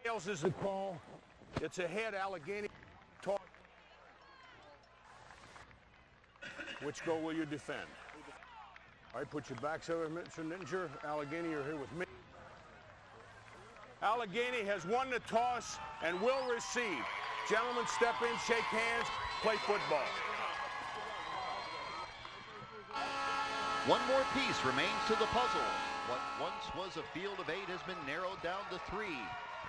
Tails is the call. It's a head. Allegany. Which goal will you defend? All right, put your backs over, Mr. Ninja. Allegany, you're here with me. Allegany has won the toss and will receive. Gentlemen, step in, shake hands, play football. One more piece remains to the puzzle. What once was a field of 8 has been narrowed down to 3.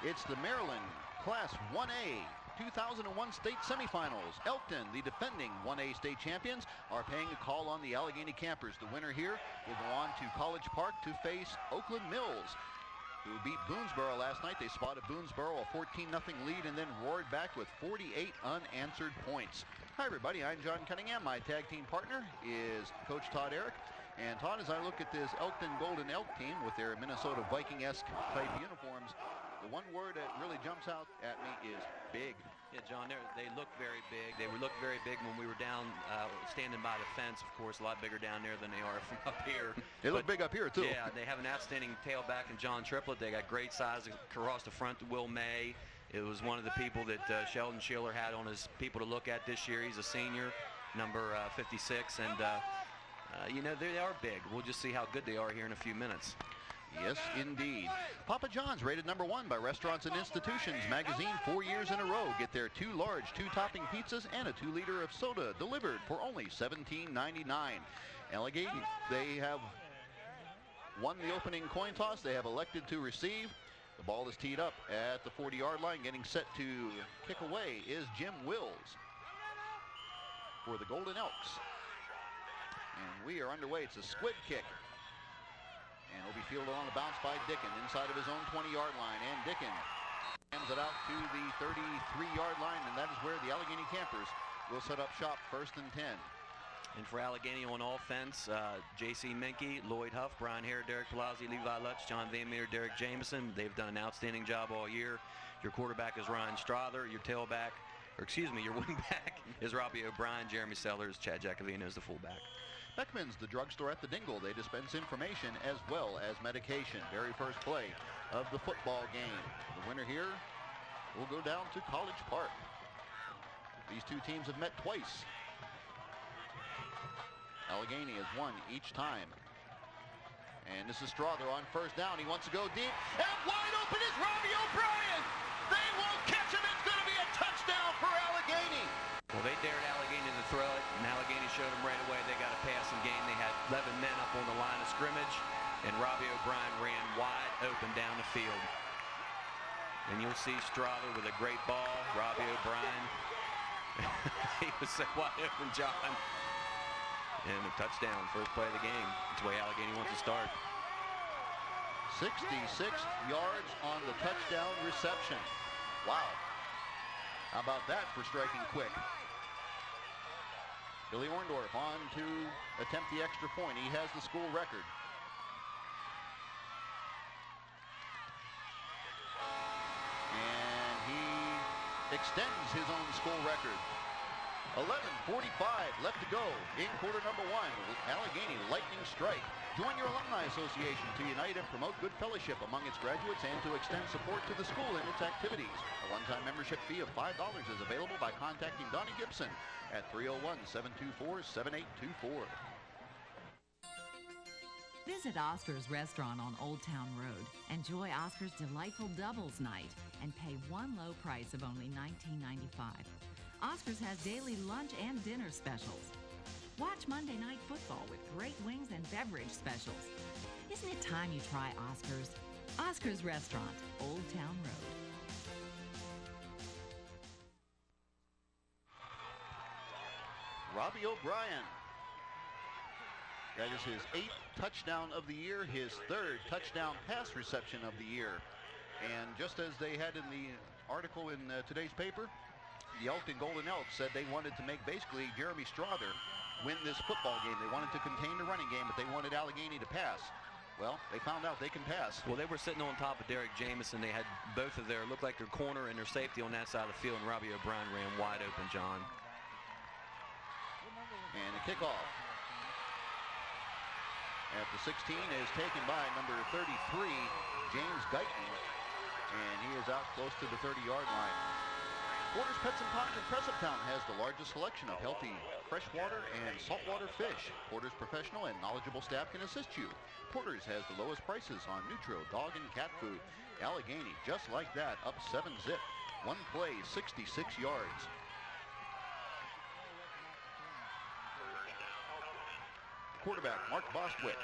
It's the Maryland Class 1A 2001 state semifinals. Elkton, the defending 1A state champions, are paying a call on the Allegany campers. The winner here will go on to College Park to face Oakland Mills, who beat Boonesboro last night. They spotted Boonesboro a 14-0 lead and then roared back with 48 unanswered points. Hi everybody, I'm John Cunningham. My tag team partner is Coach Todd Eric. And Todd, as I look at this Elkton Golden Elk team with their Minnesota Viking-esque type uniforms, the one word that really jumps out at me is big. Yeah, John, they look very big. They looked very big when we were down standing by the fence, of course, a lot bigger down there than they are from up here. They look big up here, too. Yeah, they have an outstanding tailback in John Triplett. They got great size across the front to Will May. It was one of the people that Sheldon Schiller had on his people to look at this year. He's a senior, number 56, and you know, they are big. We'll just see how good they are here in a few minutes. Yes, indeed. Papa John's rated #1 by Restaurants and Institutions magazine 4 years in a row. Get their 2 large 2-topping pizzas and a 2-liter of soda delivered for only $17.99. Allegany, they have won the opening coin toss. They have elected to receive. The ball is teed up at the 40-yard line. Getting set to kick away is Jim Wills for the Golden Elks. And we are underway. It's a squib kick. And it'll be fielded on the bounce by Dickin inside of his own 20-yard line. And Dickin hands it out to the 33-yard line, and that is where the Allegany campers will set up shop, 1st and 10. And for Allegany on offense, J.C. Minke, Lloyd Huff, Brian Hare, Derek Palazzi, Levi Lutz, John Van Meter, Derek Jameson. They've done an outstanding job all year. Your quarterback is Ryan Strother. Your tailback, or excuse me, your wingback is Robbie O'Brien. Jeremy Sellers, Chad Jacovino is the fullback. Beckman's, the drugstore at the Dingle. They dispense information as well as medication. Very first play of the football game. The winner here will go down to College Park. These two teams have met twice. Allegany has won each time. And this is Strother on 1st down. He wants to go deep. And wide open is Robbie O'Brien. They won't catch him. It's going to be a touchdown for Allegany. Well, they dared Allegany to throw it, and Allegany showed them right away they got a passing game. They had 11 men up on the line of scrimmage, and Robbie O'Brien ran wide open down the field. And you'll see Strother with a great ball. Robbie O'Brien, he was so wide open, John. And a touchdown, first play of the game. That's the way Allegany wants to start. 66 yards on the touchdown reception. Wow. How about that for striking quick? Billy Orndorff on to attempt the extra point. He has the school record. And he extends his own school record. 11:45 left to go in quarter number 1. Allegany lightning strike. Join your alumni association to unite and promote good fellowship among its graduates and to extend support to the school and its activities. A one-time membership fee of $5 is available by contacting Donnie Gibson at 301-724-7824. Visit Oscar's Restaurant on Old Town Road. Enjoy Oscar's delightful doubles night and pay one low price of only $19.95. Oscar's has daily lunch and dinner specials. Watch Monday Night Football with great wings and beverage specials. Isn't it time you try Oscar's? Oscar's Restaurant, Old Town Road. Robbie O'Brien. That is his 8th touchdown of the year, his 3rd touchdown pass reception of the year. And just as they had in the article in today's paper, the Elkton Golden Elks said they wanted to make basically Jeremy Strother win this football game. They wanted to contain the running game, but they wanted Allegany to pass. Well, they found out they can pass. Well, they were sitting on top of Derek Jameson. They had both of their, looked like their corner and their safety on that side of the field, and Robbie O'Brien ran wide open, John. And the kickoff at the 16 is taken by number 33, James Guyton. and he is out close to the 30-yard line. Porter's Pets and Ponds in Cresaptown has the largest selection of healthy freshwater and saltwater fish. Porter's professional and knowledgeable staff can assist you. Porter's has the lowest prices on Nutro, dog and cat food. Allegany, just like that, up 7-zip. One play, 66 yards. Quarterback, Mark Bostwick.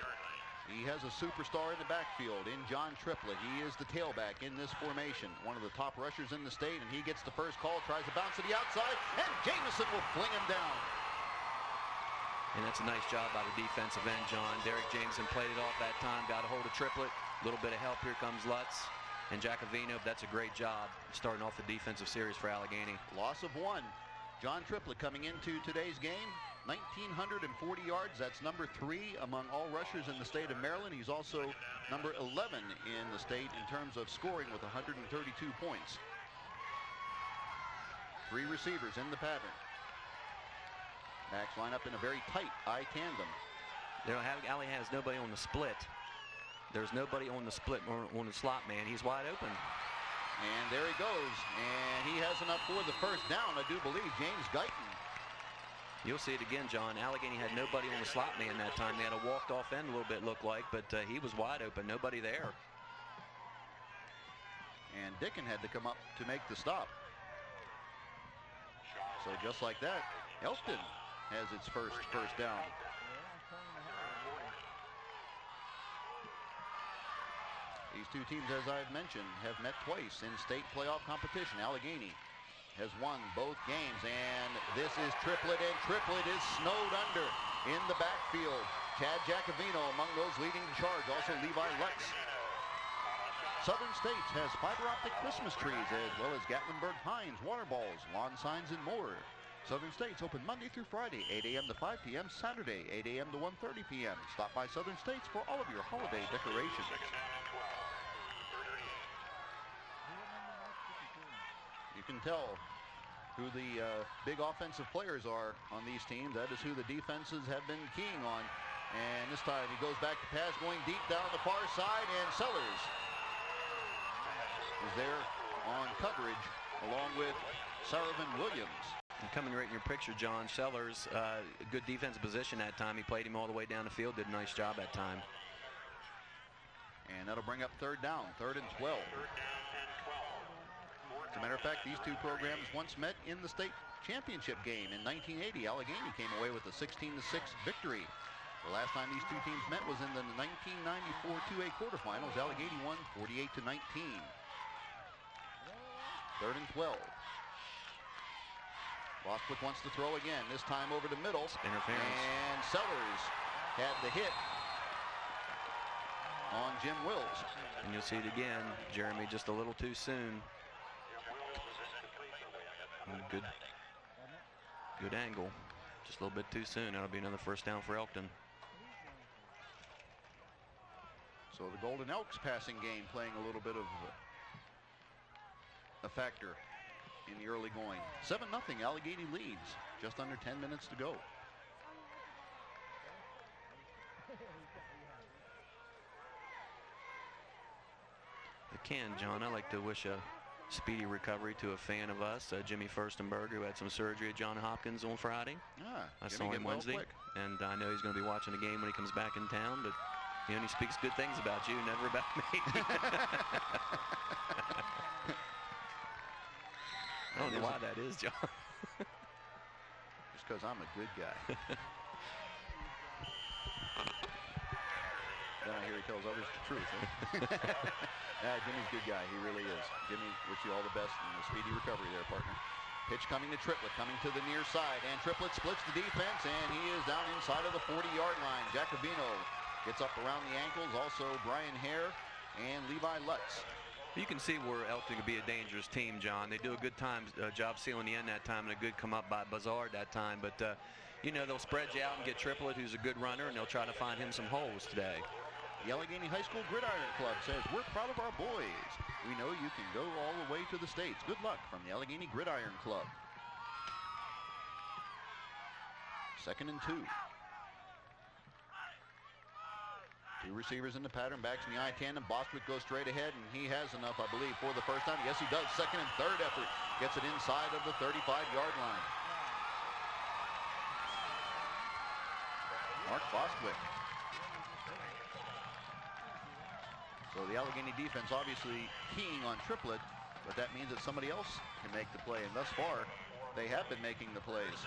He has a superstar in the backfield in John Triplett. He is the tailback in this formation. One of the top rushers in the state, and he gets the first call, tries to bounce to the outside, and Jamison will fling him down. And that's a nice job by the defensive end, John. Derek Jameson played it off that time, got a hold of Triplett. A little bit of help. Here comes Lutz and Jacovino. That's a great job starting off the defensive series for Allegany. Loss of 1. John Triplett coming into today's game. 1,940 yards. That's number 3 among all rushers in the state of Maryland. He's also number 11 in the state in terms of scoring with 132 points. 3 receivers in the pattern. Backs line up in a very tight I tandem. You know, Allie has nobody on the split. There's nobody on the split or on the slot man. He's wide open. And there he goes. And he has enough for the first down, I do believe. James Guyton. You'll see it again, John. Allegheny had nobody on the slot man that time. They had a walked-off end a little bit, looked like, but he was wide open. Nobody there. And Dickin had to come up to make the stop. So just like that, Elkton has its first down. These two teams, as I've mentioned, have met twice in state playoff competition. Allegheny has won both games, and this is Triplett, and Triplett is snowed under in the backfield. Chad Jacovino among those leading the charge, also Levi Lutz. Southern States has fiber optic Christmas trees, as well as Gatlinburg Pines, water balls, lawn signs, and more. Southern States open Monday through Friday, 8 a.m. to 5 p.m., Saturday, 8 a.m. to 1:30 p.m. Stop by Southern States for all of your holiday decorations. You can tell who the big offensive players are on these teams. That is who the defenses have been keying on. And this time he goes back to pass, going deep down the far side, and Sellers is there on coverage along with Sarvin Williams. And coming right in your picture, John, Sellers, good defensive position that time. He played him all the way down the field, did a nice job that time. And that'll bring up third down, 3rd and 12. As a matter of fact, these two programs once met in the state championship game in 1980. Allegany came away with a 16-6 victory. The last time these two teams met was in the 1994 2A quarterfinals. Allegany won 48-19. 3rd and 12. Bostwick wants to throw again, this time over the middle. Interference. And Sellers had the hit on Jim Wills. And you'll see it again, Jeremy, just a little too soon. Good angle. Just a little bit too soon. That'll be another first down for Elkton. So the Golden Elks passing game playing a little bit of a factor in the early going. 7-0, Allegany leads. Just under 10 minutes to go. Again, John, I'd like to wish a speedy recovery to a fan of us, Jimmy Furstenberg, who had some surgery at Johns Hopkins on Friday. I saw him Wednesday, and I know he's going to be watching the game when he comes back in town, but he only speaks good things about you, never about me. I don't know why that is, John. Just because I'm a good guy. Then I hear he tells others the truth. Huh? Jimmy's a good guy. He really is. Jimmy, wish you all the best and a speedy recovery there, partner. Pitch coming to Triplett, coming to the near side, and Triplett splits the defense, and he is down inside of the 40-yard line. Jacobino gets up around the ankles. Also, Brian Hare and Levi Lutz. You can see where Elkton could be a dangerous team, John. They do a good job sealing the end that time, and a good come up by Bazard that time. But, you know, they'll spread you out and get Triplett, who's a good runner, and they'll try to find him some holes today. The Allegany High School Gridiron Club says, "We're proud of our boys. We know you can go all the way to the States. Good luck from the Allegany Gridiron Club." 2nd and 2. Two receivers in the pattern, backs in the I tandem. Bostwick goes straight ahead, and he has enough, I believe, for the first down. Yes, he does. Second and third effort. Gets it inside of the 35-yard line. Mark Bostwick. So the Allegany defense obviously keying on Triplett, but that means that somebody else can make the play, and thus far, they have been making the plays.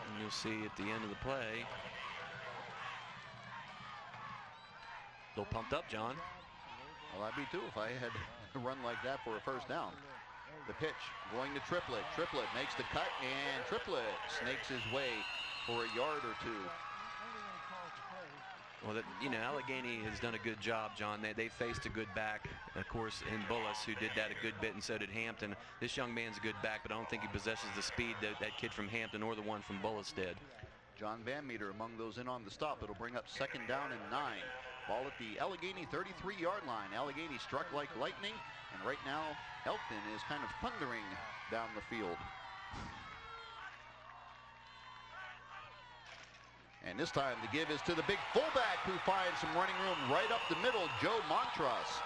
And you'll see at the end of the play, a little pumped up, John. Well, I'd be too if I had a run like that for a first down. The pitch going to Triplett. Triplett makes the cut, and Triplett snakes his way for a yard or two. Well, Allegany has done a good job, John. They faced a good back, of course, in Bullis, who did that a good bit, and so did Hampton. This young man's a good back, but I don't think he possesses the speed that kid from Hampton or the one from Bullis did. John Van Meter among those in on the stop. It'll bring up second down and 9. Ball at the Allegany 33-yard line. Allegany struck like lightning, and right now Elkton is kind of thundering down the field. And this time the give is to the big fullback, who finds some running room right up the middle, Joe Montross.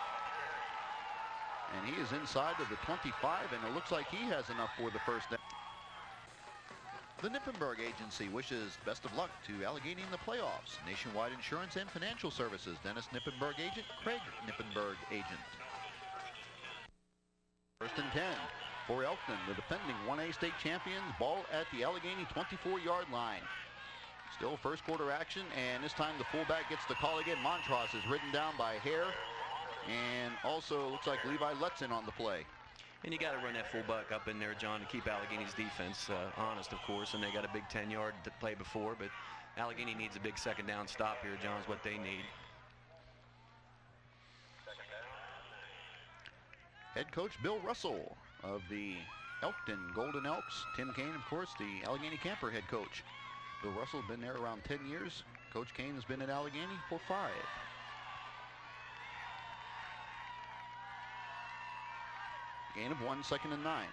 And he is inside of the 25, and it looks like he has enough for the first down. The Nippenberg Agency wishes best of luck to Allegany in the playoffs. Nationwide Insurance and Financial Services. Dennis Nippenberg agent, Craig Nippenberg agent. First and 10 for Elkton, the defending 1A state champions. Ball at the Allegany 24-yard line. Still first quarter action, and this time the fullback gets the call again. Montross is ridden down by Hare, and also looks like Levi Lutzen on the play. And you got to run that fullback up in there, John, to keep Allegany's defense honest, of course. And they got a big 10-yard to play before, but Allegany needs a big second down stop here, John, is what they need. Head coach Bill Russell of the Elkton Golden Elks. Tim Kane, of course, the Allegany Camper head coach. Bill Russell has been there around 10 years. Coach Kane has been at Allegany for 5. Gain of 1, second and 9.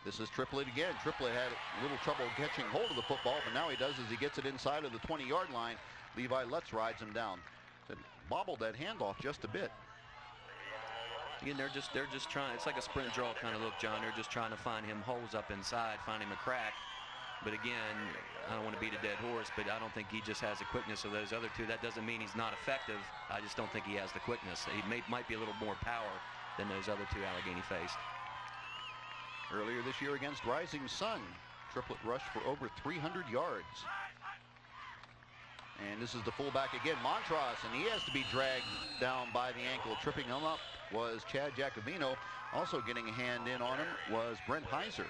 This is Triplett again. Triplett had a little trouble catching hold of the football, but now he does as he gets it inside of the 20-yard line. Levi Lutz rides him down. Bobbled that handoff just a bit. Again, they're just trying. It's like a sprint draw kind of look, John. They're just trying to find him holes up inside, find him a crack. But again, I don't want to beat a dead horse, but I don't think he just has the quickness of those other two. That doesn't mean he's not effective. I just don't think he has the quickness. He might be a little more power than those other two Allegany faced. Earlier this year against Rising Sun, Triplett rushed for over 300 yards. And this is the fullback again, Montross, and he has to be dragged down by the ankle. Tripping him up was Chad Jacovino. Also getting a hand in on him was Brent Heiser.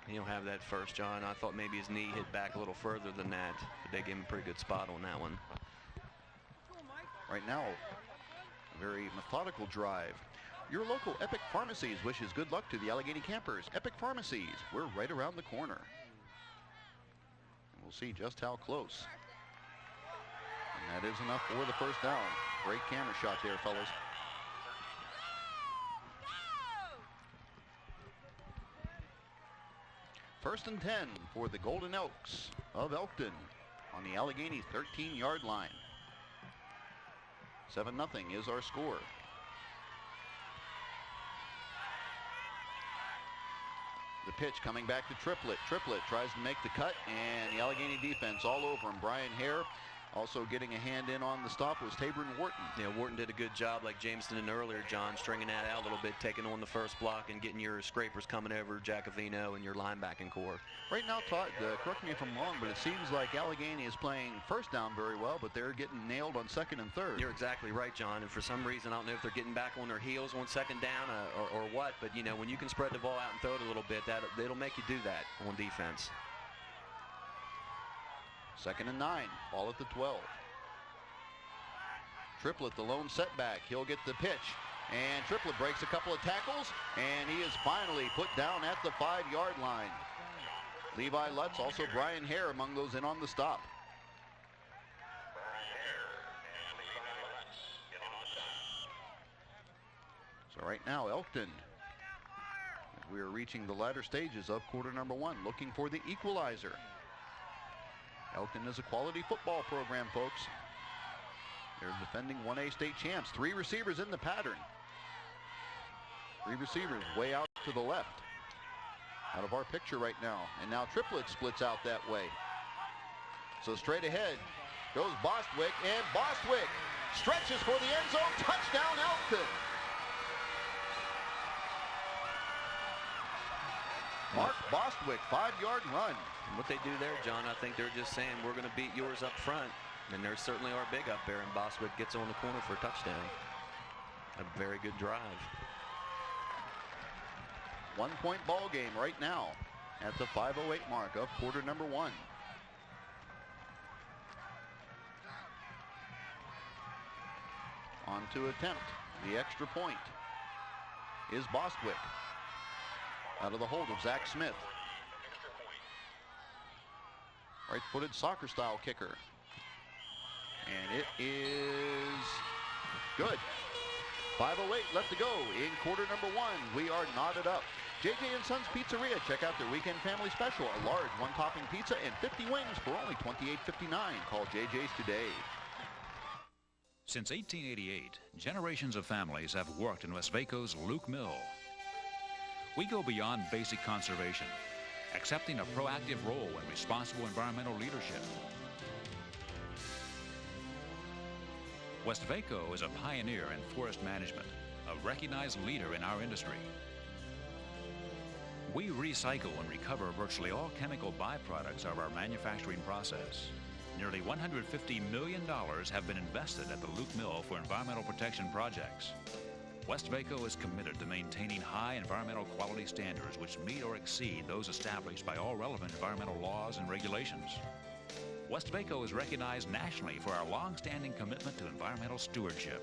He'll have that first, John. I thought maybe his knee hit back a little further than that, but they gave him a pretty good spot on that one. Right now, a very methodical drive. Your local Epic Pharmacies wishes good luck to the Allegany campers. Epic Pharmacies, we're right around the corner. And we'll see just how close. And that is enough for the first down. Great camera shot there, fellas. First and 10 for the Golden Elks of Elkton on the Allegany 13-yard line. 7-0 is our score. The pitch coming back to Triplett. Triplett tries to make the cut, and the Allegany defense all over him. Brian Hare also getting a hand in on the stop was Tabron Wharton. Yeah, Wharton did a good job, like James did earlier, John, stringing that out a little bit, taking on the first block and getting your scrapers coming over Jacovino and your linebacking core. Right now, Todd, correct me if I'm wrong, but it seems like Allegany is playing first down very well, but they're getting nailed on second and third. You're exactly right, John, and for some reason, I don't know if they're getting back on their heels on second down or what, but, you know, when you can spread the ball out and throw it a little bit, it'll make you do that on defense. Second and 9, ball at the 12. Triplett, the lone setback. He'll get the pitch. And Triplett breaks a couple of tackles, and he is finally put down at the 5-yard line. Levi Lutz, also Brian Hare among those in on the stop. So right now, Elkton, We are reaching the latter stages of quarter number 1, looking for the equalizer. Elkton is a quality football program, folks. They're defending 1A state champs. 3 receivers in the pattern. 3 receivers way out to the left. Out of our picture right now. And now Triplet splits out that way. So straight ahead goes Bostwick, and Bostwick stretches for the end zone. Touchdown, Elkton. Mark Bostwick, 5-yard run. And what they do there, John, I think they're just saying we're going to beat yours up front. And they certainly are big up there, and Bostwick gets on the corner for a touchdown. A very good drive. 1-point ball game right now at the 5:08 mark of quarter number 1. On to attempt the extra point is Bostwick. Out of the hold of Zach Smith. Right-footed soccer-style kicker. And it is good. 5:08 left to go in quarter number 1. We are knotted up. JJ and Sons Pizzeria. Check out their weekend family special. A large 1-topping pizza and 50 wings for only $28.59. Call JJ's today. Since 1888, generations of families have worked in Westvaco's Luke Mill. We go beyond basic conservation, accepting a proactive role in responsible environmental leadership. Westvaco is a pioneer in forest management, a recognized leader in our industry. We recycle and recover virtually all chemical byproducts of our manufacturing process. Nearly $150 million have been invested at the Luke Mill for environmental protection projects. Westvaco is committed to maintaining high environmental quality standards which meet or exceed those established by all relevant environmental laws and regulations. Westvaco is recognized nationally for our long-standing commitment to environmental stewardship.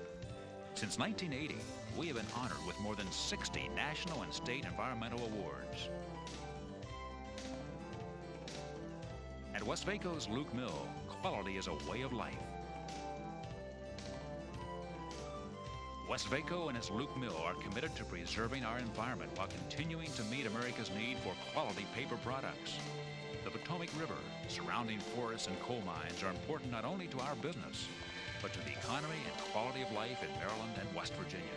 Since 1980, we have been honored with more than 60 national and state environmental awards. At Westvaco's Luke Mill, quality is a way of life. Westvaco and its Luke Mill are committed to preserving our environment while continuing to meet America's need for quality paper products. The Potomac River, surrounding forests and coal mines are important not only to our business, but to the economy and quality of life in Maryland and West Virginia.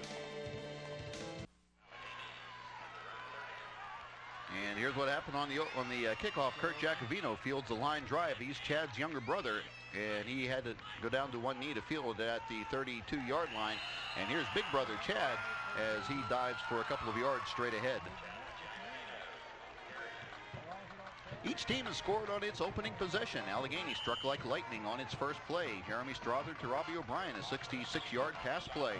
And here's what happened on the kickoff. Kurt Giacovino fields the line drive. He's Chad's younger brother, and he had to go down to one knee to field at the 32-yard line. And here's big brother Chad as he dives for a couple of yards straight ahead. Each team has scored on its opening possession. Allegany struck like lightning on its first play. Jeremy Strother to Robbie O'Brien, a 66-yard pass play.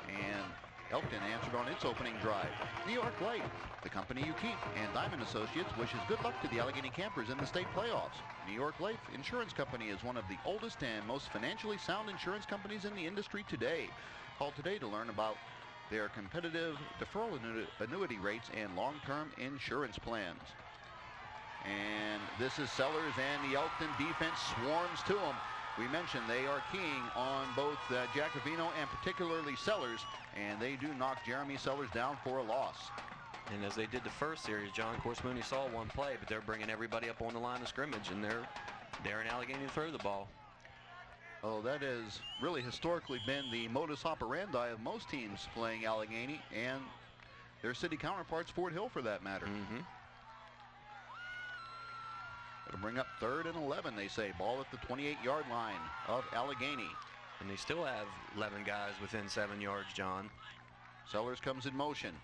And Elkton answered on its opening drive. New York Life, the company you keep, and Diamond Associates wishes good luck to the Allegany Campers in the state playoffs. New York Life Insurance Company is one of the oldest and most financially sound insurance companies in the industry today. Call today to learn about their competitive deferral annuity rates and long-term insurance plans. And this is Sellers, and the Elkton defense swarms to them. We mentioned they are keying on both Giacovino and particularly Sellers, and they do knock Jeremy Sellers down for a loss. And as they did the first series, John, of course, Mooney saw one play, but they're bringing everybody up on the line of scrimmage, and they're in Allegany to throw the ball. Oh, that has really historically been the modus operandi of most teams playing Allegany and their city counterparts, Fort Hill, for that matter. It'll bring up 3rd and 11, they say. Ball at the 28-yard line of Allegany. And they still have 11 guys within 7 yards, John. Sellers comes in motion.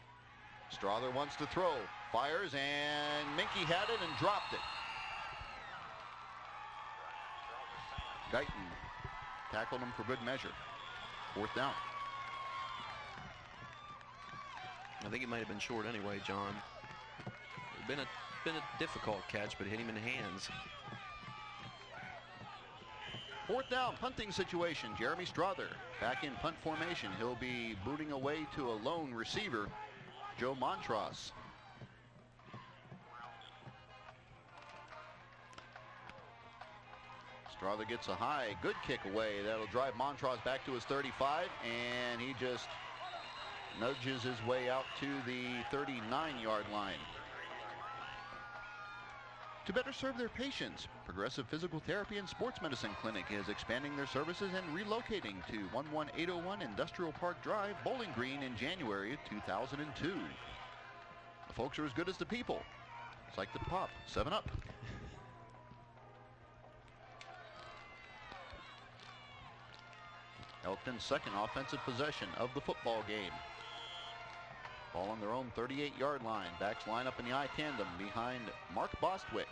Strother wants to throw. Fires, and Minky had it and dropped it. Guyton tackled him for good measure. 4th down. I think it might have been short anyway, John. Been a difficult catch, but it hit him in the hands. 4th down, punting situation. Jeremy Strother back in punt formation. He'll be booting away to a lone receiver, Joe Montross. Strother gets a high, good kick away. That'll drive Montross back to his 35, and he just nudges his way out to the 39-yard line. To better serve their patients, Progressive Physical Therapy and Sports Medicine Clinic is expanding their services and relocating to 11801 Industrial Park Drive, Bowling Green in January of 2002. The folks are as good as the people. It's like the pop, 7-Up. Elkton's second offensive possession of the football game. Ball on their own 38-yard line. Backs line up in the I-tandem behind Mark Bostwick.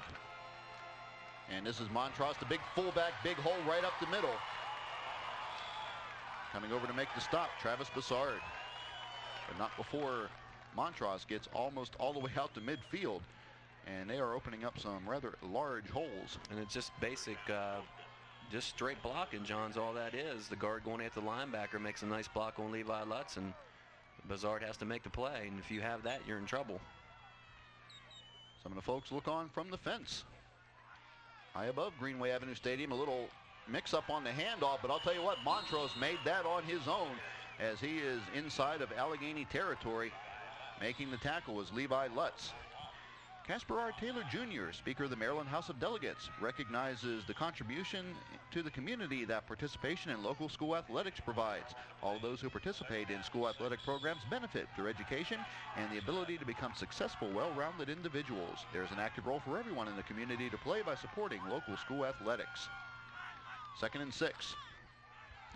And this is Montross, the big fullback, big hole right up the middle. Coming over to make the stop, Travis Bassard. But not before Montross gets almost all the way out to midfield. And they are opening up some rather large holes. And it's just basic, just straight blocking, John's all that is. The guard going after the linebacker makes a nice block on Levi Lutz, and Bassard has to make the play. And if you have that, you're in trouble. Some of the folks look on from the fence. High above Greenway Avenue Stadium, a little mix-up on the handoff, but I'll tell you what, Montrose made that on his own as he is inside of Allegany territory. Making the tackle was Levi Lutz. Casper R. Taylor Jr., Speaker of the Maryland House of Delegates, recognizes the contribution to the community that participation in local school athletics provides. All those who participate in school athletic programs benefit through education and the ability to become successful, well-rounded individuals. There's an active role for everyone in the community to play by supporting local school athletics. 2nd and 6.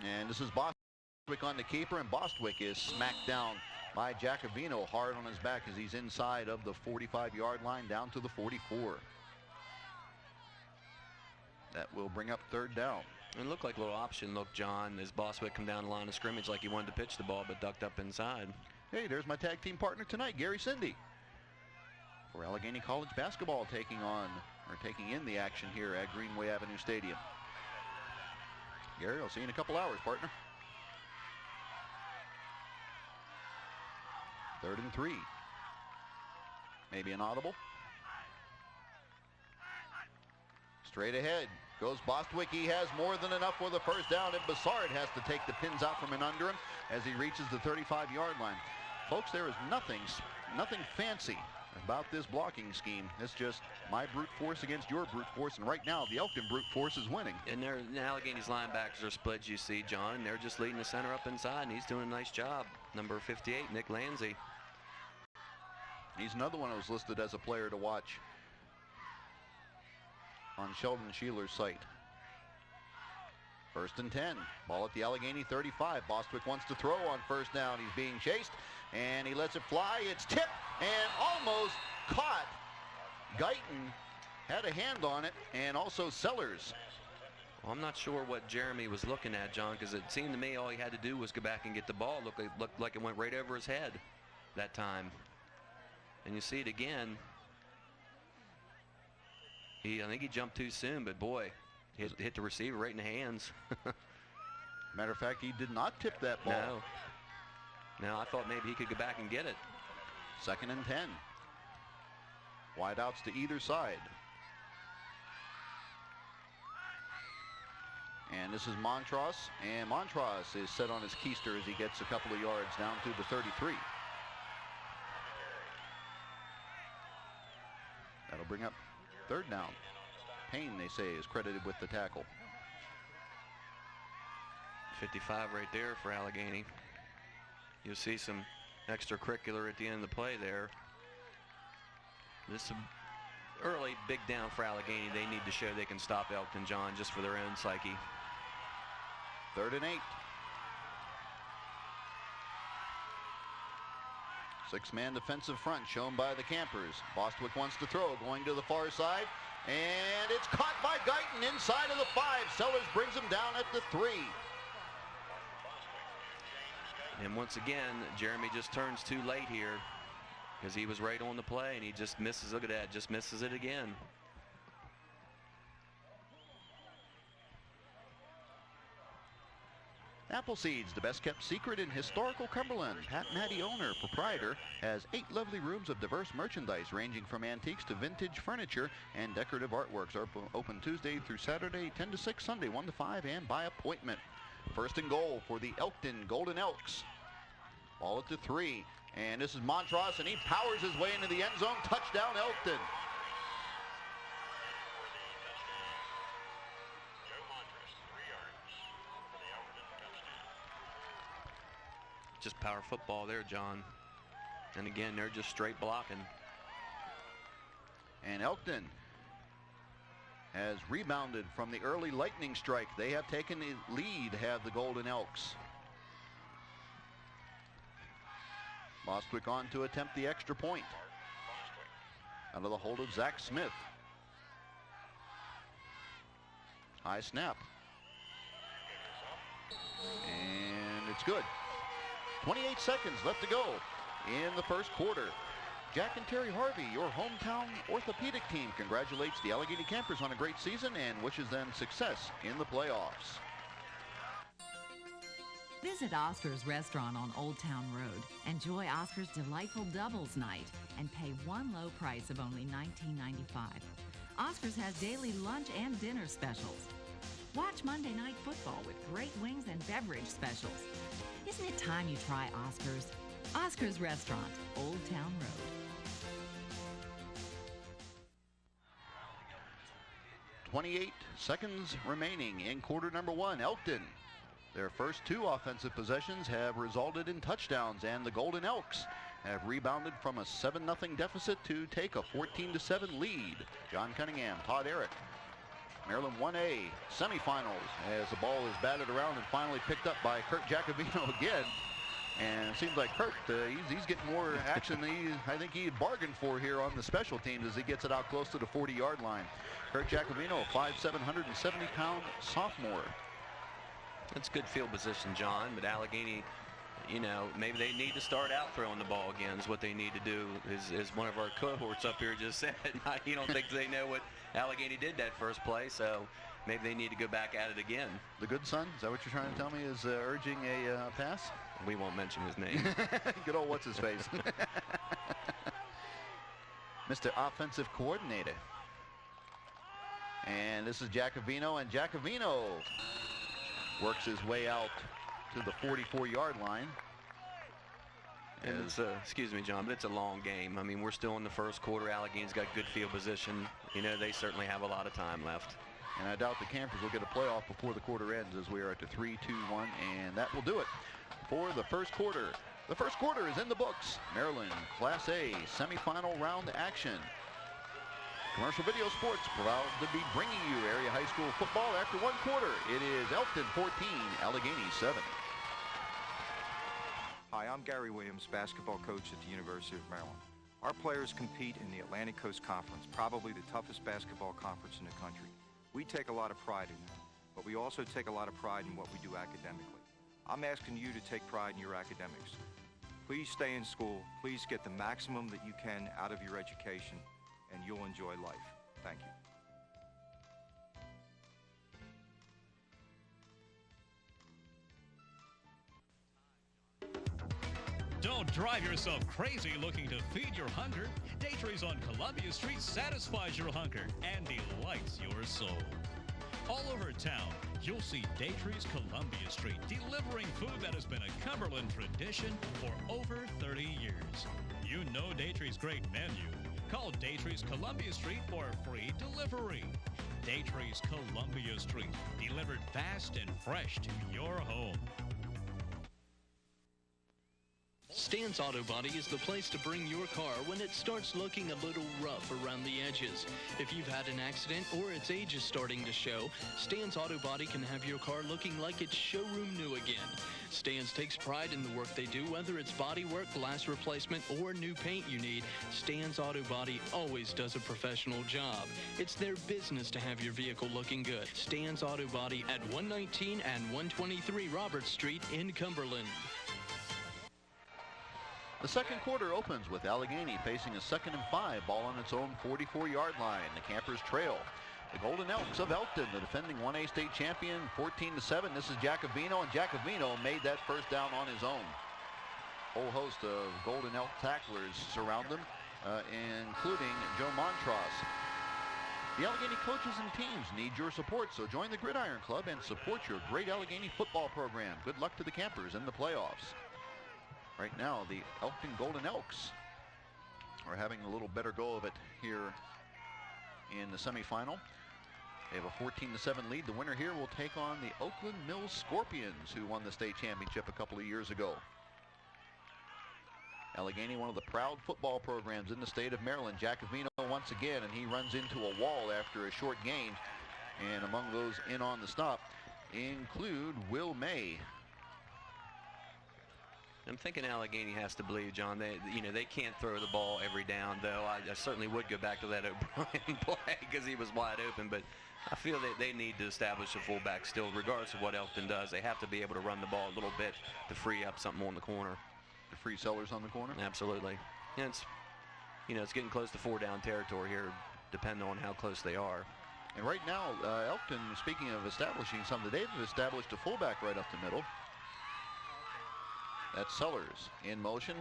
And this is Bostwick on the keeper, and Bostwick is smacked down by Jacobino, hard on his back as he's inside of the 45-yard line down to the 44. That will bring up 3rd down. And it looked like a little option look, John, as Bostwick come down the line of scrimmage like he wanted to pitch the ball but ducked up inside. Hey, there's my tag team partner tonight, Gary Cindy, for Allegheny College basketball taking in the action here at Greenway Avenue Stadium. Gary, I'll see you in a couple hours, partner. 3rd and 3. Maybe an audible. Straight ahead goes Bostwick. He has more than enough for the first down, and Bassard has to take the pins out from under him as he reaches the 35-yard line. Folks, there is nothing fancy about this blocking scheme. It's just my brute force against your brute force, and right now the Elkton brute force is winning. And Allegany's linebackers are split, you see, John, and they're just leading the center up inside, and he's doing a nice job. Number 58, Nick Lanzi. He's another one that was listed as a player to watch on Sheldon Sheeler's site. 1st and 10. Ball at the Allegheny 35. Bostwick wants to throw on 1st down. He's being chased, and he lets it fly. It's tipped and almost caught. Guyton had a hand on it, and also Sellers. Well, I'm not sure what Jeremy was looking at, John, because it seemed to me all he had to do was go back and get the ball. Looked like it went right over his head that time. And you see it again. I think he jumped too soon, but boy, hit the receiver right in the hands. Matter of fact, he did not tip that ball. No, I thought maybe he could go back and get it. 2nd and 10. Wideouts to either side. And this is Montross, and Montross is set on his keister as he gets a couple of yards down to the 33. That'll bring up 3rd down. Payne, they say, is credited with the tackle. 55 right there for Allegheny. You'll see some extracurricular at the end of the play there. This is early big down for Allegheny. They need to show they can stop Elkton, John, just for their own psyche. 3rd and 8. 6-man defensive front shown by the Campers. Bostwick wants to throw, going to the far side, and it's caught by Guyton inside of the 5. Sellers brings him down at the 3. And once again, Jeremy just turns too late here because he was right on the play, and he just misses. Look at that, just misses it again. Appleseeds, the best kept secret in historical Cumberland. Pat Matty, owner, proprietor, has 8 lovely rooms of diverse merchandise ranging from antiques to vintage furniture and decorative artworks. Are open Tuesday through Saturday, 10 to 6, Sunday 1 to 5, and by appointment. 1st and goal for the Elkton Golden Elks. Ball at the 3. And this is Montross, and he powers his way into the end zone. Touchdown, Elkton. Just power football there, John. And again, they're just straight blocking. And Elkton has rebounded from the early lightning strike. They have taken the lead, have the Golden Elks. Bostwick on to attempt the extra point. Out of the hold of Zach Smith. High snap. And it's good. 28 seconds left to go in the first quarter. Jack and Terry Harvey, your hometown orthopedic team, congratulates the Allegany Campers on a great season and wishes them success in the playoffs. Visit Oscar's Restaurant on Old Town Road. Enjoy Oscar's delightful doubles night and pay one low price of only $19.95. Oscar's has daily lunch and dinner specials. Watch Monday Night Football with great wings and beverage specials. Isn't it time you try Oscar's? Oscar's Restaurant, Old Town Road. 28 seconds remaining in quarter number 1. Elkton, their first 2 offensive possessions have resulted in touchdowns, and the Golden Elks have rebounded from a 7-0 deficit to take a 14-7 lead. John Cunningham, Todd Eric. Maryland 1A semifinals as the ball is batted around and finally picked up by Kurt Jacobino again. And it seems like Kurt, he's getting more action than I think he bargained for here on the special teams as he gets it out close to the 40-yard line. Kurt Jacobino, 5'7", 170-pound sophomore. That's good field position, John, but Allegany, you know, maybe they need to start out throwing the ball again is what they need to do, as one of our cohorts up here just said. You don't think they know what Allegany did that first play, so maybe they need to go back at it again. The good son, is that what you're trying to tell me, is urging a pass? We won't mention his name. Good old what's-his-face. Mr. Offensive Coordinator. And this is Jacobino, and Jacobino works his way out to the 44-yard line. And it's excuse me, John, but it's a long game. I mean, we're still in the first quarter. Allegany's got good field position. You know, they certainly have a lot of time left. And I doubt the Campers will get a playoff before the quarter ends, as we are at the 3-2-1, and that will do it for the first quarter. The first quarter is in the books. Maryland Class A semifinal round action. Commercial Video Sports proud to be bringing you area high school football after one quarter. It is Elkton 14, Allegany 7. Hi, I'm Gary Williams, basketball coach at the University of Maryland. Our players compete in the Atlantic Coast Conference, probably the toughest basketball conference in the country. We take a lot of pride in that, but we also take a lot of pride in what we do academically. I'm asking you to take pride in your academics. Please stay in school. Please get the maximum that you can out of your education, and you'll enjoy life. Thank you. Don't drive yourself crazy looking to feed your hunger. Daytrees on Columbia Street satisfies your hunger and delights your soul. All over town, you'll see Daytrees Columbia Street delivering food that has been a Cumberland tradition for over 30 years. You know Daytrees' great menu. Call Daytrees Columbia Street for a free delivery. Daytrees Columbia Street, delivered fast and fresh to your home. Stan's Auto Body is the place to bring your car when it starts looking a little rough around the edges. If you've had an accident or its age is starting to show, Stan's Auto Body can have your car looking like it's showroom new again. Stan's takes pride in the work they do, whether it's body work, glass replacement, or new paint you need. Stan's Auto Body always does a professional job. It's their business to have your vehicle looking good. Stan's Auto Body at 119 and 123 Roberts Street in Cumberland. The second quarter opens with Allegany facing a 2nd and 5, ball on its own 44-yard line. The Campers trail. The Golden Elks of Elkton, the defending 1A state champion, 14-7. This is Jacobino, and Jacobino made that first down on his own. Whole host of Golden Elk tacklers surround him, including Joe Montross. The Allegany coaches and teams need your support, so join the Gridiron Club and support your great Allegany football program. Good luck to the Campers in the playoffs. Right now, the Elkton Golden Elks are having a little better go of it here in the semifinal. They have a 14-7 lead. The winner here will take on the Oakland Mills Scorpions, who won the state championship a couple of years ago. Allegany, one of the proud football programs in the state of Maryland. Giacovino once again, and he runs into a wall after a short gain. And among those in on the stop include Will May. I'm thinking Allegany has to believe, John. They can't throw the ball every down, though. I certainly would go back to that O'Brien play because he was wide open, but I feel that they need to establish a fullback still, regardless of what Elkton does. They have to be able to run the ball a little bit to free up something on the corner. To free Sellers on the corner? Absolutely. And it's getting close to 4-down territory here, depending on how close they are. And right now, Elkton, speaking of establishing something, they've established a fullback right up the middle. That's Sellers in motion.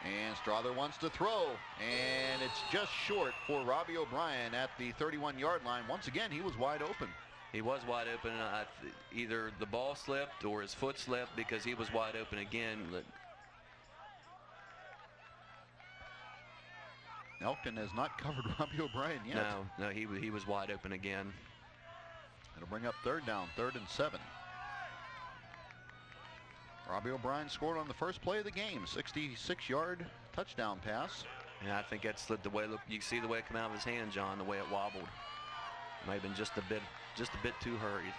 And Strother wants to throw. And it's just short for Robbie O'Brien at the 31-yard line. Once again, he was wide open. He was wide open. Either the ball slipped or his foot slipped because he was wide open again. Elkton has not covered Robbie O'Brien yet. No, he was wide open again. It'll bring up 3rd down, 3rd and 7. Robbie O'Brien scored on the first play of the game, 66-yard touchdown pass. Yeah, I think that's the way. Look, you see the way it came out of his hand, John. The way it wobbled. Might have been just a bit too hurried.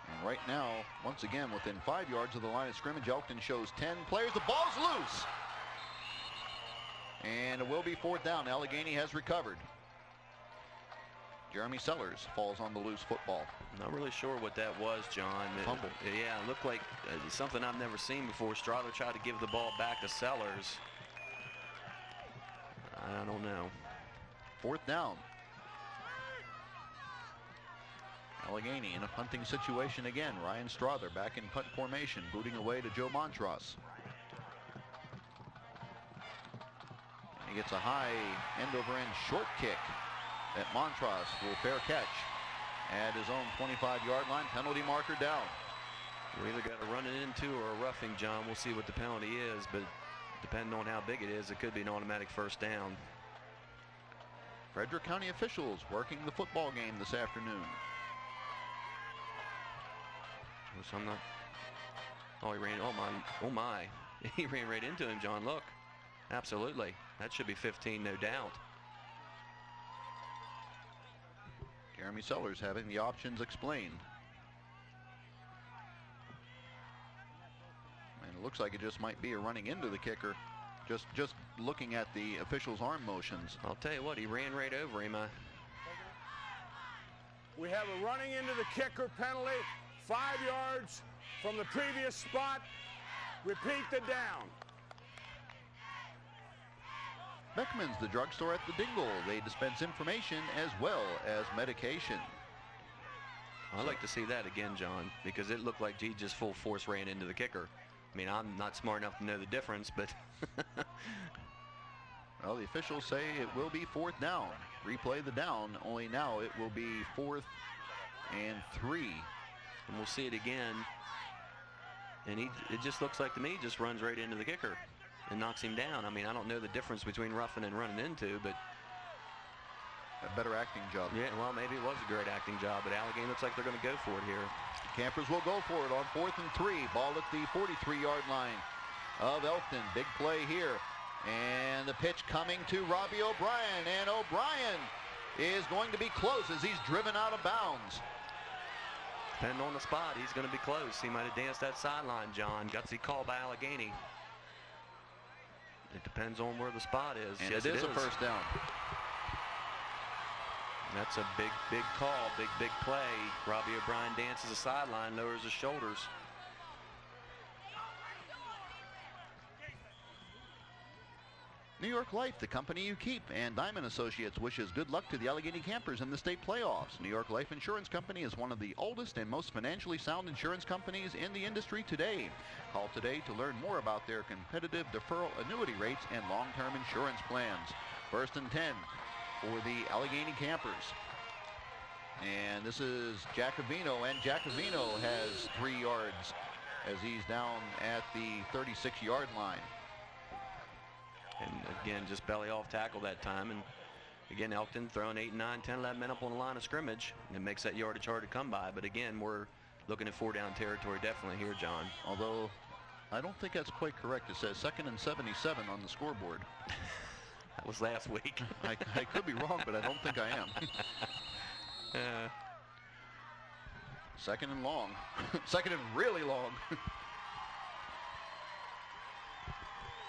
And right now, once again, within 5 yards of the line of scrimmage, Elkton shows 10 players. The ball's loose, and it will be 4th down. Allegany has recovered. Jeremy Sellers falls on the loose football. Not really sure what that was, John. Fumble. Yeah, it looked like something I've never seen before. Strother tried to give the ball back to Sellers. I don't know. 4th down. Allegany in a punting situation again. Ryan Strother back in punt formation, booting away to Joe Montross. He gets a high end-over-end short kick that Montross will fair catch at his own 25-yard line. Penalty marker down. We either got to run it into or a roughing, John. We'll see what the penalty is, but depending on how big it is, it could be an automatic 1st down. Frederick County officials working the football game this afternoon. Which I'm not. Oh, he ran. Oh my. He ran right into him, John. Look. Absolutely. That should be 15, no doubt. Jeremy Sellers having the options explained. And it looks like it just might be a running into the kicker. Just looking at the official's arm motions. I'll tell you what, he ran right over him. We have a running into the kicker penalty, 5 yards from the previous spot. Repeat the down. Beckman's, the drugstore at the Dingle. They dispense information as well as medication. I'd like to see that again, John, because it looked like he just full force ran into the kicker. I mean, I'm not smart enough to know the difference, but... Well, the officials say it will be 4th down. Replay the down, only now it will be 4th and 3. And we'll see it again. And it just looks like to me, just runs right into the kicker and knocks him down. I mean, I don't know the difference between roughing and running into, but... A better acting job. Yeah, well, maybe it was a great acting job, but Allegany looks like they're going to go for it here. Campers will go for it on 4th and 3. Ball at the 43-yard line of Elkton. Big play here. And the pitch coming to Robbie O'Brien. And O'Brien is going to be close as he's driven out of bounds. Depending on the spot, he's going to be close. He might have danced that sideline, John. Gutsy call by Allegany. It depends on where the spot is. And yes, it is a 1st down. That's a big call, big play. Robbie O'Brien dances the sideline, lowers his shoulders. New York Life, the company you keep, and Diamond Associates wishes good luck to the Allegany Campers in the state playoffs. New York Life Insurance Company is one of the oldest and most financially sound insurance companies in the industry today. Call today to learn more about their competitive deferral annuity rates and long-term insurance plans. 1st and 10 for the Allegany Campers. And this is Giacovino, and Giacovino has 3 yards as he's down at the 36-yard line. And again, just belly off tackle that time. And again, Elkton throwing 8, 9, 10, 11 men up on the line of scrimmage. It makes that yardage hard to come by. But again, we're looking at 4-down territory definitely here, John. Although I don't think that's quite correct. It says 2nd and 77 on the scoreboard. That was last week. I could be wrong, but I don't think I am. 2nd and long. 2nd and really long.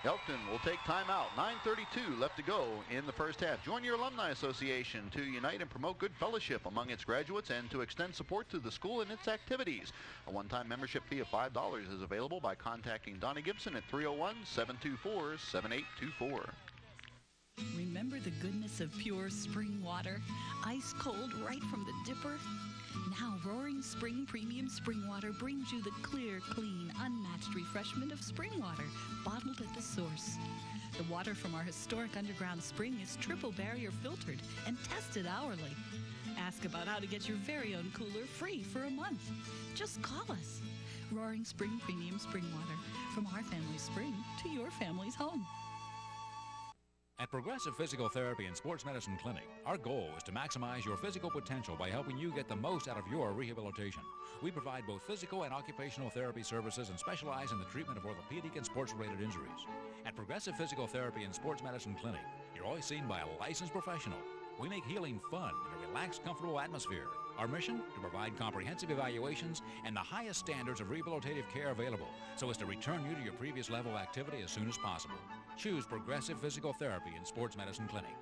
Elkton will take timeout. 9:32 left to go in the first half. Join your Alumni Association to unite and promote good fellowship among its graduates and to extend support to the school and its activities. A one-time membership fee of $5 is available by contacting Donnie Gibson at 301-724-7824. Remember the goodness of pure spring water? Ice cold right from the dipper? Now Roaring Spring Premium Spring Water brings you the clear, clean, unmatched refreshment of spring water, bottled at the source. The water from our historic underground spring is triple barrier filtered and tested hourly. Ask about how to get your very own cooler free for a month. Just call us. Roaring Spring Premium Spring Water, from our family's spring to your family's home. At Progressive Physical Therapy and Sports Medicine Clinic, our goal is to maximize your physical potential by helping you get the most out of your rehabilitation. We provide both physical and occupational therapy services and specialize in the treatment of orthopedic and sports-related injuries. At Progressive Physical Therapy and Sports Medicine Clinic, you're always seen by a licensed professional. We make healing fun in a relaxed, comfortable atmosphere. Our mission? To provide comprehensive evaluations and the highest standards of rehabilitative care available so as to return you to your previous level of activity as soon as possible. Choose Progressive Physical Therapy and Sports Medicine Clinic.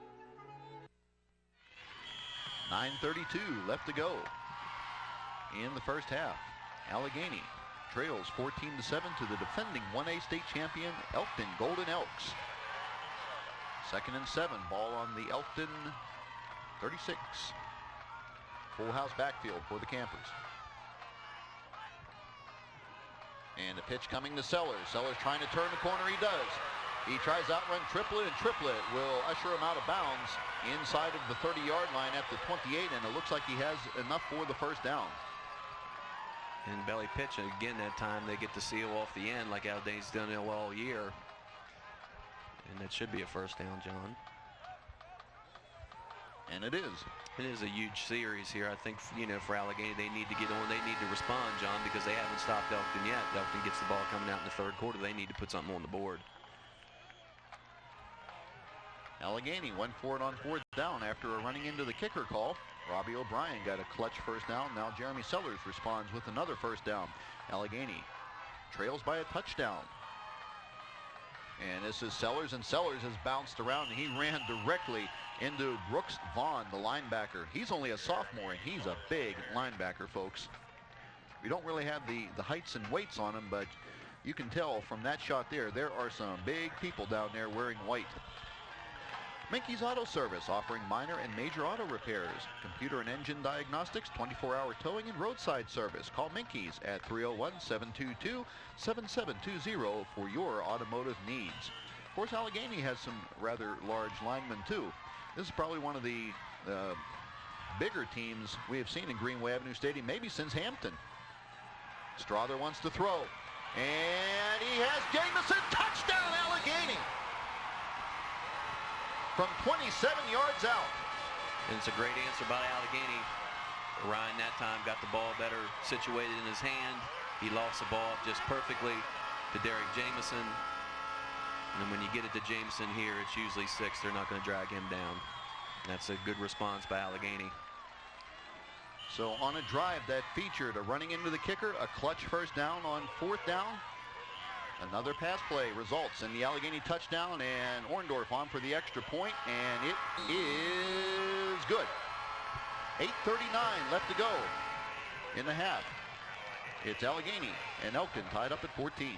9:32 left to go in the first half. Allegany trails 14-7 to the defending 1A state champion Elkton Golden Elks. 2nd and 7, ball on the Elkton 36. Full house backfield for the Campers. And a pitch coming to Sellers. Sellers trying to turn the corner. He does. He tries outrun Triplett, and Triplett will usher him out of bounds inside of the 30-yard line at the 28, and it looks like he has enough for the first down. And belly pitch, and again that time they get the seal off the end like Allegany's done it all year. And that should be a first down, John. And it is. It is a huge series here. I think, you know, for Allegany, they need to get on. They need to respond, John, because they haven't stopped Elkton yet. Elkton gets the ball coming out in the third quarter. They need to put something on the board. Allegany went for it on 4th down after a running into the kicker call. Robbie O'Brien got a clutch first down. Now Jeremy Sellers responds with another first down. Allegany trails by a touchdown. And this is Sellers, and Sellers has bounced around, and he ran directly into Brooks Vaughn, the linebacker. He's only a sophomore, and he's a big linebacker, folks. We don't really have the heights and weights on him, but you can tell from that shot there are some big people down there wearing white. Minky's Auto Service, offering minor and major auto repairs, computer and engine diagnostics, 24-hour towing, and roadside service. Call Minky's at 301-722-7720 for your automotive needs. Of course, Allegany has some rather large linemen, too. This is probably one of the bigger teams we have seen in Greenway Avenue Stadium, maybe since Hampton. Strother wants to throw, and he has Jamison. Touchdown, Allegany! From 27 yards out. And it's a great answer by Allegany. Ryan that time got the ball better situated in his hand. He lost the ball just perfectly to Derek Jamison. And then when you get it to Jamison here, it's usually 6. They're not going to drag him down. And that's a good response by Allegany. So on a drive that featured a running into the kicker, a clutch first down on 4th down, another pass play results in the Allegany touchdown, and Orndorff on for the extra point, and it is good. 8:39 left to go in the half. It's Allegany and Elkton tied up at 14.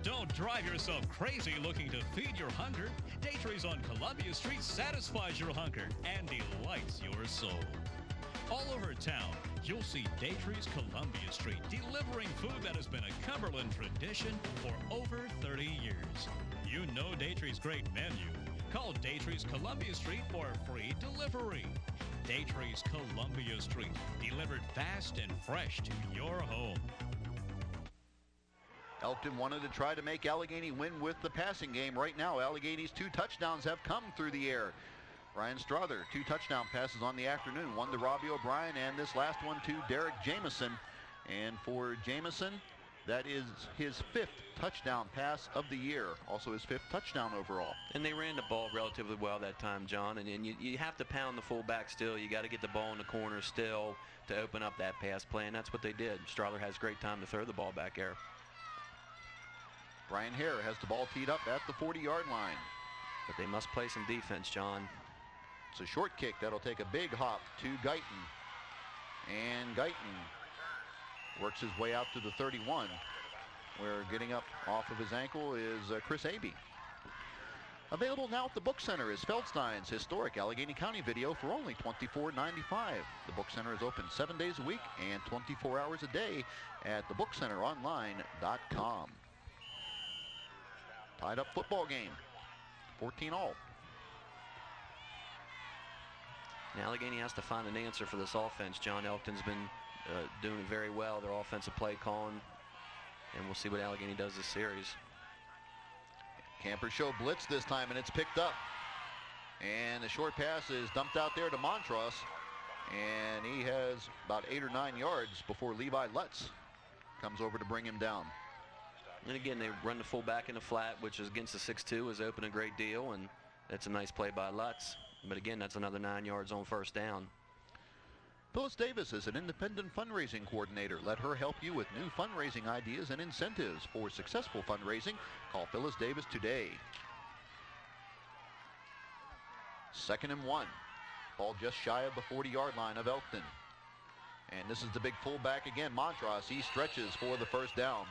Don't drive yourself crazy looking to feed your hunger. Daytrees on Columbia Street satisfies your hunger and delights your soul. All over town, you'll see Daytrees Columbia Street delivering food that has been a Cumberland tradition for over 30 years. You know Daytrees' great menu. Call Daytrees Columbia Street for free delivery. Daytree's Columbia Street, delivered fast and fresh to your home. Elkton wanted to try to make Allegany win with the passing game. Right now, Allegany's 2 touchdowns have come through the air. Brian Strother, 2 touchdown passes on the afternoon. One to Robbie O'Brien, and this last one to Derek Jamison. And for Jamison, that is his 5th touchdown pass of the year. Also his 5th touchdown overall. And they ran the ball relatively well that time, John. And you have to pound the fullback still. You got to get the ball in the corner still to open up that pass play, and that's what they did. Strother has great time to throw the ball back there. Brian Hare has the ball teed up at the 40-yard line. But they must play some defense, John. It's a short kick that'll take a big hop to Guyton. And Guyton works his way out to the 31, where getting up off of his ankle is Chris Abey. Available now at the Book Center is Feldstein's historic Allegheny County video for only $24.95. The Book Center is open 7 days a week and 24 hours a day at thebookcenteronline.com. Tied up football game, 14-all. Now Allegheny has to find an answer for this offense. John Elkton's been doing very well, their offensive play calling, and we'll see what Allegheny does this series. Camper show blitz this time, and it's picked up. And the short pass is dumped out there to Montross, and he has about 8 or 9 yards before Levi Lutz comes over to bring him down. And again, they run the fullback in the flat, which is against the 6'2", is open a great deal, and that's a nice play by Lutz. But again, that's another 9 yards on first down. Phyllis Davis is an independent fundraising coordinator. Let her help you with new fundraising ideas and incentives. For successful fundraising, call Phyllis Davis today. 2nd and 1. Ball just shy of the 40-yard line of Elkton. And this is the big fullback again, Montross. He stretches for the first down.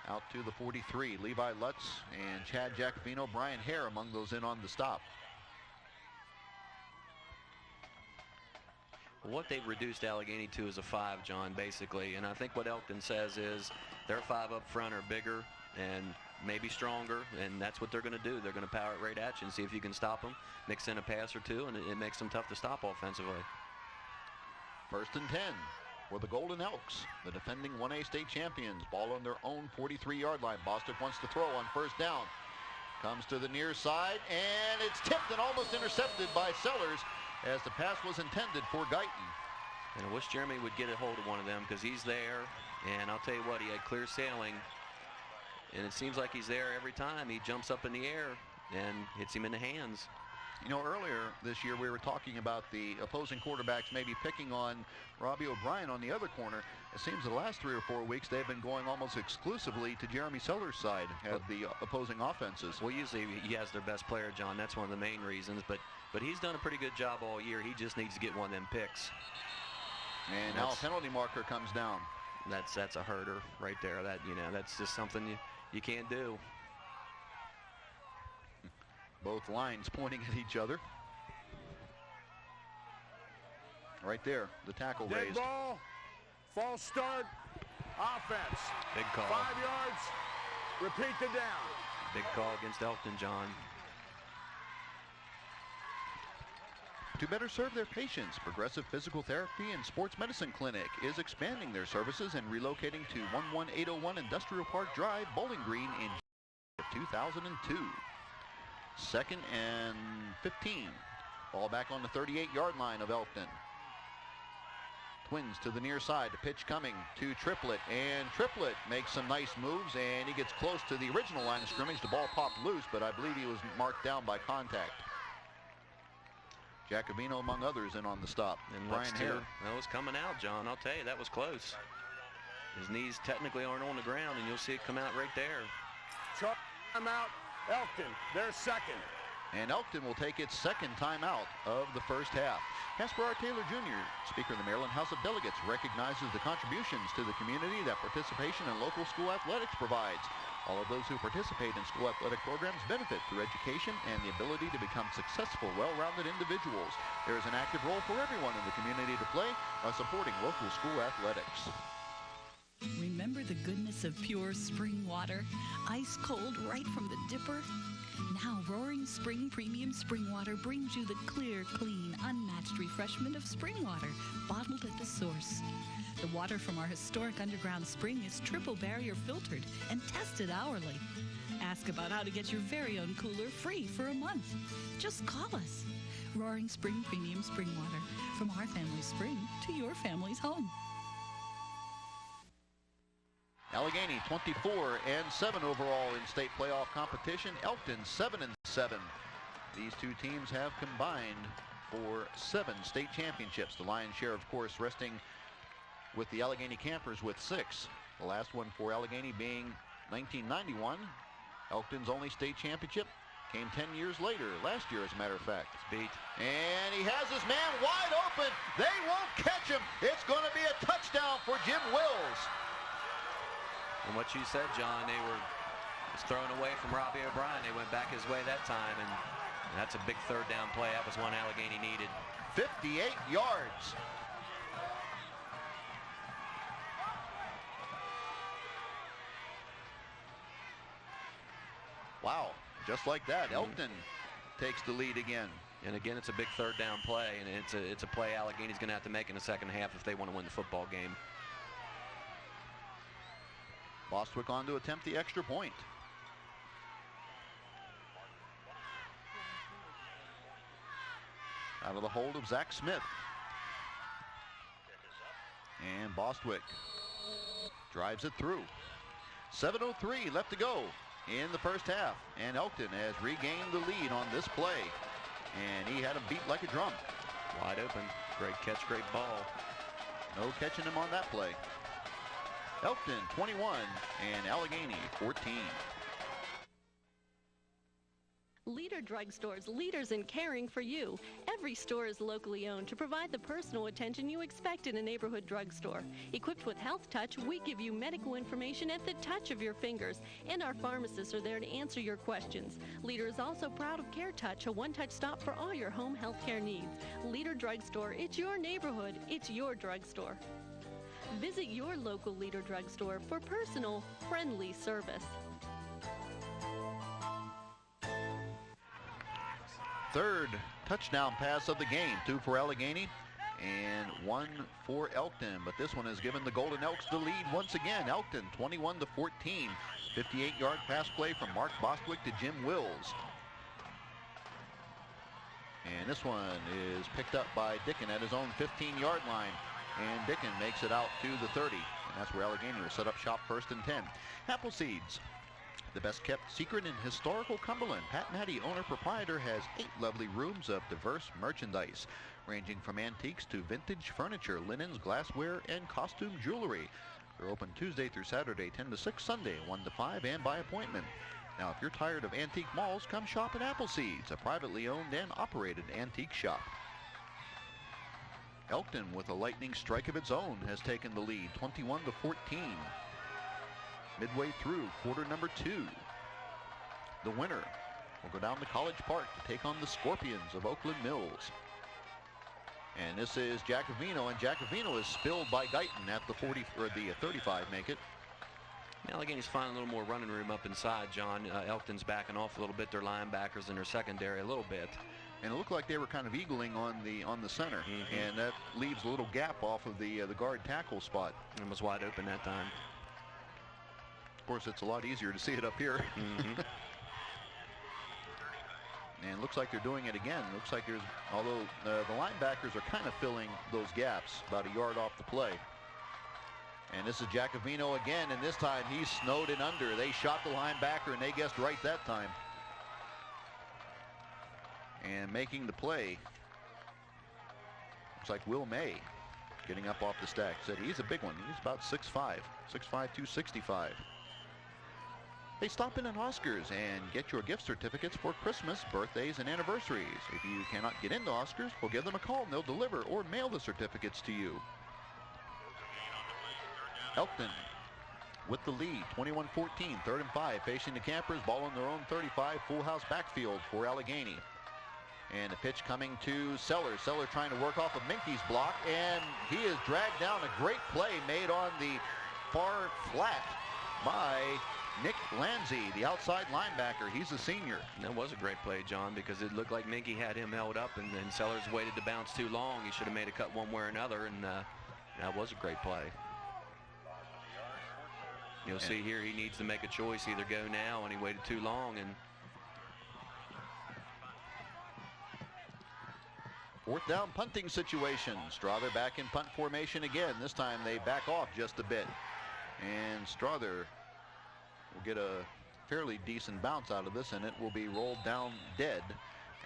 Out to the 43, Levi Lutz and Chad Jacobino, Brian Hare among those in on the stop. What they've reduced Allegheny to is a 5, John, basically. And I think what Elkton says is their 5 up front are bigger and maybe stronger, and that's what they're going to do. They're going to power it right at you and see if you can stop them, mix in a pass or two, and it makes them tough to stop offensively. 1st and 10 for the Golden Elks, the defending 1A state champions. Ball on their own 43-yard line. Bostic wants to throw on first down. Comes to the near side, and it's tipped and almost intercepted by Sellers, as the pass was intended for Guyton. And I wish Jeremy would get a hold of one of them, because he's there, and I'll tell you what, he had clear sailing, and it seems like he's there every time. He jumps up in the air and hits him in the hands. You know, earlier this year we were talking about the opposing quarterbacks maybe picking on Robbie O'Brien on the other corner. It seems the last 3 or 4 weeks they've been going almost exclusively to Jeremy Sellers' side of the opposing offenses. Well, usually he has their best player, John. That's one of the main reasons, but he's done a pretty good job all year. He just needs to get one of them picks. And now a penalty marker comes down. That's a herder right there. That, you know, that's just something you can't do. Both lines pointing at each other. Right there, the tackle Dead raised. Ball, false start, offense. Big call. 5 yards, repeat the down. Big call against Elkton, John. To better serve their patients, Progressive Physical Therapy and Sports Medicine Clinic is expanding their services and relocating to 11801 Industrial Park Drive, Bowling Green in 2002. 2nd and 15. Ball back on the 38-yard line of Elkton. Twins to the near side. The pitch coming to Triplett. And Triplett makes some nice moves, and he gets close to the original line of scrimmage. The ball popped loose, but I believe he was marked down by contact. Jacobino, among others, in on the stop. And Brian Hare. That was coming out, John. I'll tell you, that was close. His knees technically aren't on the ground, and you'll see it come out right there. Timeout, Elkton, their 2nd. And Elkton will take its 2nd timeout of the first half. Casper R. Taylor Jr., Speaker of the Maryland House of Delegates, recognizes the contributions to the community that participation in local school athletics provides. All of those who participate in school athletic programs benefit through education and the ability to become successful, well-rounded individuals. There is an active role for everyone in the community to play by supporting local school athletics. Remember the goodness of pure spring water? Ice cold right from the dipper? Now Roaring Spring Premium Spring Water brings you the clear, clean, unmatched refreshment of spring water, bottled at the source. The water from our historic underground spring is triple barrier filtered and tested hourly. Ask about how to get your very own cooler free for a month. Just call us. Roaring Spring Premium Spring Water, from our family's spring to your family's home. Allegany 24-7 overall in state playoff competition. Elkton 7-7. These two teams have combined for 7 state championships. The lion's share, of course, resting with the Allegany Campers with 6. The last one for Allegany being 1991. Elkton's only state championship came 10 years later, last year as a matter of fact. It's beat. And he has his man wide open. They won't catch him. It's going to be a touchdown for Jim Wills. And what you said, John, they were just thrown away from Robbie O'Brien. They went back his way that time, and that's a big third down play. That was one Allegany needed. 58 yards. Wow, just like that, Elkton takes the lead again. And again, it's a big third down play, and it's a play Allegany's going to have to make in the second half if they want to win the football game. Bostwick on to attempt the extra point. Out of the hold of Zach Smith. And Bostwick drives it through. 7:03 left to go in the first half. And Elkton has regained the lead on this play. And he had him beat like a drum. Wide open. Great catch, great ball. No catching him on that play. Elkton 21 and Allegany 14. Leader Drugstores, leaders in caring for you. Every store is locally owned to provide the personal attention you expect in a neighborhood drugstore. Equipped with Health Touch, we give you medical information at the touch of your fingers, and our pharmacists are there to answer your questions. Leader is also proud of Care Touch, a one-touch stop for all your home health care needs. Leader Drugstore, it's your neighborhood, it's your drugstore. Visit your local Leader Drugstore for personal, friendly service. Third touchdown pass of the game. 2 for Allegany and 1 for Elkton. But this one has given the Golden Elks the lead once again. Elkton 21-14. 58-yard pass play from Mark Bostwick to Jim Wills. And this one is picked up by Dickin at his own 15-yard line. And Dickin makes it out to the 30. And that's where Allegany will set up shop 1st and 10. Appleseeds, the best kept secret in historical Cumberland. Pat Matty, owner-proprietor, has 8 lovely rooms of diverse merchandise, ranging from antiques to vintage furniture, linens, glassware, and costume jewelry. They're open Tuesday through Saturday, 10 to 6, Sunday, 1 to 5, and by appointment. Now, if you're tired of antique malls, come shop at Appleseeds, a privately owned and operated antique shop. Elkton, with a lightning strike of its own, has taken the lead, 21-14. Midway through quarter number 2. The winner will go down to College Park to take on the Scorpions of Oakland Mills. And this is Jacovino, and Jacovino is spilled by Guyton at the 40 or the 35. Make it. Allegany's finding a little more running room up inside, John. Elkton's backing off a little bit. Their linebackers and their secondary a little bit. And it looked like they were kind of eagling on the center, and that leaves a little gap off of the guard tackle spot. It was wide open that time. Of course, it's a lot easier to see it up here. And it looks like they're doing it again. Looks like there's, although the linebackers are kind of filling those gaps about a yard off the play. And this is Jacovino again, and this time he's snowed in under. They shot the linebacker, and they guessed right that time. And making the play, looks like Will May getting up off the stack. Said he's a big one. He's about 6'5", 265. They stop in at Oscars and get your gift certificates for Christmas, birthdays, and anniversaries. If you cannot get into Oscars, we'll give them a call and they'll deliver or mail the certificates to you. Elkton with the lead, 21-14, 3rd and 5, facing the Campers, ball on their own 35, full house backfield for Allegany. And the pitch coming to Seller. Seller trying to work off of Minky's block, and he is dragged down. A great play made on the far flat by Nick Lanzi, the outside linebacker. He's a senior. That was a great play, John, because it looked like Minky had him held up, and then Sellers waited to bounce too long. He should have made a cut one way or another, and that was a great play. You'll see here he needs to make a choice, either go now, and he waited too long. And fourth down punting situation. Strother back in punt formation again. This time they back off just a bit. And Strother will get a fairly decent bounce out of this, and it will be rolled down dead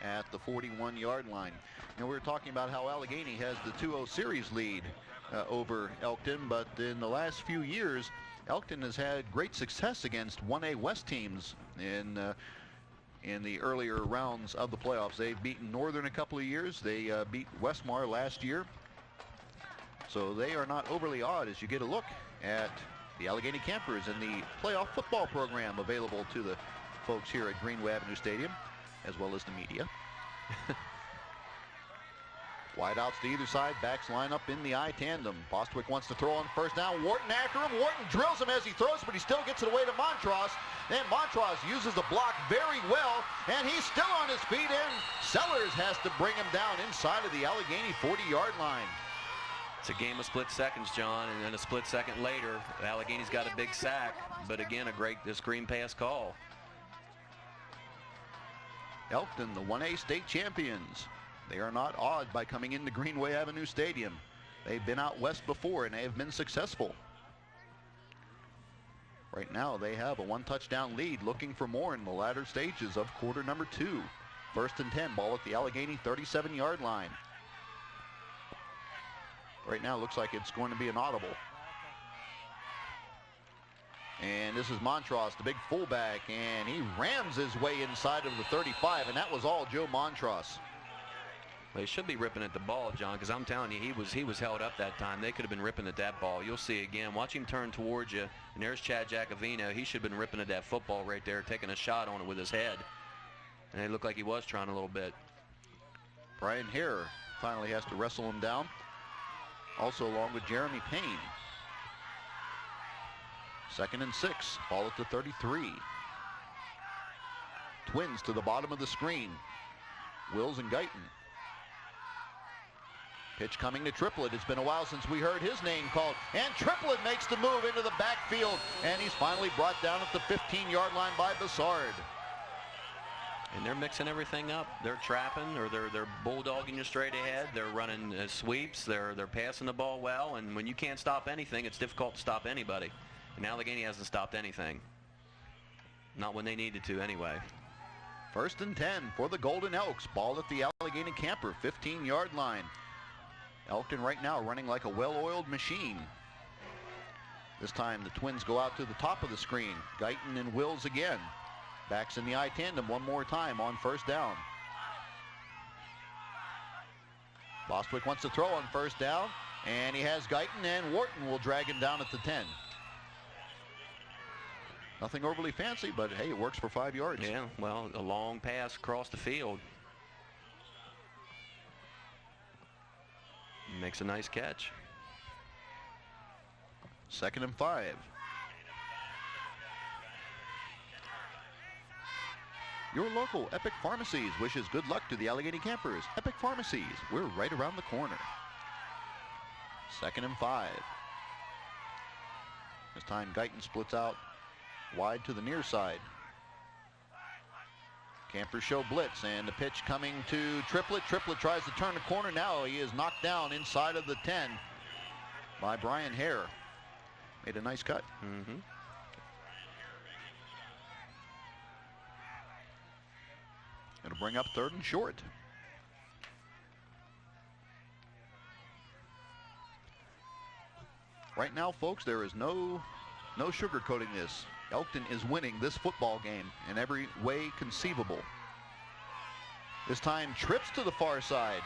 at the 41-yard line. You know, we were talking about how Allegany has the 2-0 series lead over Elkton, but in the last few years, Elkton has had great success against 1A West teams in the earlier rounds of the playoffs. They've beaten Northern a couple of years. They beat Westmar last year. So they are not overly odd as you get a look at the Allegany Campers and the playoff football program available to the folks here at Greenway Avenue Stadium, as well as the media. Wide outs to either side. Backs line up in the I tandem. Bostwick wants to throw on first down. Wharton after him. Wharton drills him as he throws, but he still gets it away to Montross. And Montross uses the block very well, and he's still on his feet, and Sellers has to bring him down inside of the Allegany 40-yard line. It's a game of split seconds, John, and then a split second later, Allegany's got a big sack, but again, a great screen pass call. Elkton, the 1A state champions. They are not awed by coming into Greenway Avenue Stadium. They've been out west before, and they have been successful. Right now, they have a 1-touchdown lead, looking for more in the latter stages of quarter number 2. 1st and 10, ball at the Allegany 37-yard line. Right now, it looks like it's going to be an audible. And this is Montross, the big fullback, and he rams his way inside of the 35, and that was all Joe Montross. They should be ripping at the ball, John, because I'm telling you, he was held up that time. They could have been ripping at that ball. You'll see again. Watch him turn towards you, and there's Chad Jacovino. He should have been ripping at that football right there, taking a shot on it with his head. And it looked like he was trying a little bit. Brian Hare finally has to wrestle him down. Also along with Jeremy Payne. 2nd and 6, ball at the 33. Twins to the bottom of the screen. Wills and Guyton. Pitch coming to Triplett. It's been a while since we heard his name called. And Triplett makes the move into the backfield. And he's finally brought down at the 15-yard line by Bassard. And they're mixing everything up. They're trapping, or they're bulldogging you straight ahead. They're running sweeps. They're passing the ball well. And when you can't stop anything, it's difficult to stop anybody. And Allegany hasn't stopped anything. Not when they needed to anyway. 1st and 10 for the Golden Elks. Ball at the Allegany Camper 15-yard line. Elkton right now running like a well-oiled machine. This time the Twins go out to the top of the screen. Guyton and Wills again. Backs in the I tandem one more time on first down. Bostwick wants to throw on first down, and he has Guyton, and Wharton will drag him down at the 10. Nothing overly fancy, but hey, it works for 5 yards. Yeah, well, a long pass across the field. Makes a nice catch. 2nd and 5. Your local Epic Pharmacies wishes good luck to the Allegany Campers. Epic Pharmacies, we're right around the corner. 2nd and 5. This time Guyton splits out wide to the near side. Campers show blitz, and the pitch coming to Triplett. Triplett tries to turn the corner. Now he is knocked down inside of the 10 by Brian Hare. Made a nice cut. Going to bring up 3rd and short. Right now, folks, there is no sugarcoating this. Elkton is winning this football game in every way conceivable. This time trips to the far side.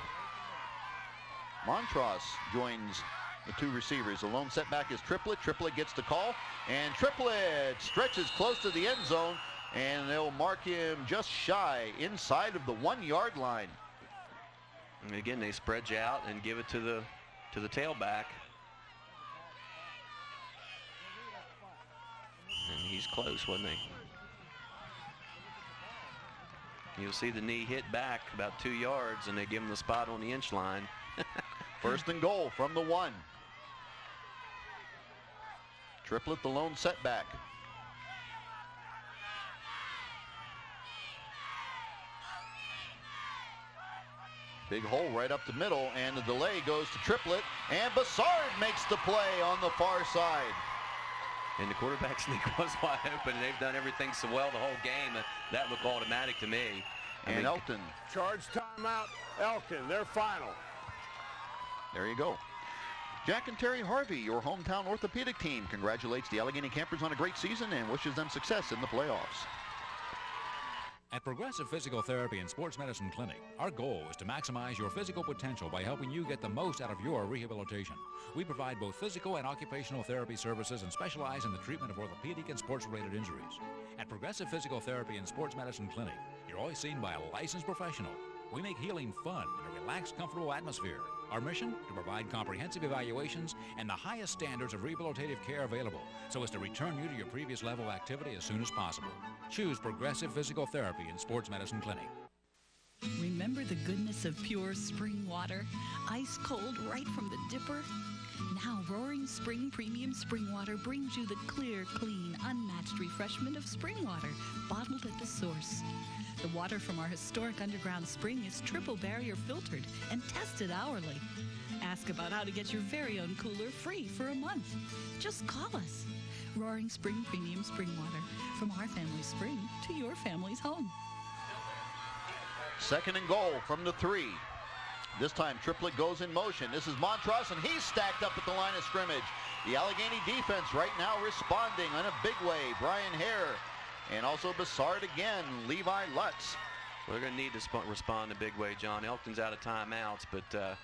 Montross joins the 2 receivers. The lone setback is Triplett. Triplett gets the call, and Triplett stretches close to the end zone, and they'll mark him just shy inside of the 1-yard line. And again, they spread you out and give it to the tailback. He's close, wasn't he? You'll see the knee hit back about 2 yards, and they give him the spot on the inch line. First and goal from the 1. Triplett the lone setback. Big hole right up the middle, and the delay goes to Triplett, and Bassard makes the play on the far side. And the quarterback sneak was wide open, and they've done everything so well the whole game. That looked automatic to me. And Elkton. Charge timeout, Elkton, their final. There you go. Jack and Terry Harvey, your hometown orthopedic team, congratulates the Allegany Campers on a great season and wishes them success in the playoffs. At Progressive Physical Therapy and Sports Medicine Clinic, our goal is to maximize your physical potential by helping you get the most out of your rehabilitation. We provide both physical and occupational therapy services and specialize in the treatment of orthopedic and sports-related injuries. At Progressive Physical Therapy and Sports Medicine Clinic, you're always seen by a licensed professional. We make healing fun in a relaxed, comfortable atmosphere. Our mission? To provide comprehensive evaluations and the highest standards of rehabilitative care available so as to return you to your previous level of activity as soon as possible. Choose Progressive Physical Therapy and Sports Medicine Clinic. Remember the goodness of pure spring water? Ice cold right from the dipper? Now Roaring Spring Premium Spring Water brings you the clear, clean, unmatched refreshment of spring water, bottled at the source. The water from our historic underground spring is triple barrier filtered and tested hourly. Ask about how to get your very own cooler free for a month. Just call us. Roaring Spring Premium Spring Water, from our family's spring to your family's home. Second and goal from the 3. This time Triplett goes in motion. This is Montross, and he's stacked up at the line of scrimmage. The Allegany defense right now responding in a big way. Brian Hare, and also Bassard again, Levi Lutz. Well, they're going to need to respond in a big way, John. Elkton's out of timeouts, but,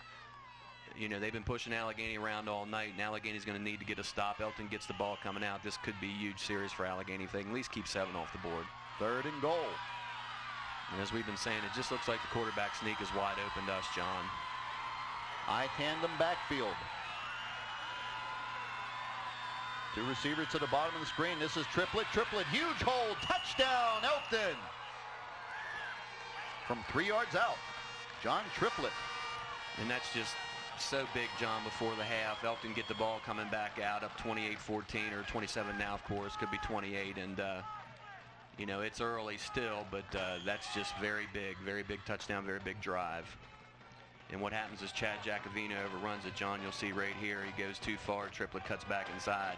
you know, they've been pushing Allegany around all night, and Allegany's going to need to get a stop. Elkton gets the ball coming out. This could be a huge series for Allegany if they can at least keep 7 off the board. Third and goal. And as we've been saying, it just looks like the quarterback sneak is wide open to us, John. High tandem backfield. 2 receivers to the bottom of the screen. This is Triplett. Triplett, huge hold. Touchdown, Elkton. From 3 yards out, John Triplett. And that's just so big, John, before the half. Elkton get the ball coming back out up 28-14, or 27 now, of course. Could be 28. And, you know, it's early still, but that's just very big touchdown, very big drive. And what happens is Chad Giacovino overruns it. John, you'll see right here, he goes too far. Triplett cuts back inside.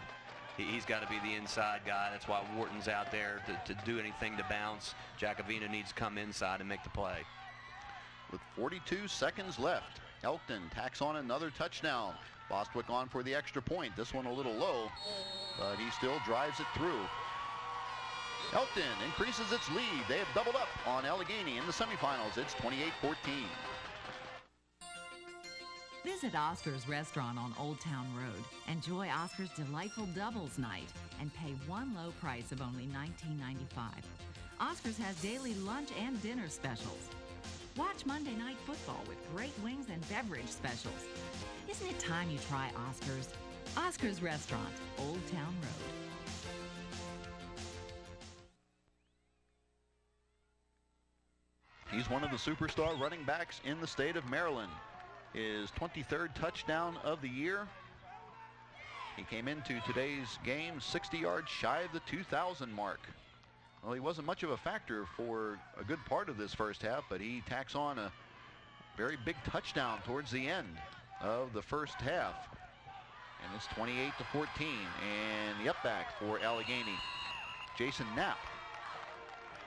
He's got to be the inside guy. That's why Wharton's out there to do anything to bounce. Giacovino needs to come inside and make the play. With 42 seconds left, Elkton tacks on another touchdown. Bostwick on for the extra point. This one a little low, but he still drives it through. Elkton increases its lead. They have doubled up on Allegany in the semifinals. It's 28-14. Visit Oscar's Restaurant on Old Town Road. Enjoy Oscar's delightful doubles night and pay one low price of only $19.95. Oscar's has daily lunch and dinner specials. Watch Monday Night Football with great wings and beverage specials. Isn't it time you try Oscar's? Oscar's Restaurant, Old Town Road. He's one of the superstar running backs in the state of Maryland. His 23rd touchdown of the year. He came into today's game 60 yards shy of the 2,000 mark. Well, he wasn't much of a factor for a good part of this first half, but he tacks on a very big touchdown towards the end of the first half. And it's 28-14, and the up back for Allegany. Jason Knapp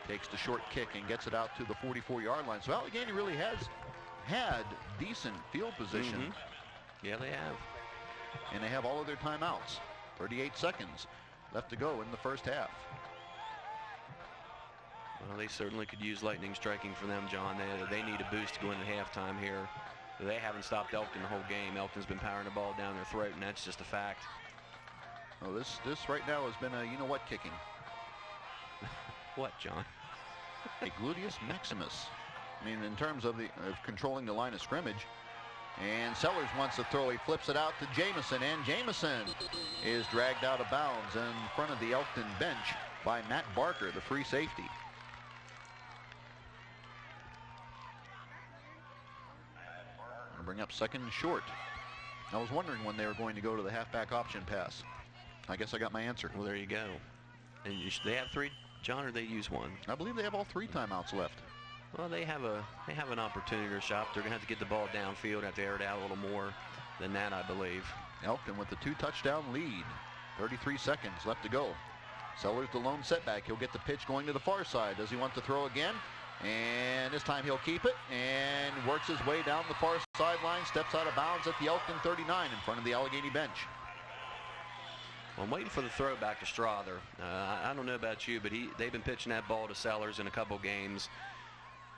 takes the short kick and gets it out to the 44-yard line. So Allegany really has had decent field position. Mm-hmm. Yeah, they have. And they have all of their timeouts. 38 seconds left to go in the first half. Well, they certainly could use lightning striking for them, John. They need a boost to go into halftime here. They haven't stopped Elkton the whole game. Elkton's been powering the ball down their throat, and that's just a fact. Oh, this right now has been a you-know-what kicking. What, John? A gluteus maximus. I mean, in terms of controlling the line of scrimmage, And Sellers wants to throw. He flips it out to Jamison, and Jamison is dragged out of bounds in front of the Elkton bench by Matt Barker, the free safety. Gonna bring up second and short. I was wondering when they were going to go to the halfback option pass. I guess I got my answer. Well, there you go. And they have three, John, or they use one? I believe they have all 3 timeouts left. Well, they have an opportunity to shop. They're going to have to get the ball downfield, have to air it out a little more than that, I believe. Elkton with the 2-touchdown lead. 33 seconds left to go. Sellers the lone setback. He'll get the pitch going to the far side. Does he want to throw again? And this time he'll keep it and works his way down the far sideline. Steps out of bounds at the Elkton 39 in front of the Allegany bench. Well, I'm waiting for the throw back to Strother. I don't know about you, but they've been pitching that ball to Sellers in a couple games.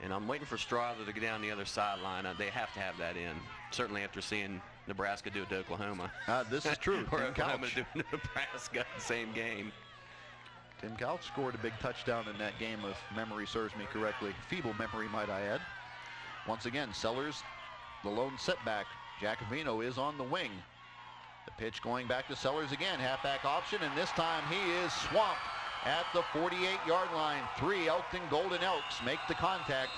And I'm waiting for Strother to get down the other sideline. They have to have that in. Certainly after seeing Nebraska do it to Oklahoma. This is true. Or Tim Oklahoma Couch. do it to Nebraska in the same game. Tim Couch scored a big touchdown in that game, if memory serves me correctly. Feeble memory, might I add. Once again, Sellers, the lone setback. Giacovino is on the wing. The pitch going back to Sellers again. Halfback option, and this time he is swamped at the 48-yard line. 3 Elkton Golden Elks make the contact,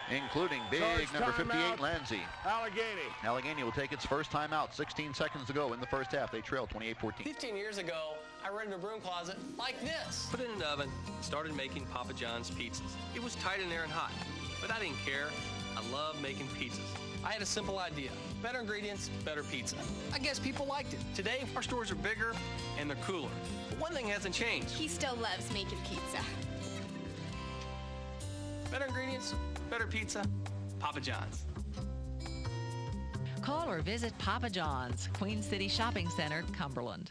including big number 58, Lanzi. Allegany will take its first timeout. 16 seconds to go in the first half. They trail 28-14. 15 years ago, I rented a broom closet like this. Put it in an oven, started making Papa John's pizzas. It was tight in there and hot, but I didn't care. I love making pizzas. I had a simple idea. Better ingredients, better pizza. I guess people liked it. Today, our stores are bigger and they're cooler. But one thing hasn't changed. He still loves making pizza. Better ingredients, better pizza, Papa John's. Call or visit Papa John's, Queen City Shopping Center, Cumberland.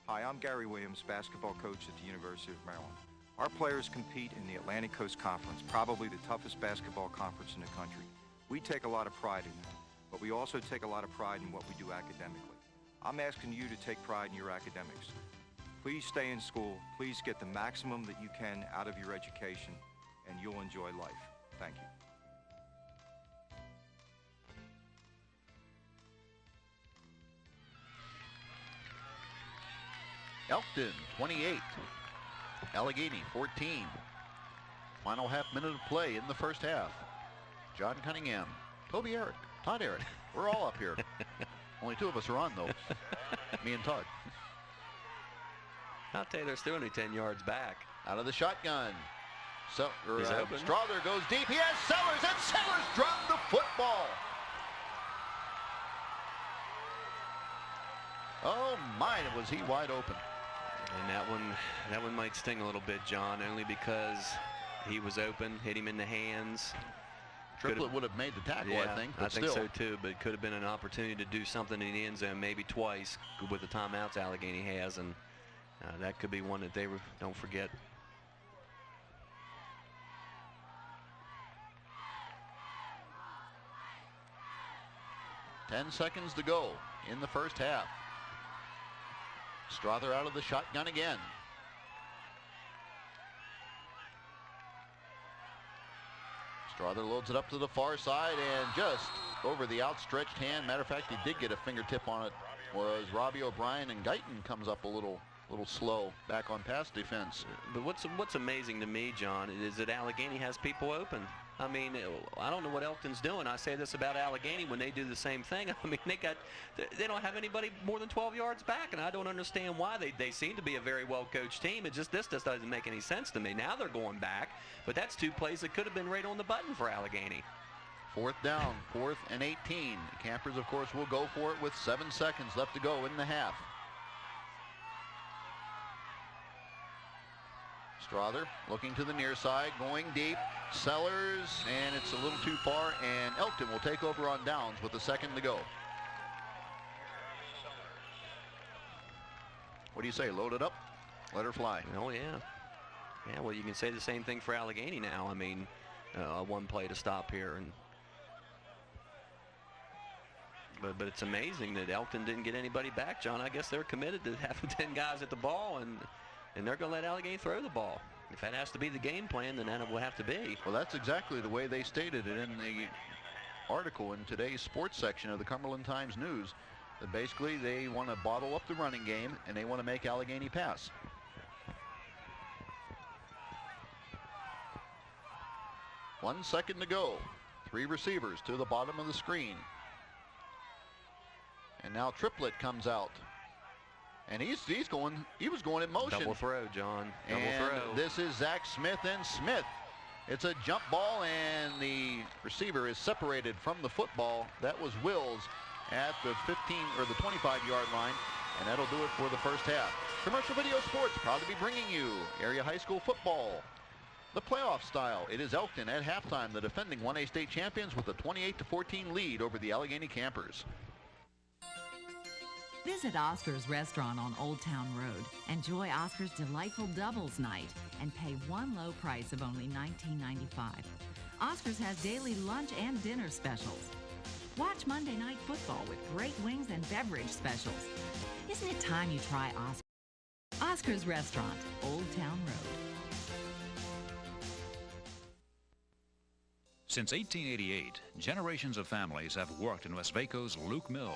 Hi, I'm Gary Williams, basketball coach at the University of Maryland. Our players compete in the Atlantic Coast Conference, probably the toughest basketball conference in the country. We take a lot of pride in that, but we also take a lot of pride in what we do academically. I'm asking you to take pride in your academics. Please stay in school. Please get the maximum that you can out of your education, and you'll enjoy life. Thank you. Elkton 28, Allegany 14. Final half minute of play in the first half. John Cunningham, Toby Eric, Todd Eric. We're all up here. Only 2 of us are on, though. Me and Todd. I'll tell you, they're still only 10 yards back. Out of the shotgun. He's open. Strother goes deep. He has Sellers, and Sellers dropped the football. Oh my, was he wide open. And that one might sting a little bit, John, only because he was open, hit him in the hands. Triplett would have made the tackle, yeah, I think. I think so too, but it could have been an opportunity to do something in the end zone, maybe twice, with the timeouts Allegany has, and that could be one that they don't forget. Ten seconds to go in the first half. Strother out of the shotgun again. Strother loads it up to the far side and just over the outstretched hand. Matter of fact, he did get a fingertip on it. Was Robbie O'Brien, and Guyton comes up a little slow back on pass defense. But what's amazing to me, John, is that Allegany has people open. I mean, I don't know what Elkton's doing. I say this about Allegany when they do the same thing. I mean, they don't have anybody more than 12 yards back, and I don't understand why. They seem to be a very well-coached team. It just doesn't make any sense to me. Now they're going back, but that's 2 plays that could have been right on the button for Allegany. 4th down, 4th and 18. The Campers, of course, will go for it with 7 seconds left to go in the half. Strother looking to the near side, going deep. Sellers, and it's a little too far, and Elkton will take over on downs with 1 second to go. What do you say, load it up, let her fly? Oh, yeah. Yeah, well, you can say the same thing for Allegany now. I mean, 1 play to stop here. But it's amazing that Elkton didn't get anybody back, John. I guess they're committed to having 10 guys at the ball, and they're going to let Allegany throw the ball. If that has to be the game plan, then that will have to be. Well, that's exactly the way they stated it in the article in today's sports section of the Cumberland Times News. That basically they want to bottle up the running game and they want to make Allegany pass. One second to go. 3 receivers to the bottom of the screen. And now Triplett comes out. And he was going in motion. Double throw, John. Double throw. This is Zach Smith and Smith. It's a jump ball and the receiver is separated from the football. That was Wills at the 15 or the 25-yard line. And that'll do it for the first half. Commercial Video Sports proud to be bringing you area high school football. The playoff style. It is Elkton at halftime, the defending 1A state champions with a 28-14 lead over the Allegany Campers. Visit Oscar's Restaurant on Old Town Road. Enjoy Oscar's delightful doubles night and pay one low price of only $19.95. Oscar's has daily lunch and dinner specials. Watch Monday Night Football with great wings and beverage specials. Isn't it time you try Oscar? Oscar's Restaurant, Old Town Road. Since 1888, generations of families have worked in Westvaco's Luke Mill.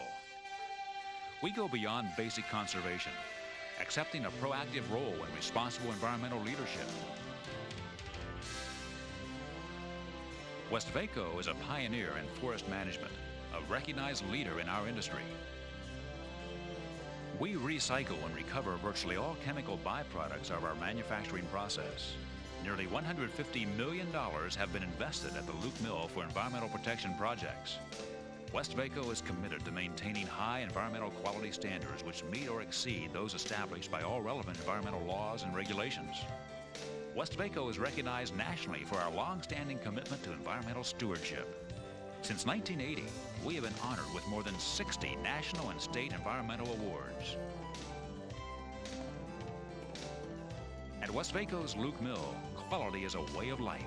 We go beyond basic conservation, accepting a proactive role in responsible environmental leadership. Westvaco is a pioneer in forest management, a recognized leader in our industry. We recycle and recover virtually all chemical byproducts of our manufacturing process. Nearly $150 million have been invested at the Luke Mill for environmental protection projects. Westvaco is committed to maintaining high environmental quality standards which meet or exceed those established by all relevant environmental laws and regulations. Westvaco is recognized nationally for our long-standing commitment to environmental stewardship. Since 1980, we have been honored with more than 60 national and state environmental awards. At Westvaco's Luke Mill, quality is a way of life.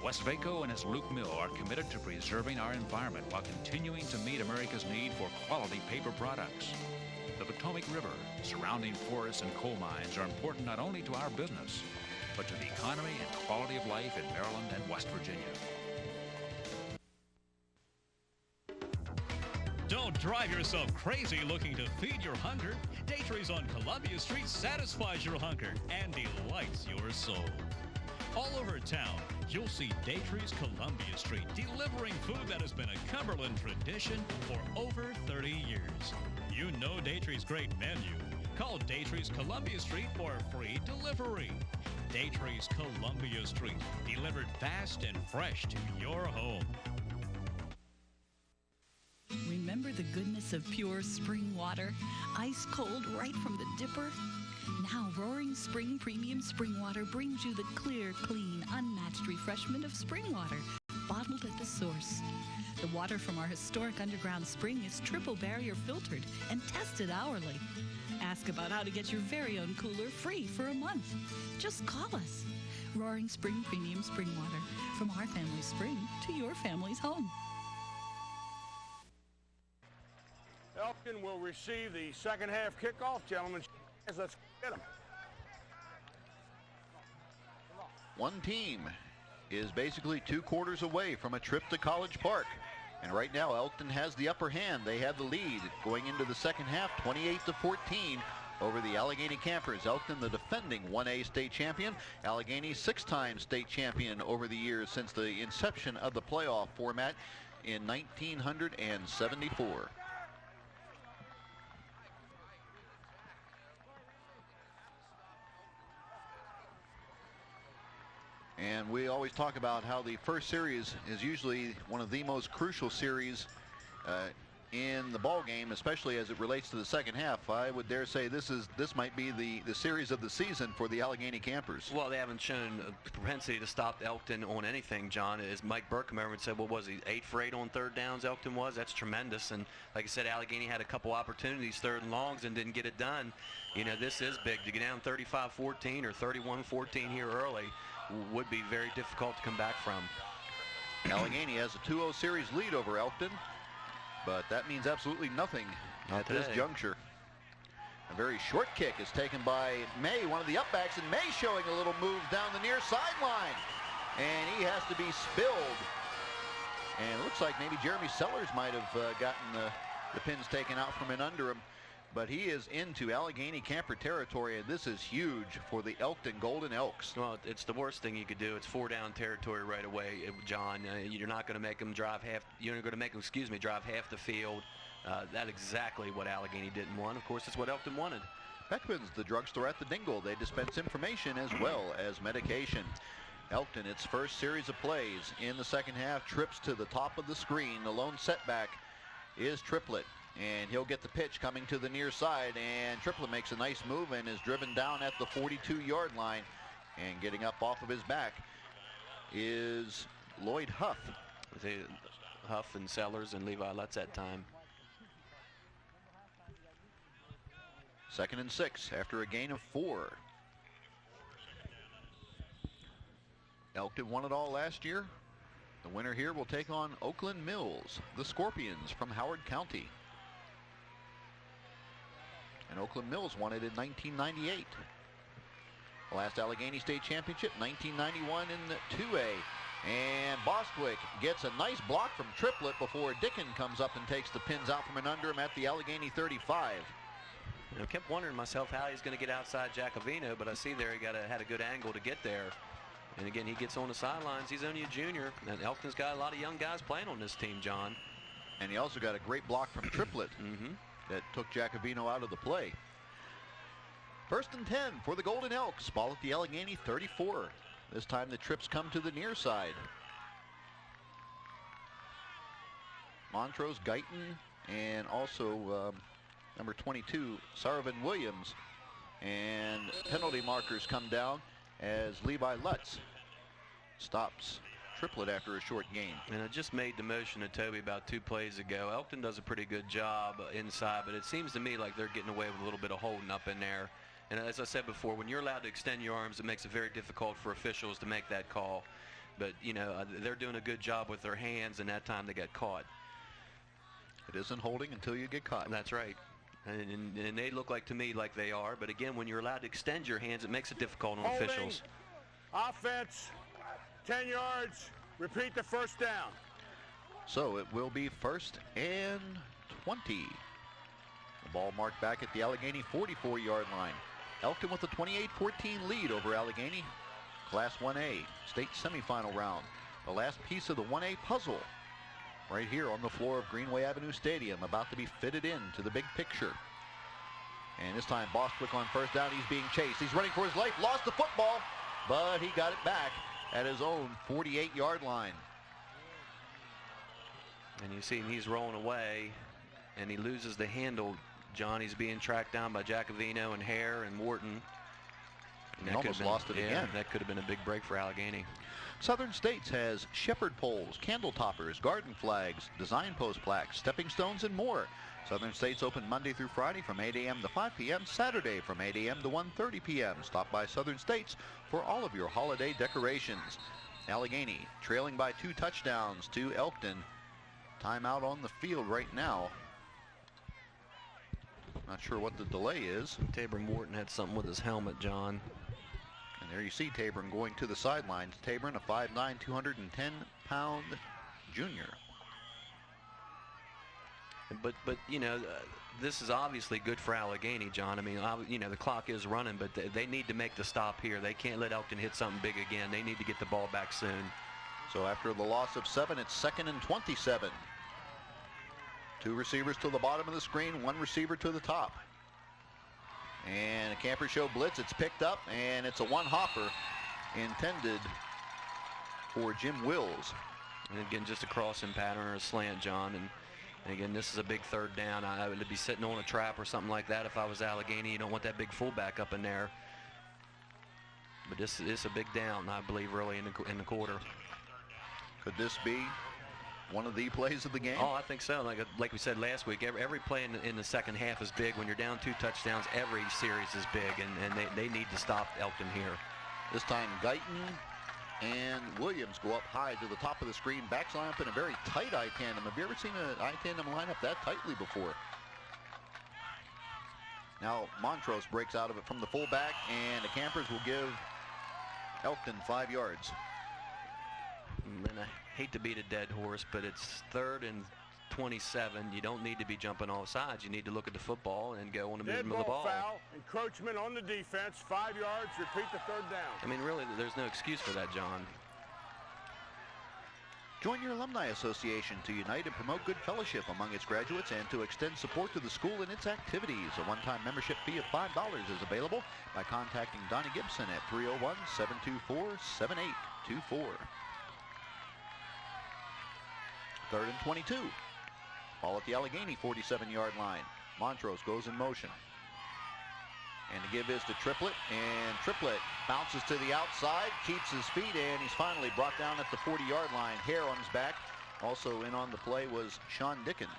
Westvaco and its Luke Mill are committed to preserving our environment while continuing to meet America's need for quality paper products. The Potomac River, surrounding forests and coal mines are important not only to our business, but to the economy and quality of life in Maryland and West Virginia. Don't drive yourself crazy looking to feed your hunger. Daytree's on Columbia Street satisfies your hunger and delights your soul. All over town, you'll see Daytree's Columbia Street delivering food that has been a Cumberland tradition for over 30 years. You know Daytree's great menu. Call Daytree's Columbia Street for free delivery. Daytree's Columbia Street, delivered fast and fresh to your home. Remember the goodness of pure spring water? Ice cold right from the dipper? Now Roaring Spring Premium Spring Water brings you the clear, clean, unmatched refreshment of spring water, bottled at the source. The water from our historic underground spring is triple barrier filtered and tested hourly. Ask about how to get your very own cooler free for a month. Just call us. Roaring Spring Premium Spring Water, from our family's spring to your family's home. Elkton will receive the second half kickoff, gentlemen. Let's get them. One team is basically 2 quarters away from a trip to College Park. And right now, Elkton has the upper hand. They have the lead going into the second half, 28-14 over the Allegany Campers. Elkton, the defending 1A state champion. Allegany, 6-time state champion over the years since the inception of the playoff format in 1974. And we always talk about how the first series is usually one of the most crucial series in the ball game, especially as it relates to the second half. I would dare say this might be the series of the season for the Allegany Campers. Well, they haven't shown a propensity to stop Elkton on anything, John. As Mike Burkham said, what was he, 8 for 8 on third downs, Elkton was? That's tremendous. And like I said, Allegany had a couple opportunities, third and longs, and didn't get it done. You know, this is big. To get down 35-14 or 31-14 here early would be very difficult to come back from. Allegany has a 2-0 series lead over Elkton, but that means absolutely nothing at this juncture. A very short kick is taken by May, one of the upbacks, and May showing a little move down the near sideline. And he has to be spilled. And it looks like maybe Jeremy Sellers might have gotten the pins taken out from in under him. But he is into Allegany camper territory, and this is huge for the Elkton Golden Elks. Well, it's the worst thing you could do. It's 4-down territory right away, John. You're not going to make them drive half. You're going to make them, drive half the field. That's exactly what Allegany didn't want. Of course, it's what Elkton wanted. Beckman's, the drugstore at the Dingle. They dispense information as well as medication. Elkton, its first series of plays in the second half, trips to the top of the screen. The lone setback is Triplett, and he'll get the pitch coming to the near side, and Triplett makes a nice move and is driven down at the 42-yard line. And getting up off of his back is Lloyd Huff. Huff and Sellers and Levi Lutz that time. 2nd and 6 after a gain of 4. Elkton won it all last year. The winner here will take on Oakland Mills, the Scorpions from Howard County. And Oakland Mills won it in 1998. The last Allegany State Championship, 1991 in 2A. And Bostwick gets a nice block from Triplett before Dickin comes up and takes the pins out from and under him at the Allegany 35. I kept wondering myself how he's going to get outside Jacovino, but I see there he had a good angle to get there. And again, he gets on the sidelines. He's only a junior, and Elkton's got a lot of young guys playing on this team, John. And he also got a great block from Triplett that took Jacovino out of the play. 1st and 10 for the Golden Elks. Ball at the Allegany 34. This time the trips come to the near side. Montrose Guyton and also number 22, Sarvin Williams. And penalty markers come down as Levi Lutz stops Triplett after a short gain. And I just made the motion to Toby about 2 plays ago. Elkton does a pretty good job inside, but it seems to me like they're getting away with a little bit of holding up in there. And as I said before, when you're allowed to extend your arms, it makes it very difficult for officials to make that call. But, you know, they're doing a good job with their hands, and that time they got caught. It isn't holding until you get caught. That's right. And they look like to me like they are. But again, when you're allowed to extend your hands, it makes it difficult on Holding. officials. Offense, 10 yards. Repeat the first down. So it will be 1st and 20. The ball marked back at the Allegany 44-yard line. Elkton with a 28-14 lead over Allegany. Class 1A state semifinal round. The last piece of the 1A puzzle right here on the floor of Greenway Avenue Stadium, about to be fitted into the big picture. And this time Bostwick on first down. He's being chased. He's running for his life. Lost the football, but he got it back at his own 48-yard line. And you see him, he's rolling away, and he loses the handle. John, he's being tracked down by Jacovino and Hare and Morton. And he almost lost it again. That could have been a big break for Allegany. Southern States has shepherd poles, candle toppers, garden flags, design post plaques, stepping stones, and more. Southern States open Monday through Friday from 8 a.m. to 5 p.m., Saturday from 8 a.m. to 1:30 p.m. Stop by Southern States for all of your holiday decorations. Allegany trailing by 2 touchdowns to Elkton. Timeout on the field right now. Not sure what the delay is. Tabor Morton had something with his helmet, John. And there you see Tabor going to the sidelines. Tabor, a 5'9", 210-pound junior. But you know, this is obviously good for Allegany, John. I mean, you know, the clock is running, but they need to make the stop here. They can't let Elkton hit something big again. They need to get the ball back soon. So after the loss of 7, it's 2nd and 27. 2 receivers to the bottom of the screen, 1 receiver to the top. And a camper show blitz. It's picked up, and it's a one-hopper intended for Jim Wills. And again, just a crossing pattern or a slant, John. And again, this is a big 3rd down. I would be sitting on a trap or something like that if I was Allegany. You don't want that big fullback up in there. But this is a big down, I believe, early in the quarter. Could this be one of the plays of the game? Oh, I think so. Like we said last week, every play in the second half is big. When you're down 2 touchdowns, every series is big, and they need to stop Elkton here. This time Guyton and Williams go up high to the top of the screen. Backs line up in a very tight eye tandem. Have you ever seen an eye tandem line up that tightly before? Now Montrose breaks out of it from the fullback, and the Campers will give Elkton 5 yards. And I hate to beat a dead horse, but it's 3rd and 27. You don't need to be jumping off sides. You need to look at the football and go on the movement of the ball. Foul, encroachment on the defense, 5 yards, repeat the 3rd down. I mean, really, there's no excuse for that, John. Join your alumni association to unite and promote good fellowship among its graduates and to extend support to the school and its activities. A one-time membership fee of $5 is available by contacting Donnie Gibson at 301-724-7824. 3rd and 22. Ball at the Allegany 47-yard line. Montrose goes in motion. And the give is to Triplett, and Triplett bounces to the outside, keeps his feet, and he's finally brought down at the 40-yard line. Hair on his back. Also in on the play was Sean Dickin.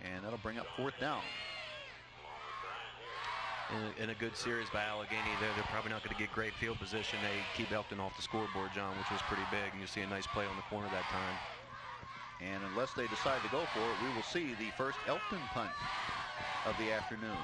And that'll bring up 4th down. In a good series by Allegany, they're probably not going to get great field position. They keep Elkton off the scoreboard, John, which was pretty big. And you see a nice play on the corner that time. And unless they decide to go for it, we will see the first Elkton punt of the afternoon.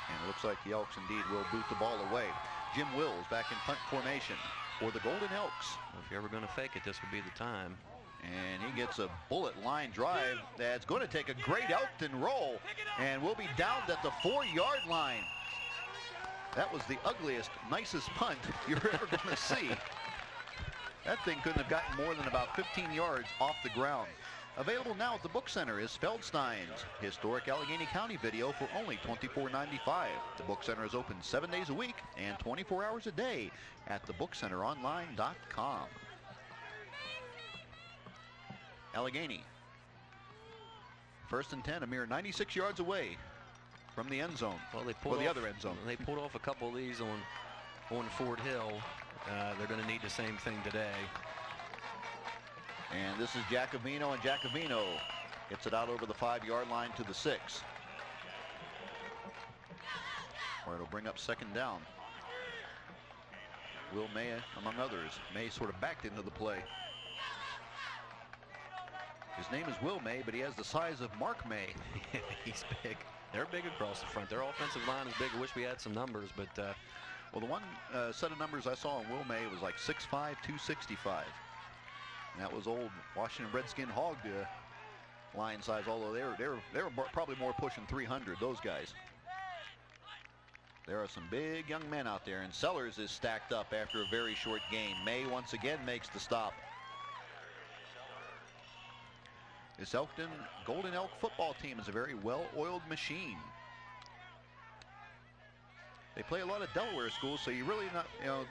And it looks like the Elks indeed will boot the ball away. Jim Wills back in punt formation for the Golden Elks. Well, if you're ever going to fake it, this would be the time. And he gets a bullet line drive that's going to take a great Elkton roll, and we'll be down at the 4-yard line. That was the ugliest, nicest punt you're ever going to see. That thing couldn't have gotten more than about 15 yards off the ground. Available now at the Book Center is Feldstein's historic Allegheny County video for only $24.95. The Book Center is open 7 days a week and 24 hours a day at thebookcenteronline.com. Allegheny. 1st and 10, a mere 96 yards away from the end zone. Well, they pulled the other end zone. They pulled off a couple of these on Ford Hill. They're going to need the same thing today. And this is Giacovino, and Giacovino gets it out over the 5-yard line to the 6. Where it'll bring up 2nd down. Will May, among others. May sort of backed into the play. His name is Will May, but he has the size of Mark May. He's big. They're big across the front. Their offensive line is big. I wish we had some numbers, but... well, the one set of numbers I saw on Will May was like 6'5", 265. And that was old Washington Redskin Hog line size, although they were probably more pushing 300, those guys. There are some big young men out there, and Sellers is stacked up after a very short game. May once again makes the stop. This Elkton Golden Elk football team is a very well-oiled machine. They play a lot of Delaware schools, so you're really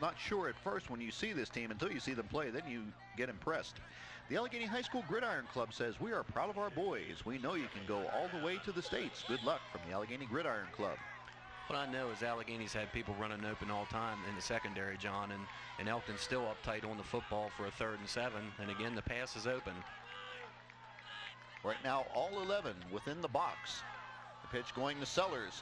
not sure at first when you see this team until you see them play. Then you get impressed. The Allegheny High School Gridiron Club says, "We are proud of our boys. We know you can go all the way to the States. Good luck," from the Allegheny Gridiron Club. What I know is Allegany's had people running open all time in the secondary, John, and Elkton's still uptight on the football for a 3rd and 7. And again, the pass is open. Right now, all 11 within the box. The pitch going to Sellers.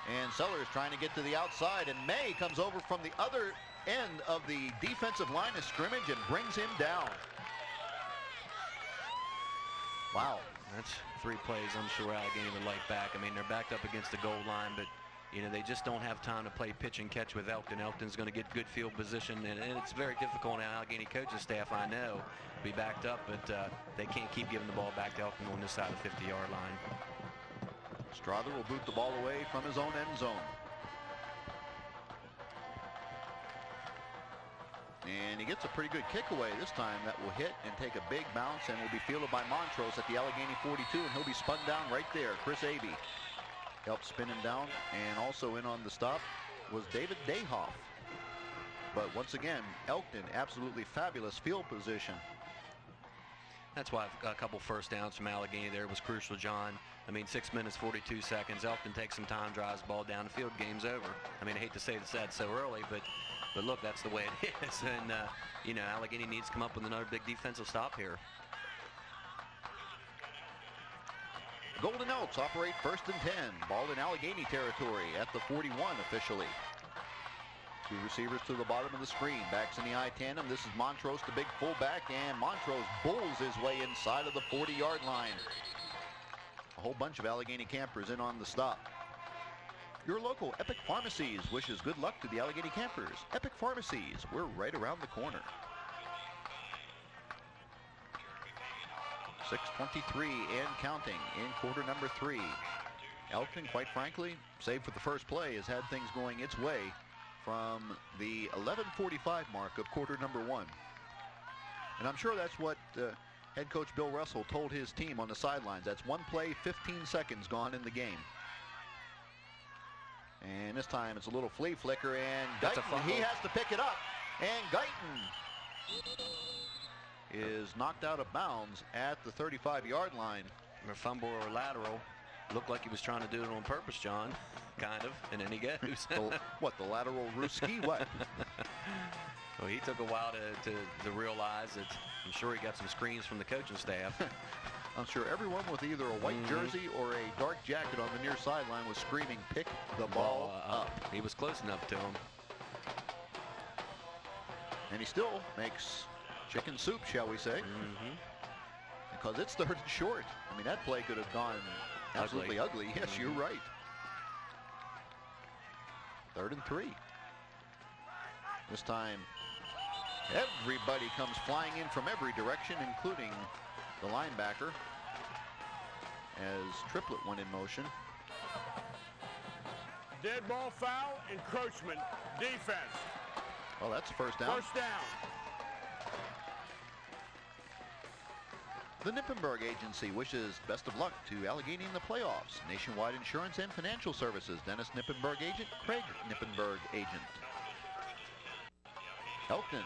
And Sellers trying to get to the outside, and May comes over from the other end of the defensive line of scrimmage and brings him down. Wow. That's 3 plays I'm sure Allegheny would like back. I mean, they're backed up against the goal line, but they just don't have time to play pitch and catch with Elkton. Elkton's going to get good field position, and it's very difficult on Allegheny coaching staff, I know, to be backed up, but they can't keep giving the ball back to Elkton on this side of the 50-yard line. Strother will boot the ball away from his own end zone. And he gets a pretty good kick away this time that will hit and take a big bounce and will be fielded by Montrose at the Allegheny 42, and he'll be spun down right there. Chris Abey helped spin him down, and also in on the stop was David Dayhoff. But once again, Elkton, absolutely fabulous field position. That's why a couple 1st downs from Allegheny there was crucial, John. I mean, 6 minutes, 42 seconds. Elkton takes some time, drives the ball down the field, game's over. I mean, I hate to say that so early, but look, that's the way it is. And, Allegheny needs to come up with another big defensive stop here. Golden Elks operate 1st and 10. Ball in Allegheny territory at the 41 officially. 2 receivers to the bottom of the screen. Backs in the I tandem. This is Montrose, the big fullback, and Montrose bulls his way inside of the 40-yard line. A whole bunch of Allegany campers in on the stop. Your local Epic Pharmacies wishes good luck to the Allegany campers. Epic Pharmacies, we're right around the corner. 6:23 and counting in quarter number 3. Elkton, quite frankly, save for the first play, has had things going its way from the 11:45 mark of quarter number 1. And I'm sure that's what head coach Bill Russell told his team on the sidelines. That's one play, 15 seconds gone in the game. And this time it's a little flea flicker, and Guyton, he has to pick it up. And Guyton is knocked out of bounds at the 35-yard line. A fumble or lateral. Looked like he was trying to do it on purpose, John. Kind of. And then he goes. The lateral Ruski? What? Well, he took a while to realize that. I'm sure he got some screens from the coaching staff. I'm sure everyone with either a white jersey or a dark jacket on the near sideline was screaming, pick the ball up. He was close enough to him. And he still makes chicken soup, shall we say. Because it's 3rd and short. I mean, that play could have gone absolutely ugly. Yes, you're right. 3rd and 3. This time, everybody comes flying in from every direction, including the linebacker, as Triplett went in motion. Dead ball foul, encroachment, defense. Well, that's first down. First down. The Nippenberg Agency wishes best of luck to Allegany in the playoffs. Nationwide Insurance and Financial Services. Dennis Nippenberg agent, Craig Nippenberg agent. Elkton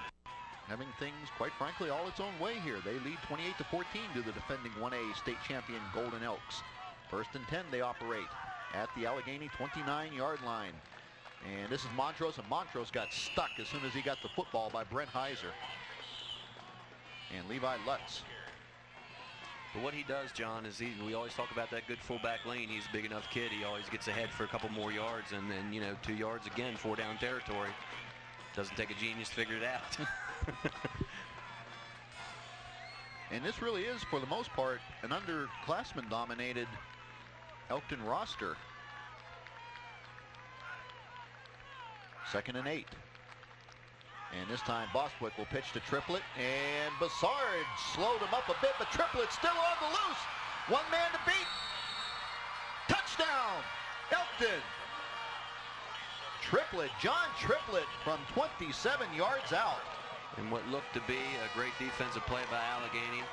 having things, quite frankly, all its own way here. They lead 28-14 to the defending 1A state champion Golden Elks. 1st and 10 they operate at the Allegany 29-yard line. And this is Montrose, and Montrose got stuck as soon as he got the football by Brent Heiser. And Levi Lutz. But what he does, John, is we always talk about that good fullback lane. He's a big enough kid. He always gets ahead for a couple more yards, and then, 2 yards again, 4 down territory. Doesn't take a genius to figure it out. And this really is, for the most part, an underclassman-dominated Elkton roster. 2nd and 8. And this time Bostwick will pitch to Triplett, and Bassard slowed him up a bit, but Triplett's still on the loose. One man to beat. Touchdown, Elkton. Triplett, John Triplett from 27 yards out. And what looked to be a great defensive play by Allegany,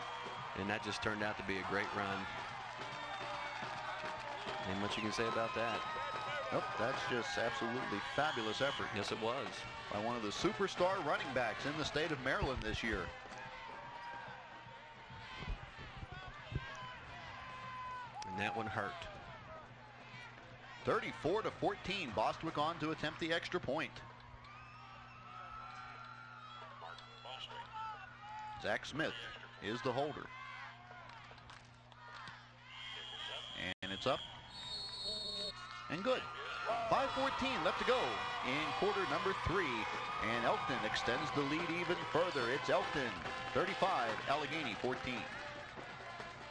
and that just turned out to be a great run. Ain't much you can say about that. Nope, that's just absolutely fabulous effort. Yes, it was. By one of the superstar running backs in the state of Maryland this year. And that one hurt. 34-14, Bostwick on to attempt the extra point. Zach Smith is the holder. And it's up. And good. 5:14 left to go in quarter number 3. And Elkton extends the lead even further. It's Elkton 35, Allegany 14.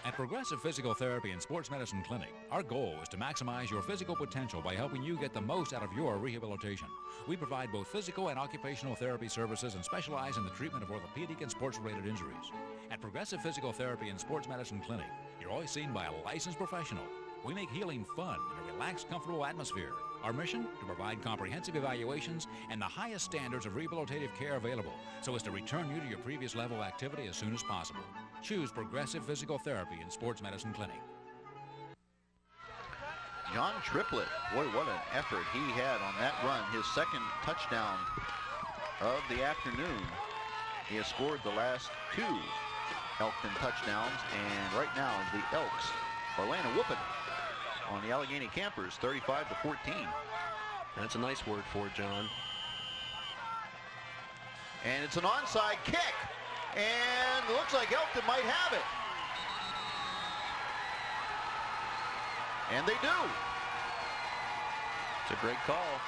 At Progressive Physical Therapy and Sports Medicine Clinic, our goal is to maximize your physical potential by helping you get the most out of your rehabilitation. We provide both physical and occupational therapy services and specialize in the treatment of orthopedic and sports-related injuries. At Progressive Physical Therapy and Sports Medicine Clinic, you're always seen by a licensed professional. We make healing fun in a relaxed, comfortable atmosphere. Our mission? To provide comprehensive evaluations and the highest standards of rehabilitative care available so as to return you to your previous level of activity as soon as possible. Choose Progressive Physical Therapy and Sports Medicine Clinic. John Triplett, boy, what an effort he had on that run. His second touchdown of the afternoon. He has scored the last 2 Elkton touchdowns, and right now the Elks are laying a whooping on the Allegany campers, 35-14. That's a nice word for it, John. And it's an onside kick, and it looks like Elkton might have it. And they do. It's a great call.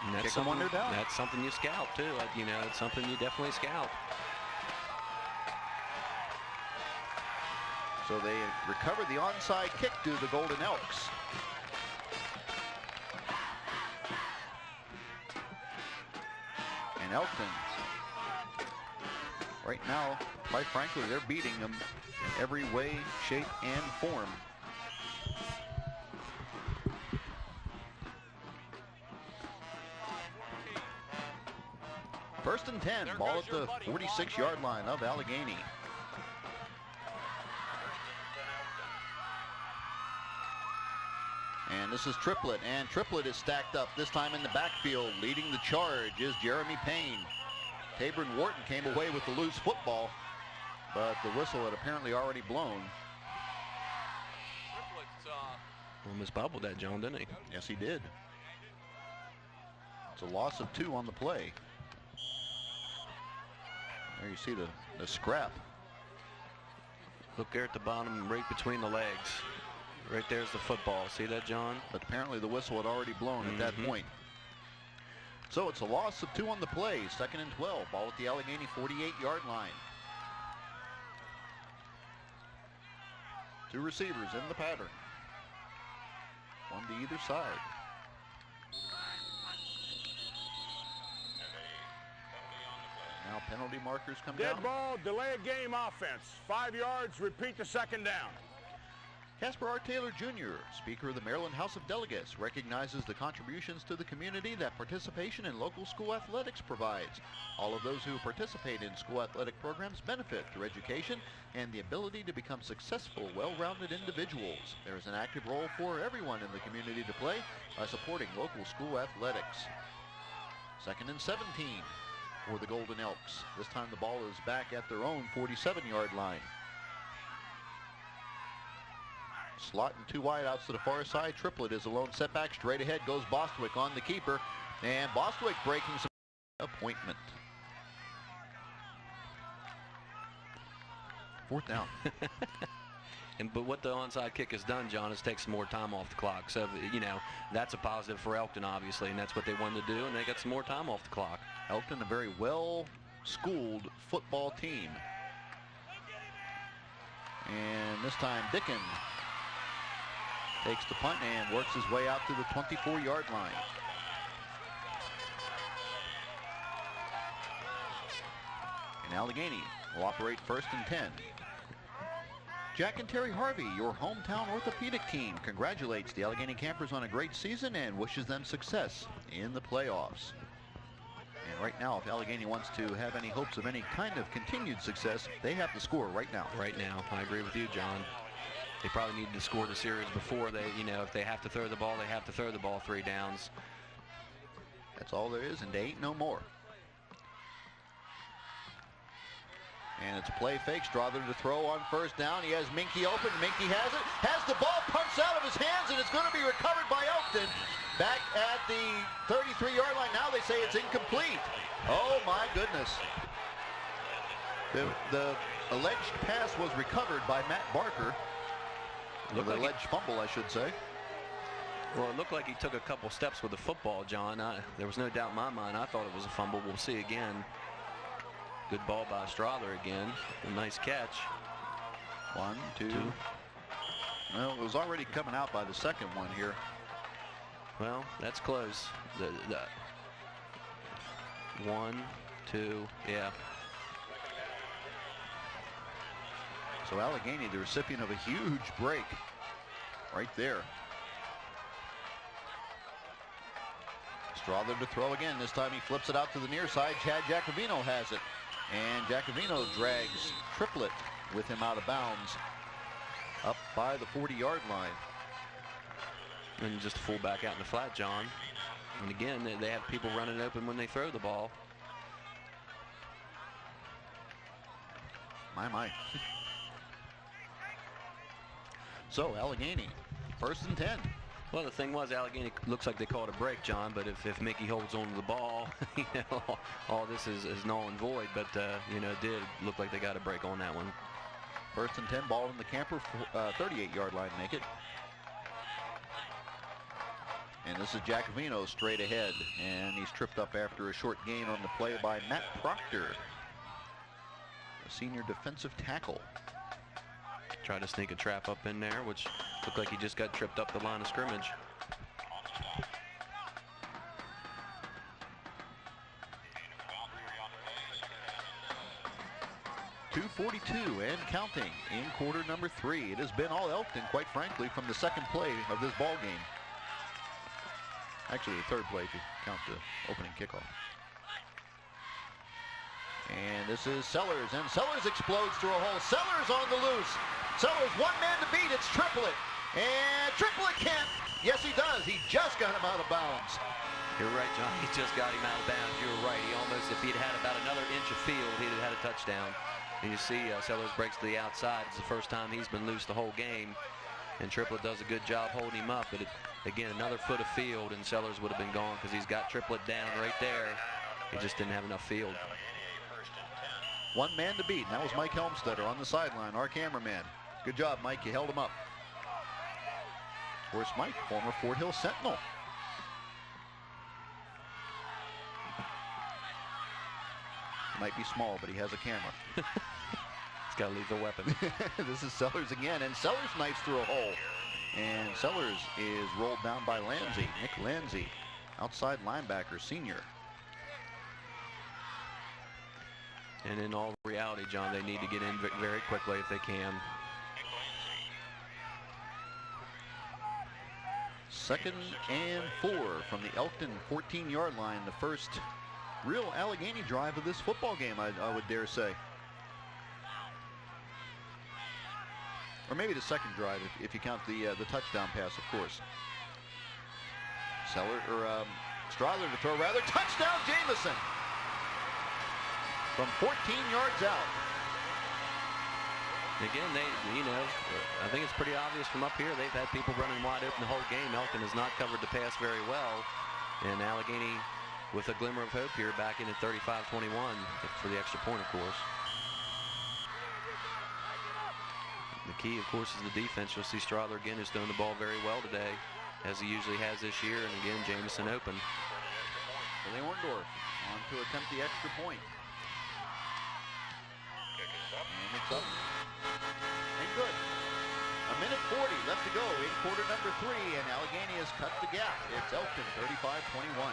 And that's Kick 'em when they're down. That's something you scout too. It's something you definitely scout. So they recovered the onside kick to the Golden Elks. And Elkton, right now, quite frankly, they're beating them in every way, shape, and form. First and 10, ball at the 46-yard line of Allegany. And this is Triplett, and Triplett is stacked up, this time in the backfield. Leading the charge is Jeremy Payne. Tabor and Wharton came away with the loose football, but the whistle had apparently already blown. Almost bobbled that, John, didn't he? Yes, he did. It's a loss of 2 on the play. There you see the scrap. Look there at the bottom, right between the legs. Right there's the football. See that, John? But apparently the whistle had already blown at that point. So it's a loss of 2 on the play. 2nd and 12. Ball at the Allegany 48-yard line. 2 receivers in the pattern. 1 to either side. Now penalty markers come down. Dead ball, delay a game offense. 5 yards, repeat the 2nd down. Casper R. Taylor Jr., Speaker of the Maryland House of Delegates, recognizes the contributions to the community that participation in local school athletics provides. All of those who participate in school athletic programs benefit through education and the ability to become successful, well-rounded individuals. There is an active role for everyone in the community to play by supporting local school athletics. 2nd and 17 for the Golden Elks. This time the ball is back at their own 47-yard line. Slot and 2 wideouts to the far side. Triplett is a lone setback. Straight ahead goes Bostwick on the keeper. And Bostwick breaking some appointment. 4th down. But what the onside kick has done, John, is take some more time off the clock. So, you know, that's a positive for Elkton, obviously, and that's what they wanted to do, and they got some more time off the clock. Elkton, a very well-schooled football team. And this time, Dickin takes the punt and works his way out to the 24-yard line. And Allegany will operate 1st and 10. Jack and Terry Harvey, your hometown orthopedic team, congratulates the Allegany Campers on a great season and wishes them success in the playoffs. And right now, if Allegany wants to have any hopes of any kind of continued success, they have to score right now. Right now, I agree with you, John. They probably needed to score the series before they, you know, if they have to throw the ball, they have to throw the ball 3 downs. That's all there is, and they ain't no more. And it's a play fake. Strother to throw on 1st down. He has Minky open. Minky has it. Has the ball punched out of his hands, and it's going to be recovered by Elkton. Back at the 33-yard line. Now they say it's incomplete. Oh, my goodness. The alleged pass was recovered by Matt Barker. The alleged fumble, I should say. Well, it looked like he took a couple steps with the football, John. There was no doubt in my mind. I thought it was a fumble. We'll see again. Good ball by Strother again. A nice catch. 1, 2. Well, it was already coming out by the 2nd one here. Well, that's close. 1, 2, yeah. So Allegany, the recipient of a huge break right there. Strother to throw again. This time he flips it out to the near side. Chad Giacovino has it. And Giacovino drags Triplett with him out of bounds up by the 40-yard line. And just a fullback out in the flat, John. And again, they have people running open when they throw the ball. My. So Allegany, 1st and 10. Well, the thing was, Allegany looks like they called a break, John, but if Mickey holds on to the ball, you know, all this is null and void. But, you know, it did look like they got a break on that one. 1st and 10, ball in the camper, 38-yard line, make it. And this is Giacovino straight ahead, and he's tripped up after a short gain on the play by Matt Proctor, a senior defensive tackle. Tried to sneak a trap up in there, which looked like he just got tripped up the line of scrimmage. .242 and counting in quarter number 3. It has been all Elkton, quite frankly, from the second play of this ball game. Actually, the third play if you count the opening kickoff. And this is Sellers, and Sellers explodes through a hole. Sellers on the loose. Sellers, one man to beat. It's Triplett, and Triplett can't. Yes, he does. He just got him out of bounds. You're right, John. He just got him out of bounds. You're right. He almost, if he'd had about another inch of field, he'd have had a touchdown. And you see Sellers breaks to the outside. It's the first time he's been loose the whole game. And Triplett does a good job holding him up. But again, another foot of field, and Sellers would have been gone because he's got Triplett down right there. He just didn't have enough field. One man to beat, and that was Mike Helmstetter on the sideline, our cameraman. Good job, Mike. You held him up. Of course, Mike, former Fort Hill Sentinel. Might be small, but he has a camera. He's got a lethal weapon. This is Sellers again, and Sellers knifes through a hole. And Sellers is rolled down by Lanzi, Nick Lanzi, outside linebacker, senior. And in all reality, John, they need to get in very quickly if they can. Second and 4 from the Elkton 14-yard line, the first real Allegany drive of this football game, I would dare say. Or maybe the second drive, if you count the touchdown pass, of course. Strother to throw, rather. Touchdown, Jamison! From 14 yards out. Again, I think it's pretty obvious from up here. They've had people running wide open the whole game. Elkton has not covered the pass very well. And Allegany, with a glimmer of hope here, back in at 35-21 for the extra point, of course. The key, of course, is the defense. You'll see Strother again, who's thrown the ball very well today, as he usually has this year. And again, Jamison open. Billy Orndorff on to attempt the extra point. And it's up. And good. A minute 40 left to go in quarter number 3, and Allegany has cut the gap. It's Elkton 35-21.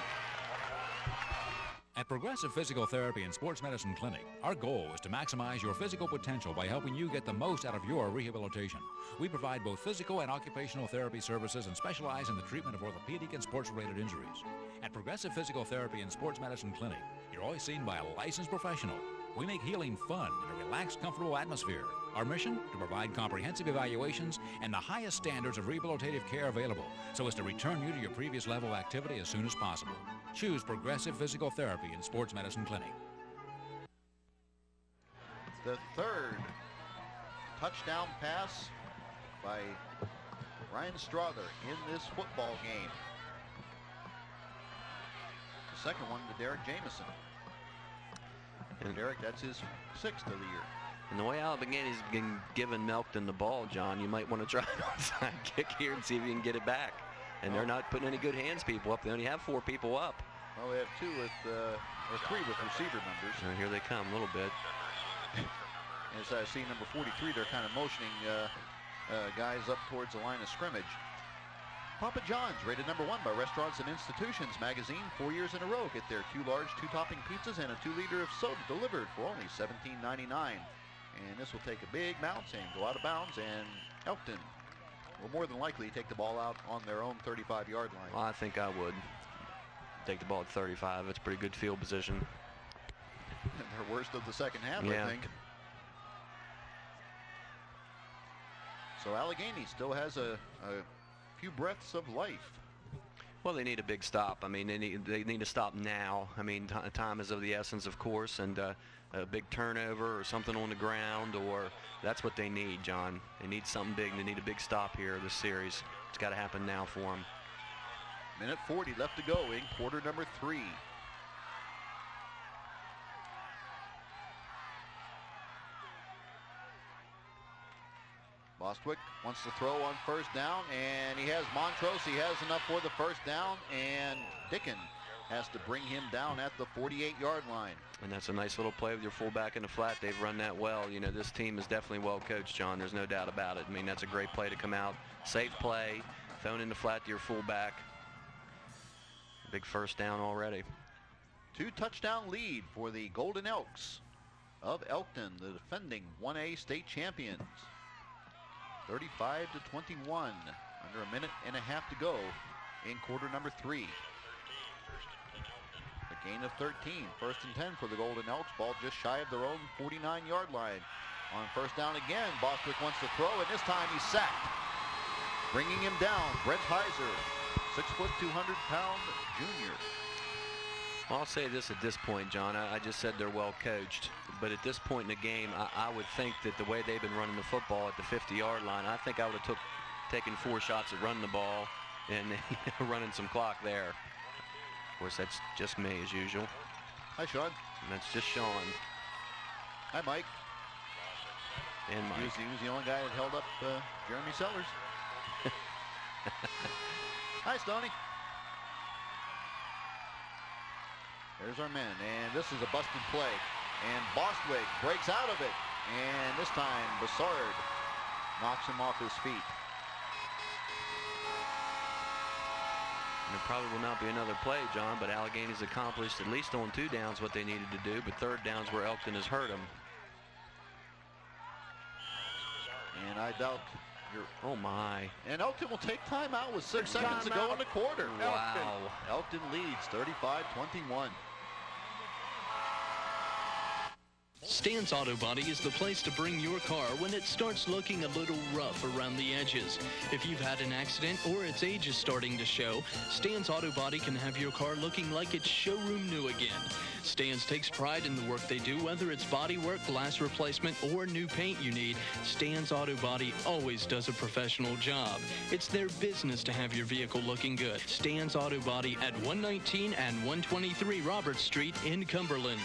At Progressive Physical Therapy and Sports Medicine Clinic, our goal is to maximize your physical potential by helping you get the most out of your rehabilitation. We provide both physical and occupational therapy services and specialize in the treatment of orthopedic and sports-related injuries. At Progressive Physical Therapy and Sports Medicine Clinic, you're always seen by a licensed professional. We make healing fun in a relaxed, comfortable atmosphere. Our mission? To provide comprehensive evaluations and the highest standards of rehabilitative care available so as to return you to your previous level of activity as soon as possible. Choose Progressive Physical Therapy and Sports Medicine Clinic. The third touchdown pass by Ryan Strother in this football game. The second one to Derek Jamison. And Derek, that's his 6th of the year. And the way Allegany's been giving Elkton the ball, John, you might want to try an onside kick here and see if you can get it back. And they're not putting any good hands people up. They only have 4 people up. Well, they have 2 with, or 3 with receiver numbers. And here they come a little bit. As I see number 43, they're kind of motioning guys up towards the line of scrimmage. Papa John's, rated number 1 by Restaurants and Institutions magazine 4 years in a row. Get their 2 large 2-topping pizzas and a 2-liter of soda delivered for only $17.99. And this will take a big bounce and go out of bounds, and Elkton will more than likely take the ball out on their own 35-yard line. Well, I think I would take the ball at 35. It's pretty good field position. Their worst of the second half, yeah. I think. So Allegany still has a few breaths of life. Well, they need a big stop. I mean, they need to stop now. I mean, time is of the essence, of course, and a big turnover or something on the ground, or that's what they need, John. They need something big. They need a big stop here this series. It's got to happen now for them. Minute 40 left to go in quarter number 3. Bostwick wants to throw on first down, and he has Montrose. He has enough for the first down, and Dickin has to bring him down at the 48-yard line. And that's a nice little play with your fullback in the flat. They've run that well. You know, this team is definitely well coached, John. There's no doubt about it. I mean, that's a great play to come out. Safe play, thrown in the flat to your fullback. Big first down already. 2-touchdown lead for the Golden Elks of Elkton, the defending 1A state champions. 35-21. Under a minute and a half to go in quarter number 3. A gain of 13. First and 10 for the Golden Elks. Ball just shy of their own 49-yard line. On first down again, Bostwick wants to throw, and this time he's sacked. Bringing him down, Brent Heiser, 6 foot, 200-pound junior. I'll say this at this point, John. I just said they're well coached. But at this point in the game, I would think that the way they've been running the football at the 50-yard line, I think I would have taken 4 shots at running the ball and running some clock there. Of course, that's just me as usual. Hi, Sean. And that's just Sean. Hi, Mike. And Mike. He was the only guy that held up Jeremy Sellers. Hi, Stoney. There's our men, and this is a busted play. And Bostwick breaks out of it. And this time, Bassard knocks him off his feet. And there probably will not be another play, John, but Allegany's accomplished, at least on 2 downs, what they needed to do, but 3rd down's where Elkton has hurt them. And I doubt you're... Oh, my. And Elkton will take time out with 6 seconds to go in the quarter. Wow. Elkton leads 35-21. Stan's Auto Body is the place to bring your car when it starts looking a little rough around the edges. If you've had an accident or its age is starting to show, Stan's Auto Body can have your car looking like it's showroom new again. Stan's takes pride in the work they do, whether it's body work, glass replacement, or new paint you need. Stan's Auto Body always does a professional job. It's their business to have your vehicle looking good. Stan's Auto Body at 119 and 123 Roberts Street in Cumberland.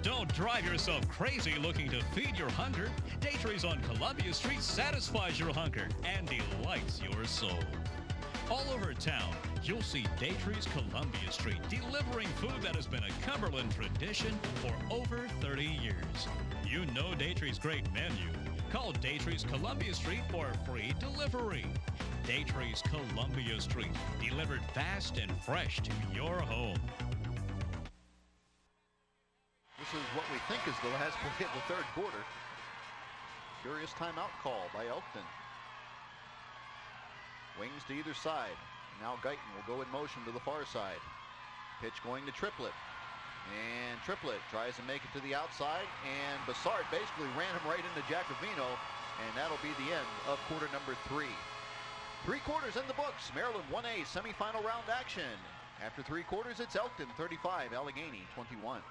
Don't drive yourself crazy looking to feed your hunger. Daytrees on Columbia Street satisfies your hunger and delights your soul. All over town, you'll see Daytrees Columbia Street delivering food that has been a Cumberland tradition for over 30 years. You know Daytrees' great menu. Call Daytrees Columbia Street for free delivery. Daytrees Columbia Street, delivered fast and fresh to your home. This is what we think is the last play of the 3rd quarter. Curious timeout call by Elkton. Wings to either side. Now Guyton will go in motion to the far side. Pitch going to Triplett. And Triplett tries to make it to the outside. And Bassard basically ran him right into Jacobino. And that'll be the end of quarter number 3. 3 quarters in the books. Maryland 1A semifinal round action. After 3 quarters, it's Elkton 35, Allegany 21.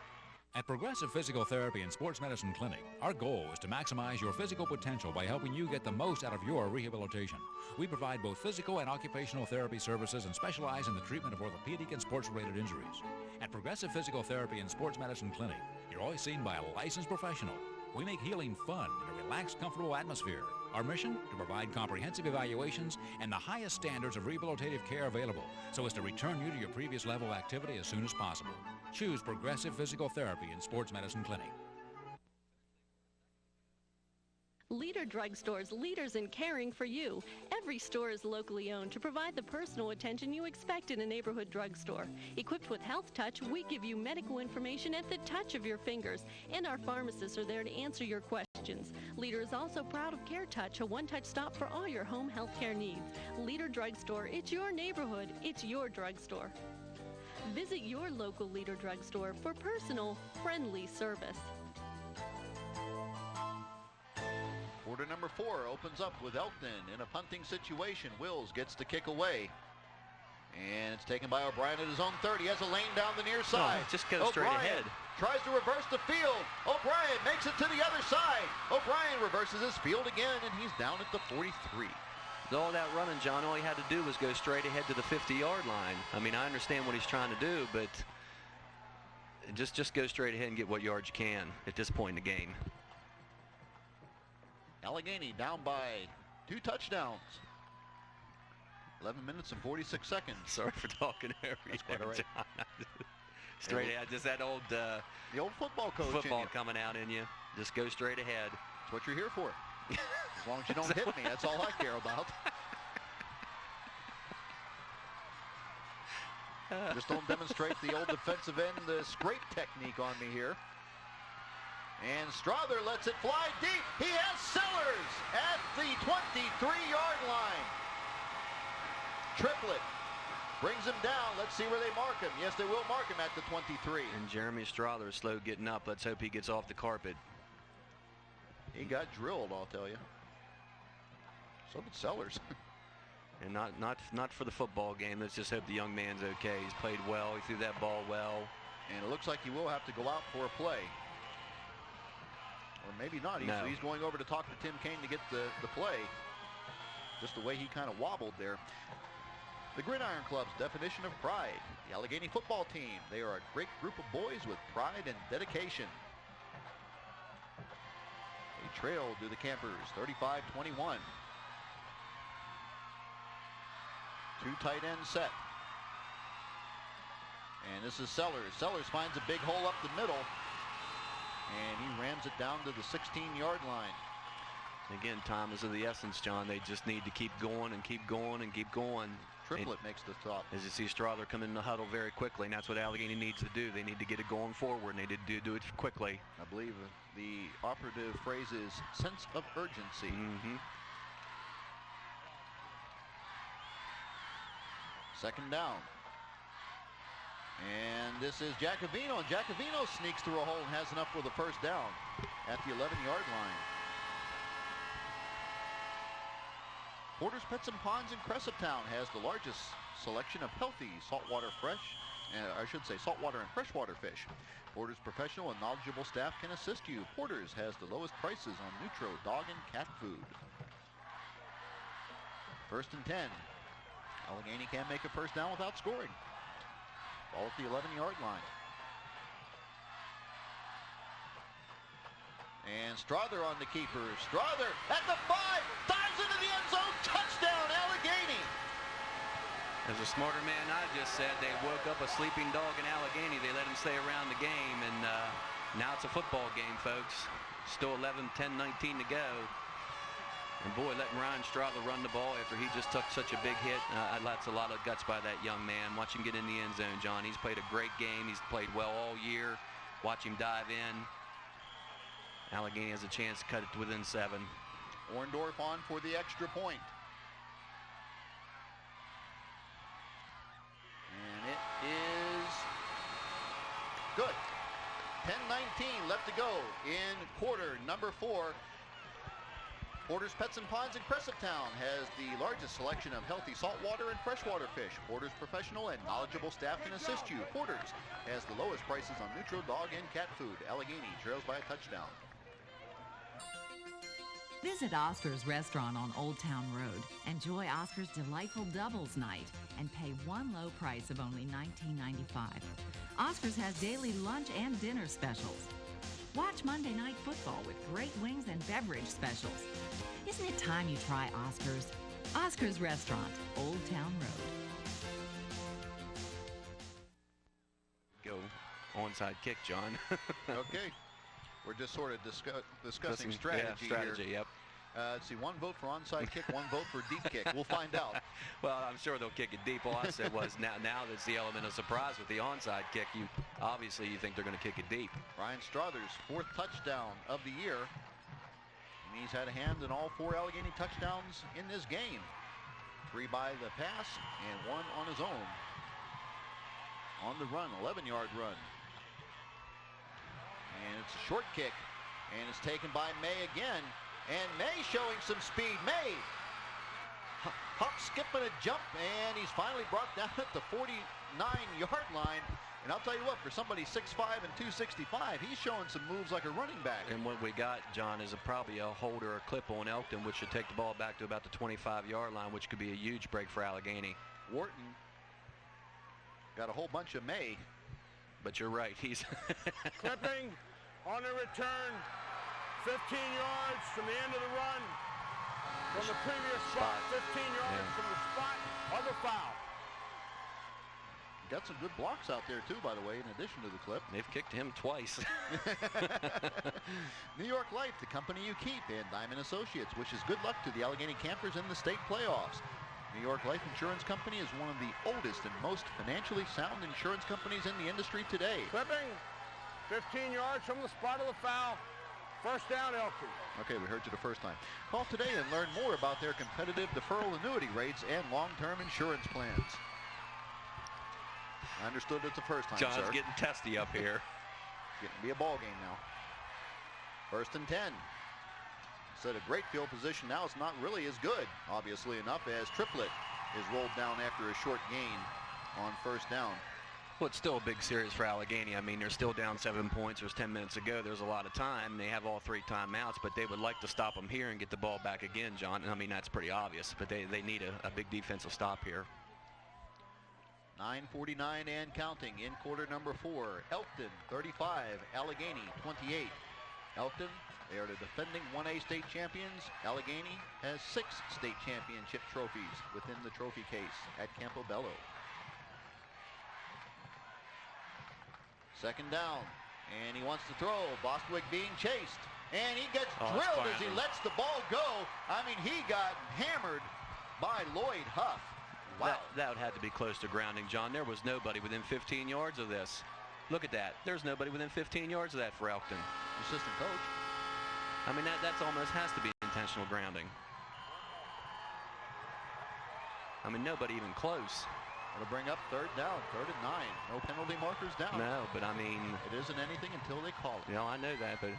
At Progressive Physical Therapy and Sports Medicine Clinic, our goal is to maximize your physical potential by helping you get the most out of your rehabilitation. We provide both physical and occupational therapy services and specialize in the treatment of orthopedic and sports-related injuries. At Progressive Physical Therapy and Sports Medicine Clinic, you're always seen by a licensed professional. We make healing fun in a relaxed, comfortable atmosphere. Our mission? To provide comprehensive evaluations and the highest standards of rehabilitative care available so as to return you to your previous level of activity as soon as possible. Choose Progressive Physical Therapy and Sports Medicine Clinic. Leader Drugstores, leaders in caring for you. Every store is locally owned to provide the personal attention you expect in a neighborhood drugstore. Equipped with Health Touch, we give you medical information at the touch of your fingers, and our pharmacists are there to answer your questions. Leader is also proud of Care Touch, a one-touch stop for all your home health care needs. Leader Drugstore, it's your neighborhood, it's your drugstore. Visit your local Leader Drugstore for personal, friendly service. Quarter number 4 opens up with Elkton in a punting situation. Wills gets the kick away. And it's taken by O'Brien at his own 30. He has a lane down the near side. Just go straight ahead. Tries to reverse the field. O'Brien makes it to the other side. O'Brien reverses his field again, and he's down at the 43. All that running, John, all he had to do was go straight ahead to the 50-yard line. I mean, I understand what he's trying to do, but just go straight ahead and get what yards you can at this point in the game. Allegany down by 2 touchdowns. 11 minutes and 46 seconds. Sorry for talking over you. That's quite all right. Straight ahead, just that old the old football coach. Football coming out in you. Just go straight ahead. That's what you're here for. As long as you don't hit me, that's all I care about. Just don't demonstrate the old defensive end, the scrape technique on me here. And Strother lets it fly deep. He has Sellers at the 23-yard line. Triplett brings him down. Let's see where they mark him. Yes, they will mark him at the 23. And Jeremy Strother is slow getting up. Let's hope he gets off the carpet. He got drilled, I'll tell you. So did Sellers. And not for the football game. Let's just hope the young man's okay. He's played well. He threw that ball well. And it looks like he will have to go out for a play. Or maybe not. He's going over to talk to Tim Kaine to get the play. Just the way he kind of wobbled there. The Gridiron Club's definition of pride. The Allegany football team. They are a great group of boys with pride and dedication. They trailed to the Campers, 35-21. Two tight end set. And this is Sellers. Sellers finds a big hole up the middle. And he rams it down to the 16-yard line. Again, time is of the essence, John. They just need to keep going and keep going and keep going. Triplett makes the stop. As you see Strother come in the huddle very quickly, and that's what Allegany needs to do. They need to get it going forward, and they need to do it quickly. I believe the operative phrase is sense of urgency. Mm-hmm. Second down. And this is Jacobino. And Jacobino sneaks through a hole and has enough for the first down at the 11-yard line. Porter's Pets and Ponds in Cresaptown has the largest selection of healthy saltwater saltwater and freshwater fish. Porter's professional and knowledgeable staff can assist you. Porter's has the lowest prices on Nutro dog and cat food. First and 10. Allegany can't make a first down without scoring. Ball at the 11-yard line. And Strother on the keeper. Strother at the 5. Dives into the end zone. Touchdown, Allegany. As a smarter man I just said, they woke up a sleeping dog in Allegany. They let him stay around the game. And now it's a football game, folks. Still 11, 10, 19 to go. And boy, letting Ryan Strother run the ball after he just took such a big hit. That's a lot of guts by that young man. Watch him get in the end zone, John. He's played a great game. He's played well all year. Watch him dive in. Allegany has a chance to cut it to within 7. Orndorff on for the extra point. And it is good. 10-19 left to go in quarter number 4. Porter's Pets and Ponds in Cresaptown has the largest selection of healthy saltwater and freshwater fish. Porter's professional and knowledgeable staff can assist you. Porter's has the lowest prices on Nutro dog and cat food. Allegany trails by a touchdown. Visit Oscar's Restaurant on Old Town Road. Enjoy Oscar's delightful doubles night and pay one low price of only $19.95. Oscar's has daily lunch and dinner specials. Watch Monday Night Football with great wings and beverage specials. Isn't it time you try Oscar's? Oscar's Restaurant, Old Town Road. Go onside kick, John. Okay. We're just sort of discussing strategy here. Yep. Let's see, one vote for onside kick, one vote for deep kick. We'll find out. Well, I'm sure they'll kick it deep. All I said was now there's the element of surprise with the onside kick. You think they're going to kick it deep. Ryan Strother's 4th touchdown of the year. And he's had a hand in all 4 Allegany touchdowns in this game. 3 by the pass and 1 on his own. On the run, 11-yard run. And it's a short kick. And it's taken by May again. And May showing some speed. May hop, skip, and a jump, and he's finally brought down at the 49-yard line. And I'll tell you what, for somebody 6'5" and 265, he's showing some moves like a running back. And what we got, John, is probably a hold or a clip on Elkton, which should take the ball back to about the 25-yard line, which could be a huge break for Allegany. Wharton got a whole bunch of May. But you're right, he's clipping on the return. 15 yards from the end of the run. From the previous spot, 15 yards from the spot of Got some good blocks out there, too, by the way, in addition to the clip. They've kicked him twice. New York Life, the company you keep, and Diamond Associates wishes good luck to the Allegany Campers in the state playoffs. New York Life Insurance Company is one of the oldest and most financially sound insurance companies in the industry today. Clipping, 15 yards from the spot of the foul. First down, Elkton. Okay, we heard you the first time. Call today and learn more about their competitive deferral annuity rates and long-term insurance plans. I understood it the first time, John's sir. getting testy up here. Getting to be a ball game now. First and 10. Instead of great field position, now it's not really as good, obviously enough, as Triplett is rolled down after a short gain on first down. Well, it's still a big series for Allegany. I mean, they're still down 7 points. There's 10 minutes to go. There's a lot of time. They have all 3 timeouts, but they would like to stop them here and get the ball back again, John. I mean, that's pretty obvious, but they need a big defensive stop here. 9:49 and counting in quarter number 4. Elkton 35, Allegany 28. Elkton, they are the defending 1A state champions. Allegany has 6 state championship trophies within the trophy case at Campobello. Second down, and he wants to throw. Bostwick being chased, and he gets drilled as he lets the ball go. I mean, he got hammered by Lloyd Huff. Wow. That would have to be close to grounding, John. There was nobody within 15 yards of this. Look at that. There's nobody within 15 yards of that for Elkton. Assistant coach. I mean, that's almost has to be intentional grounding. I mean, nobody even close. It'll bring up third down, 3rd and 9. No penalty markers down. No, but I mean, it isn't anything until they call it. You know, I know that, but.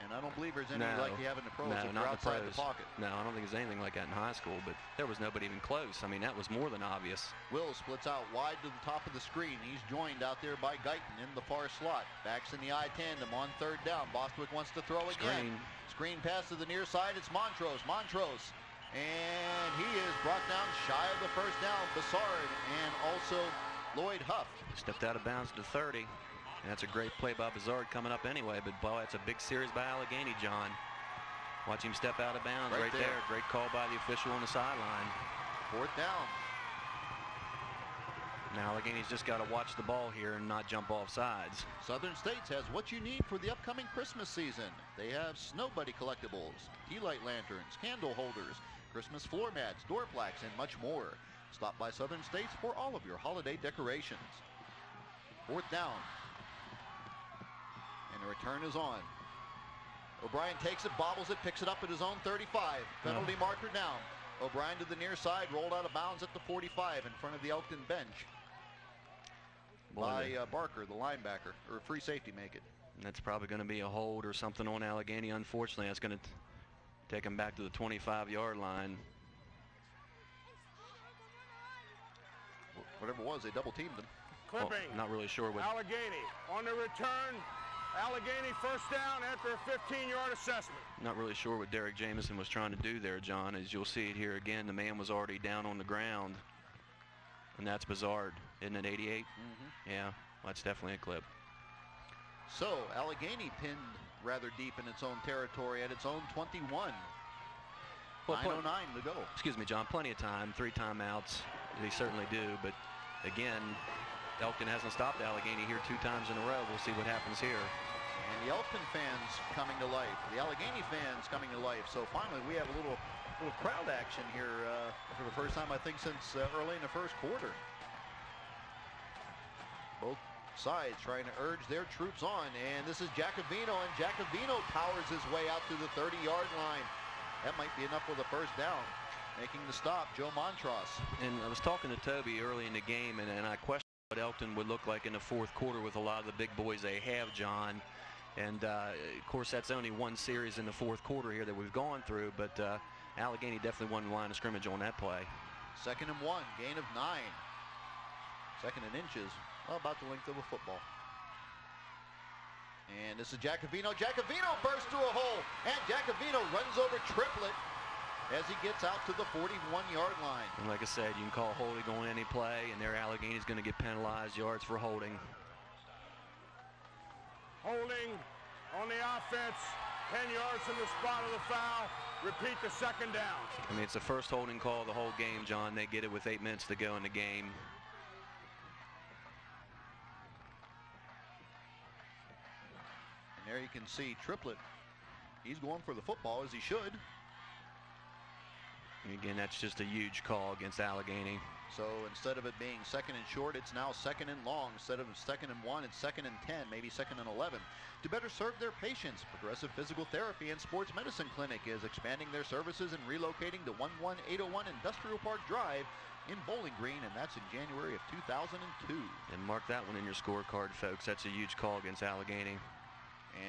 And I don't believe there's anything like you have in the pros if you're outside the pocket. No, I don't think there's anything like that in high school, but there was nobody even close. I mean, that was more than obvious. Will splits out wide to the top of the screen. He's joined out there by Guyton in the far slot. Backs in the I tandem on 3rd down. Bostwick wants to throw again. Screen pass to the near side. It's Montrose. Montrose. And he is brought down shy of the first down. Bassard and also Lloyd Huff. Stepped out of bounds to 30. That's a great play by Bassard coming up anyway, but boy, that's a big series by Allegany, John. Watch him step out of bounds right there. Great call by the official on the sideline. 4th down. Now Allegany's just got to watch the ball here and not jump off sides. Southern States has what you need for the upcoming Christmas season. They have snow buddy collectibles, tea light lanterns, candle holders, Christmas floor mats, door plaques, and much more. Stop by Southern States for all of your holiday decorations. 4th down. And the return is on. O'Brien takes it, bobbles it, picks it up at his own 35. Penalty marker down. O'Brien to the near side, rolled out of bounds at the 45 in front of the Elkton bench. By Barker, the linebacker, or free safety make it. That's probably going to be a hold or something on Allegany. Unfortunately, that's going to take him back to the 25-yard line. Whatever it was, they double-teamed him. Clipping. Well, not really sure what. Allegany on the return. Allegany first down after a 15-yard assessment. Not really sure what Derek Jamison was trying to do there, John. As you'll see it here again, the man was already down on the ground. And that's Bassard, isn't it, 88? Yeah, well, that's definitely a clip. So, Allegany pinned rather deep in its own territory at its own 21. Well, 9:09 to go. Excuse me, John, plenty of time. 3 timeouts. They certainly do, but again, Elkton hasn't stopped Allegany here 2 times in a row. We'll see what happens here. And the Elkton fans coming to life. The Allegany fans coming to life. So finally we have a little crowd action here for the first time, I think, since early in the first quarter. Both sides trying to urge their troops on. And this is Jacobino, and Jacobino powers his way out to the 30-yard line. That might be enough for the first down. Making the stop, Joe Montross. And I was talking to Toby early in the game, and I questioned what Elkton would look like in the 4th quarter with a lot of the big boys they have, John. And, of course, that's only one series in the 4th quarter here that we've gone through, but Allegany definitely won the line of scrimmage on that play. 2nd and 1, gain of 9. 2nd in inches, well, about the length of a football. And this is Jacobino. Jacobino bursts through a hole, and Jacobino runs over Triplett as he gets out to the 41-yard line. And like I said, you can call holding on any play, and there Allegany's going to get penalized yards for holding. Holding on the offense, 10 yards from the spot of the foul. Repeat the 2nd down. I mean, it's the first holding call of the whole game, John. They get it with 8 minutes to go in the game. There you can see Triplett. He's going for the football, as he should. And again, that's just a huge call against Allegany. So instead of it being 2nd and short, it's now 2nd and long. Instead of 2nd and 1, it's 2nd and 10, maybe 2nd and 11. To better serve their patients, Progressive Physical Therapy and Sports Medicine Clinic is expanding their services and relocating to 11801 Industrial Park Drive in Bowling Green, and that's in January of 2002. And mark that one in your scorecard, folks. That's a huge call against Allegany.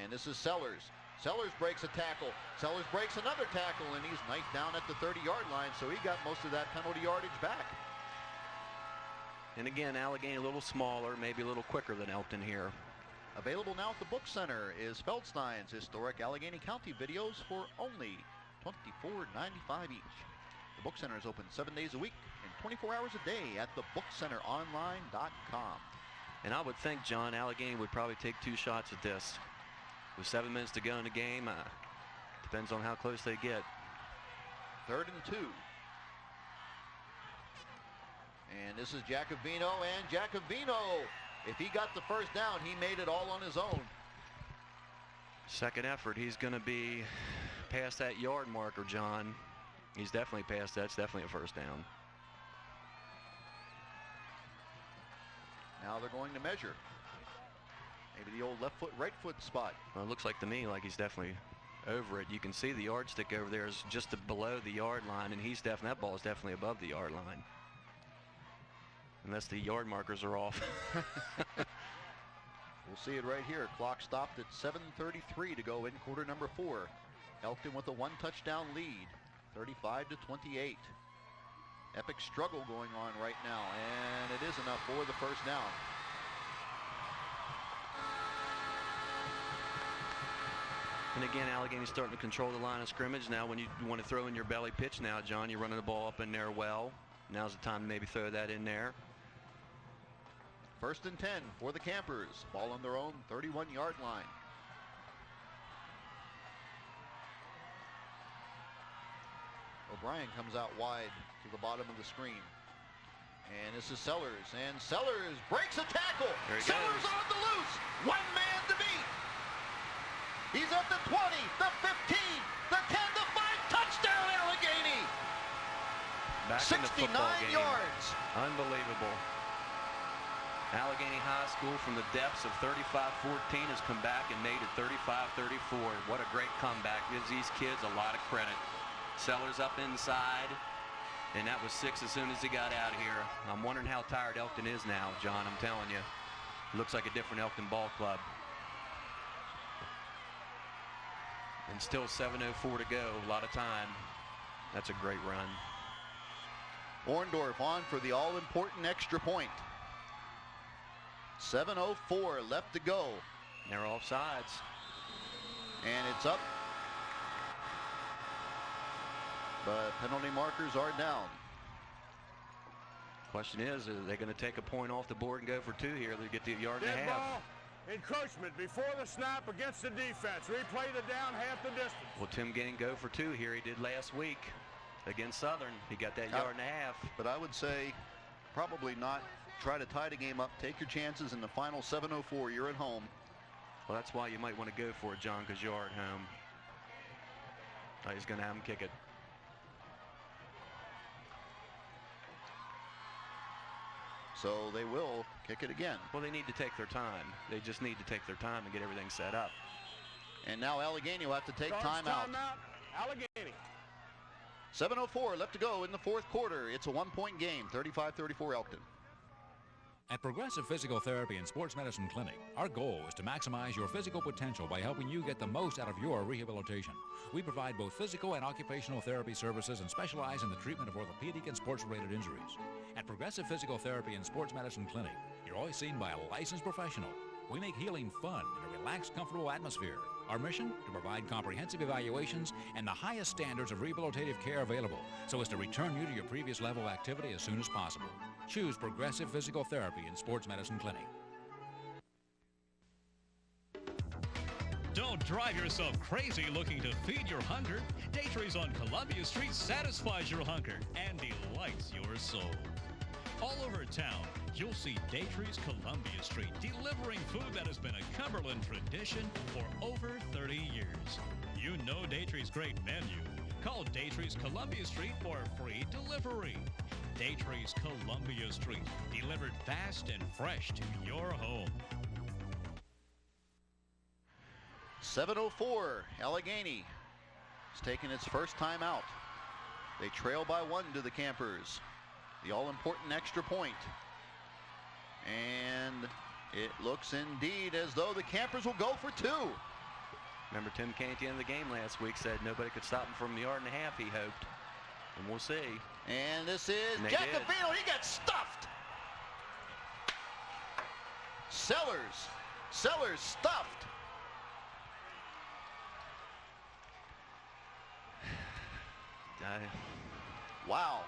And this is Sellers. Sellers breaks a tackle. Sellers breaks another tackle, and he's knifed down at the 30-yard line, so he got most of that penalty yardage back. And again, Allegany a little smaller, maybe a little quicker than Elkton here. Available now at the Book Center is Feldstein's historic Allegheny County videos for only $24.95 each. The Book Center is open 7 days a week and 24 hours a day at thebookcenteronline.com. And I would think, John, Allegany would probably take 2 shots at this. With 7 minutes to go in the game, depends on how close they get. 3rd and 2. And this is Jacobino, and Jacobino, if he got the first down, he made it all on his own. Second effort, he's going to be past that yard marker, John. He's definitely past that. It's definitely a first down. Now they're going to measure. Maybe the old left foot, right foot spot. Well, it looks like to me like he's definitely over it. You can see the yardstick over there is just below the yard line, and he's definitely, that ball is definitely above the yard line. Unless the yard markers are off. We'll see it right here. Clock stopped at 7:33 to go in quarter number 4. Elkton with a 1-touchdown lead, 35-28. Epic struggle going on right now, and it is enough for the first down. And again, Allegany's starting to control the line of scrimmage. Now when you want to throw in your belly pitch now, John, you're running the ball up in there well. Now's the time to maybe throw that in there. 1st and 10 for the Campers. Ball on their own 31-yard line. O'Brien comes out wide to the bottom of the screen. And this is Sellers, and Sellers breaks a tackle. Sellers on the loose. One man to beat. He's at the 20, the 15, the 10, the 5. Touchdown, Allegany. Back 69 yards. Unbelievable. Alleghany High School from the depths of 35-14 has come back and made it 35-34. What a great comeback. Gives these kids a lot of credit. Sellers up inside, and that was 6 as soon as he got out of here. I'm wondering how tired Elkton is now, John. I'm telling you. Looks like a different Elkton ball club. And still 7:04 to go. A lot of time. That's a great run. Orndorff on for the all-important extra point. 7:04 left to go. They're offsides. And it's up. But penalty markers are down. Question is, are they going to take a point off the board and go for 2 here? They get the yard and a Dead half. ball, encroachment before the snap against the defense. Replay the down half the distance. Will Tim Gain go for 2 here? He did last week against Southern. He got that yard and a half. But I would say probably not. Try to tie the game up. Take your chances in the final 7:04. You're at home. Well, that's why you might want to go for it, John, because you are at home. He's going to have him kick it. So they will kick it again. Well, they need to take their time. They just need to take their time and get everything set up. And now Allegany will have to take time out. Allegany. 7:04 left to go in the 4th quarter. It's a 1-point game, 35-34 Elkton. At Progressive Physical Therapy and Sports Medicine Clinic, our goal is to maximize your physical potential by helping you get the most out of your rehabilitation. We provide both physical and occupational therapy services and specialize in the treatment of orthopedic and sports-related injuries. At Progressive Physical Therapy and Sports Medicine Clinic, you're always seen by a licensed professional. We make healing fun in a relaxed, comfortable atmosphere. Our mission? To provide comprehensive evaluations and the highest standards of rehabilitative care available so as to return you to your previous level of activity as soon as possible. Choose Progressive Physical Therapy and Sports Medicine Clinic. Don't drive yourself crazy looking to feed your hunger. Daytrees on Columbia Street satisfies your hunger and delights your soul. All over town, you'll see Daytree's Columbia Street delivering food that has been a Cumberland tradition for over 30 years. You know Daytree's great menu. Call Daytree's Columbia Street for free delivery. Daytree's Columbia Street, delivered fast and fresh to your home. 7:04, Allegany is taking its first time out. They trail by 1 to the Campers. The all-important extra point. And it looks indeed as though the Campers will go for 2. Remember, Tim Kane at the end of the game last week said nobody could stop him from the yard and a half, he hoped. And we'll see. And this is Jacobino. He got stuffed. Sellers stuffed. Wow.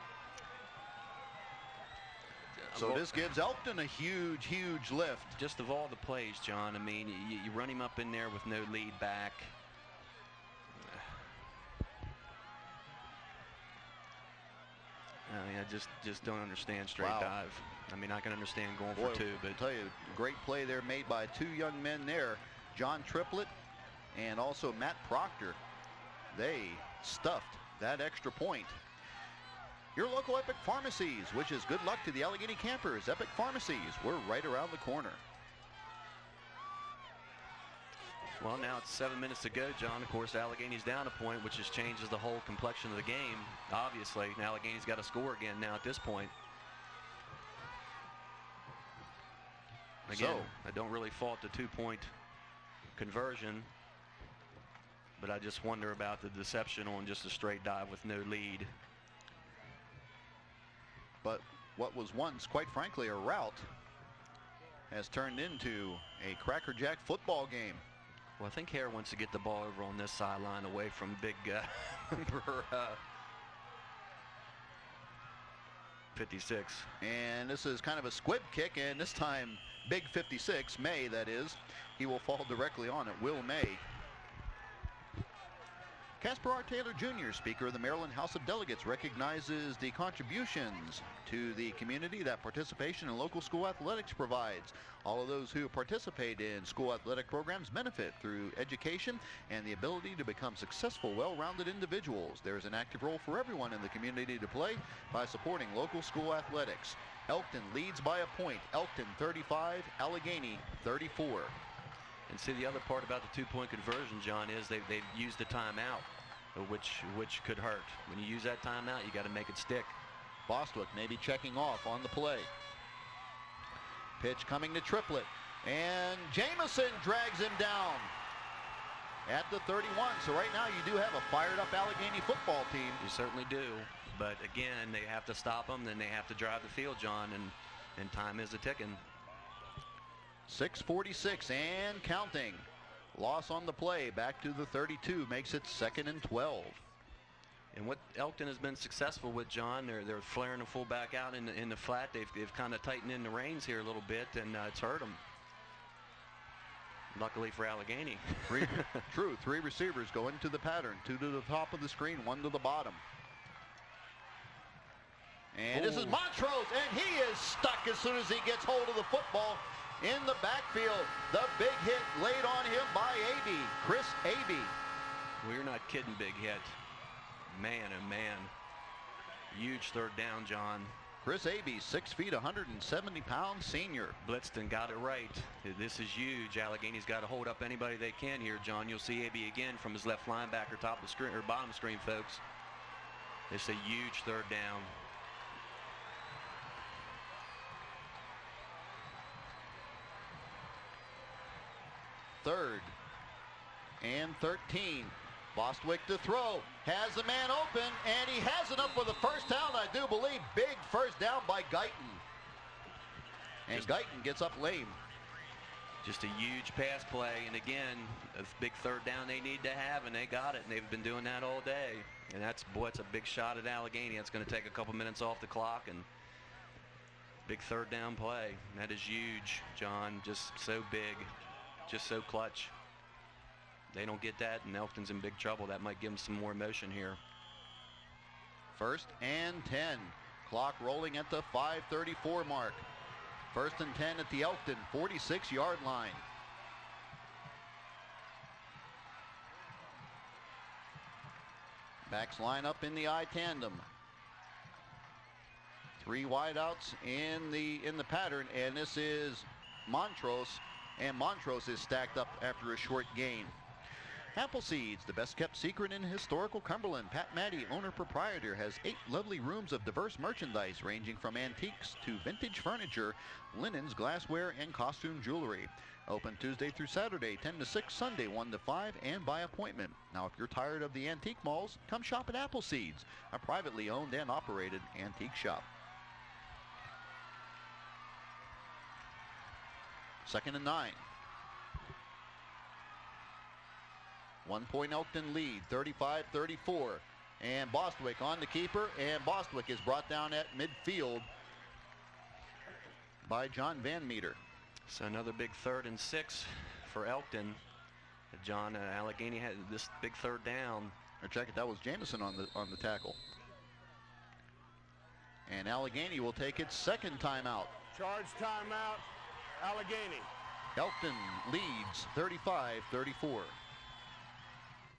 So this gives Elkton a huge lift. Just of all the plays, John, I mean, you run him up in there with no lead back. I mean, I just don't understand straight dive. I mean, I can understand going for 2, but I'll tell you, great play there made by 2 young men there, John Triplett and also Matt Proctor. They stuffed that extra point. Your local Epic Pharmacies wishes good luck to the Allegany Campers. Epic Pharmacies, we're right around the corner. Well, now it's 7 minutes to go, John. Of course, Allegany's down a point, which just changes the whole complexion of the game, obviously. Now Allegany's got to score again now at this point. Again, I don't really fault the 2-point conversion, but I just wonder about the deception on just a straight dive with no lead. But what was once, quite frankly, a rout has turned into a crackerjack football game. Well, I think Hare wants to get the ball over on this sideline away from big number 56. And this is kind of a squib kick, and this time big 56, May that is, he will fall directly on it, Will May. Casper R. Taylor Jr., Speaker of the Maryland House of Delegates, recognizes the contributions to the community that participation in local school athletics provides. All of those who participate in school athletic programs benefit through education and the ability to become successful, well-rounded individuals. There is an active role for everyone in the community to play by supporting local school athletics. Elkton leads by a point. Elkton 35, Allegany 34. And see, the other part about the 2-point conversion, John, is they've used the timeout, which could hurt. When you use that timeout, you got to make it stick. Bostwick maybe checking off on the play. Pitch coming to Triplett, and Jamison drags him down at the 31. So right now you do have a fired-up Allegany football team. You certainly do. But again, they have to stop them, then they have to drive the field, John, and time is a-ticking. 6:46 and counting. Loss on the play, back to the 32, makes it 2nd and 12. And what Elkton has been successful with, John, they're flaring the fullback out in the flat. They've kind of tightened in the reins here a little bit, and it's hurt them. Luckily for Allegany. Three receivers go into the pattern. 2 to the top of the screen, 1 to the bottom. And this is Montrose, and he is stuck as soon as he gets hold of the football in the backfield. The big hit laid on him by Abey, Chris Abey. We're not kidding, big hit. Man, oh man. Huge 3rd down, John. Chris Abey, 6 feet, 170-pound senior. Blitzed and got it right. This is huge. Allegany's got to hold up anybody they can here, John. You'll see Abey again from his left linebacker, top of the screen, or bottom screen, folks. It's a huge 3rd down. Third and 13. Bostwick to throw, has the man open, and he has it up for the first down, I do believe. Big first down by Guyton. And Guyton gets up lame. Just a huge pass play, and again, a big 3rd down they need to have, and they got it, and they've been doing that all day. And that's a big shot at Allegany. It's going to take a couple minutes off the clock, and big 3rd down play. And that is huge, John, just so big, just so clutch. They don't get that, and Elkton's in big trouble. That might give them some more emotion here. 1st and 10. Clock rolling at the 5:34 mark. 1st and 10 at the Elkton 46-yard line. Backs line up in the I tandem. 3 wideouts in the pattern, and this is Montrose, and Montrose is stacked up after a short gain. Appleseeds, the best kept secret in historical Cumberland. Pat Matty, owner-proprietor, has 8 lovely rooms of diverse merchandise ranging from antiques to vintage furniture, linens, glassware, and costume jewelry. Open Tuesday through Saturday, 10 to 6, Sunday 1 to 5, and by appointment. Now, if you're tired of the antique malls, come shop at Appleseeds, a privately owned and operated antique shop. 2nd and 9. 1-point Elkton lead, 35-34. And Bostwick on the keeper, and Bostwick is brought down at midfield by John Van Meter. So another big 3rd and 6 for Elkton. John Allegany had this big 3rd down. Or check it, that was Jamison on the tackle. And Allegany will take its 2nd timeout. Charge timeout, Allegany. Elkton leads 35-34.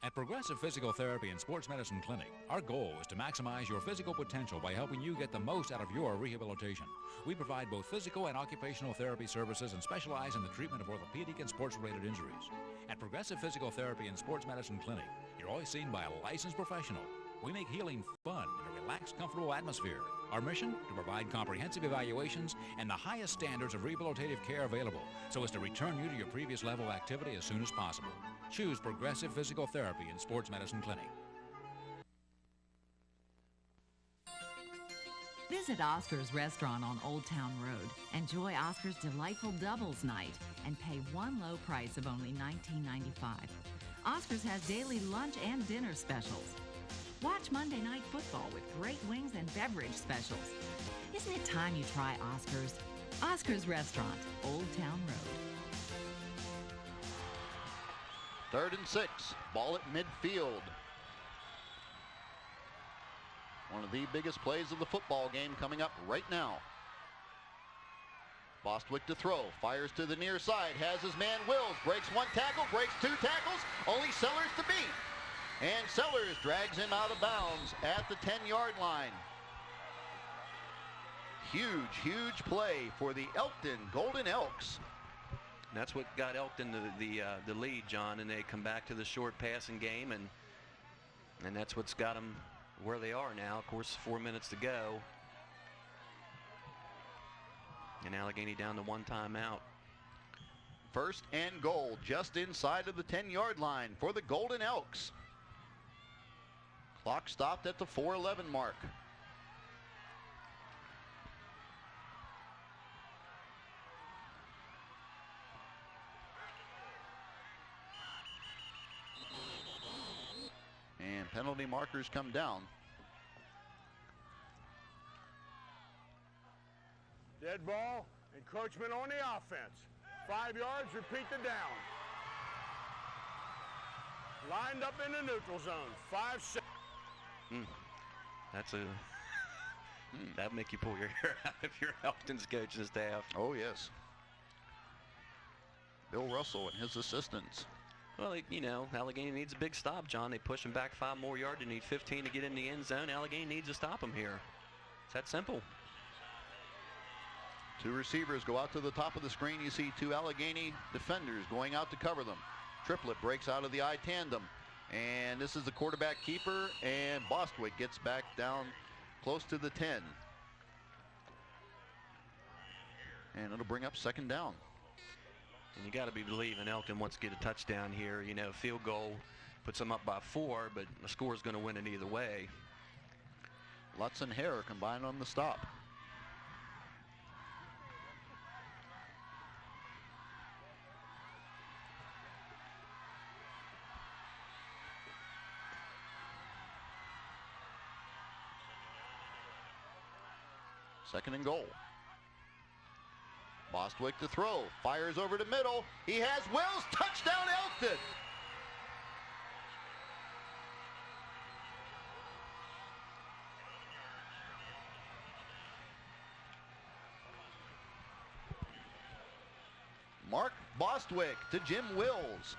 At Progressive Physical Therapy and Sports Medicine Clinic, our goal is to maximize your physical potential by helping you get the most out of your rehabilitation. We provide both physical and occupational therapy services and specialize in the treatment of orthopedic and sports-related injuries. At Progressive Physical Therapy and Sports Medicine Clinic, you're always seen by a licensed professional. We make healing fun in a relaxed, comfortable atmosphere. Our mission? To provide comprehensive evaluations and the highest standards of rehabilitative care available so as to return you to your previous level of activity as soon as possible. Choose Progressive Physical Therapy and Sports Medicine Clinic. Visit Oscar's Restaurant on Old Town Road. Enjoy Oscar's delightful doubles night and pay one low price of only $19.95. Oscar's has daily lunch and dinner specials. Watch Monday Night Football with great wings and beverage specials. Isn't it time you try Oscar's? Oscar's Restaurant, Old Town Road. 3rd and 6, ball at midfield. One of the biggest plays of the football game coming up right now. Bostwick to throw, fires to the near side, has his man Wills, breaks 1 tackle, breaks 2 tackles, only Sellers to beat. And Sellers drags him out of bounds at the 10-yard line. Huge, huge play for the Elkton Golden Elks. That's what got Elkton the lead, John, and they come back to the short passing game, and that's what's got them where they are now. Of course, 4 minutes to go. And Allegany down to 1 timeout. 1st and goal just inside of the 10-yard line for the Golden Elks. Clock stopped at the 4:11 mark. And penalty markers come down. Dead ball, encroachment on the offense. 5 yards, repeat the down. Lined up in the neutral zone, 5-6. That's that'd make you pull your hair out if you're Elkton's coaching staff. Oh, yes. Bill Russell and his assistants. Well, you know, Allegany needs a big stop, John. They push him back 5 more yards. They need 15 to get in the end zone. Allegany needs to stop him here. It's that simple. 2 receivers go out to the top of the screen. You see 2 Allegany defenders going out to cover them. Triplet breaks out of the I tandem. And this is the quarterback keeper, and Bostwick gets back down close to the 10. And it'll bring up 2nd down. And you got to be believing Elkton wants to get a touchdown here. You know, field goal puts them up by 4, but the score is going to win it either way. Lutz and Hare combined on the stop. Second and goal. Bostwick to throw, fires over to middle. He has Wills, touchdown Elkton. Mark Bostwick to Jim Wills.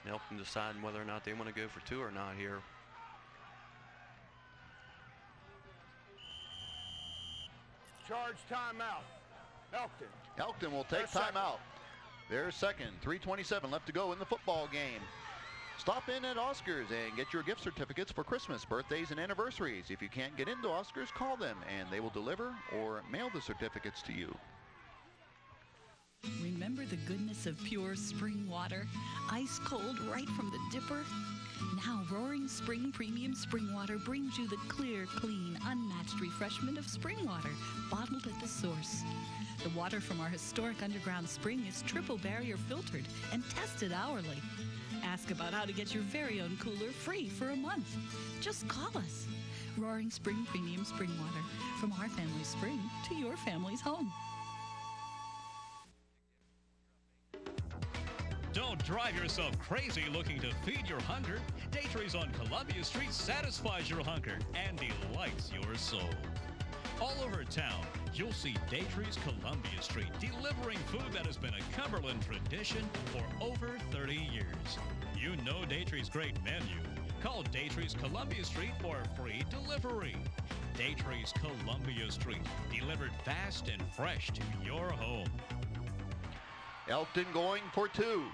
Elkton deciding whether or not they want to go for two or not here. Charge timeout. Elkton. Elkton will take timeout. Their second. 3:27 left to go in the football game. Stop in at Oscar's and get your gift certificates for Christmas, birthdays, and anniversaries. If you can't get into Oscar's, call them and they will deliver or mail the certificates to you. Remember the goodness of pure spring water? Ice cold right from the dipper? Now Roaring Spring Premium Spring Water brings you the clear, clean, unmatched refreshment of spring water, bottled at the source. The water from our historic underground spring is triple barrier filtered and tested hourly. Ask about how to get your very own cooler free for a month. Just call us. Roaring Spring Premium Spring Water. From our family's spring to your family's home. Don't drive yourself crazy looking to feed your hunger. Daytrees on Columbia Street satisfies your hunger and delights your soul. All over town, you'll see Daytrees Columbia Street delivering food that has been a Cumberland tradition for over 30 years. You know Daytrees' great menu. Call Daytrees Columbia Street for a free delivery. Daytrees Columbia Street, delivered fast and fresh to your home. Elkton going for two.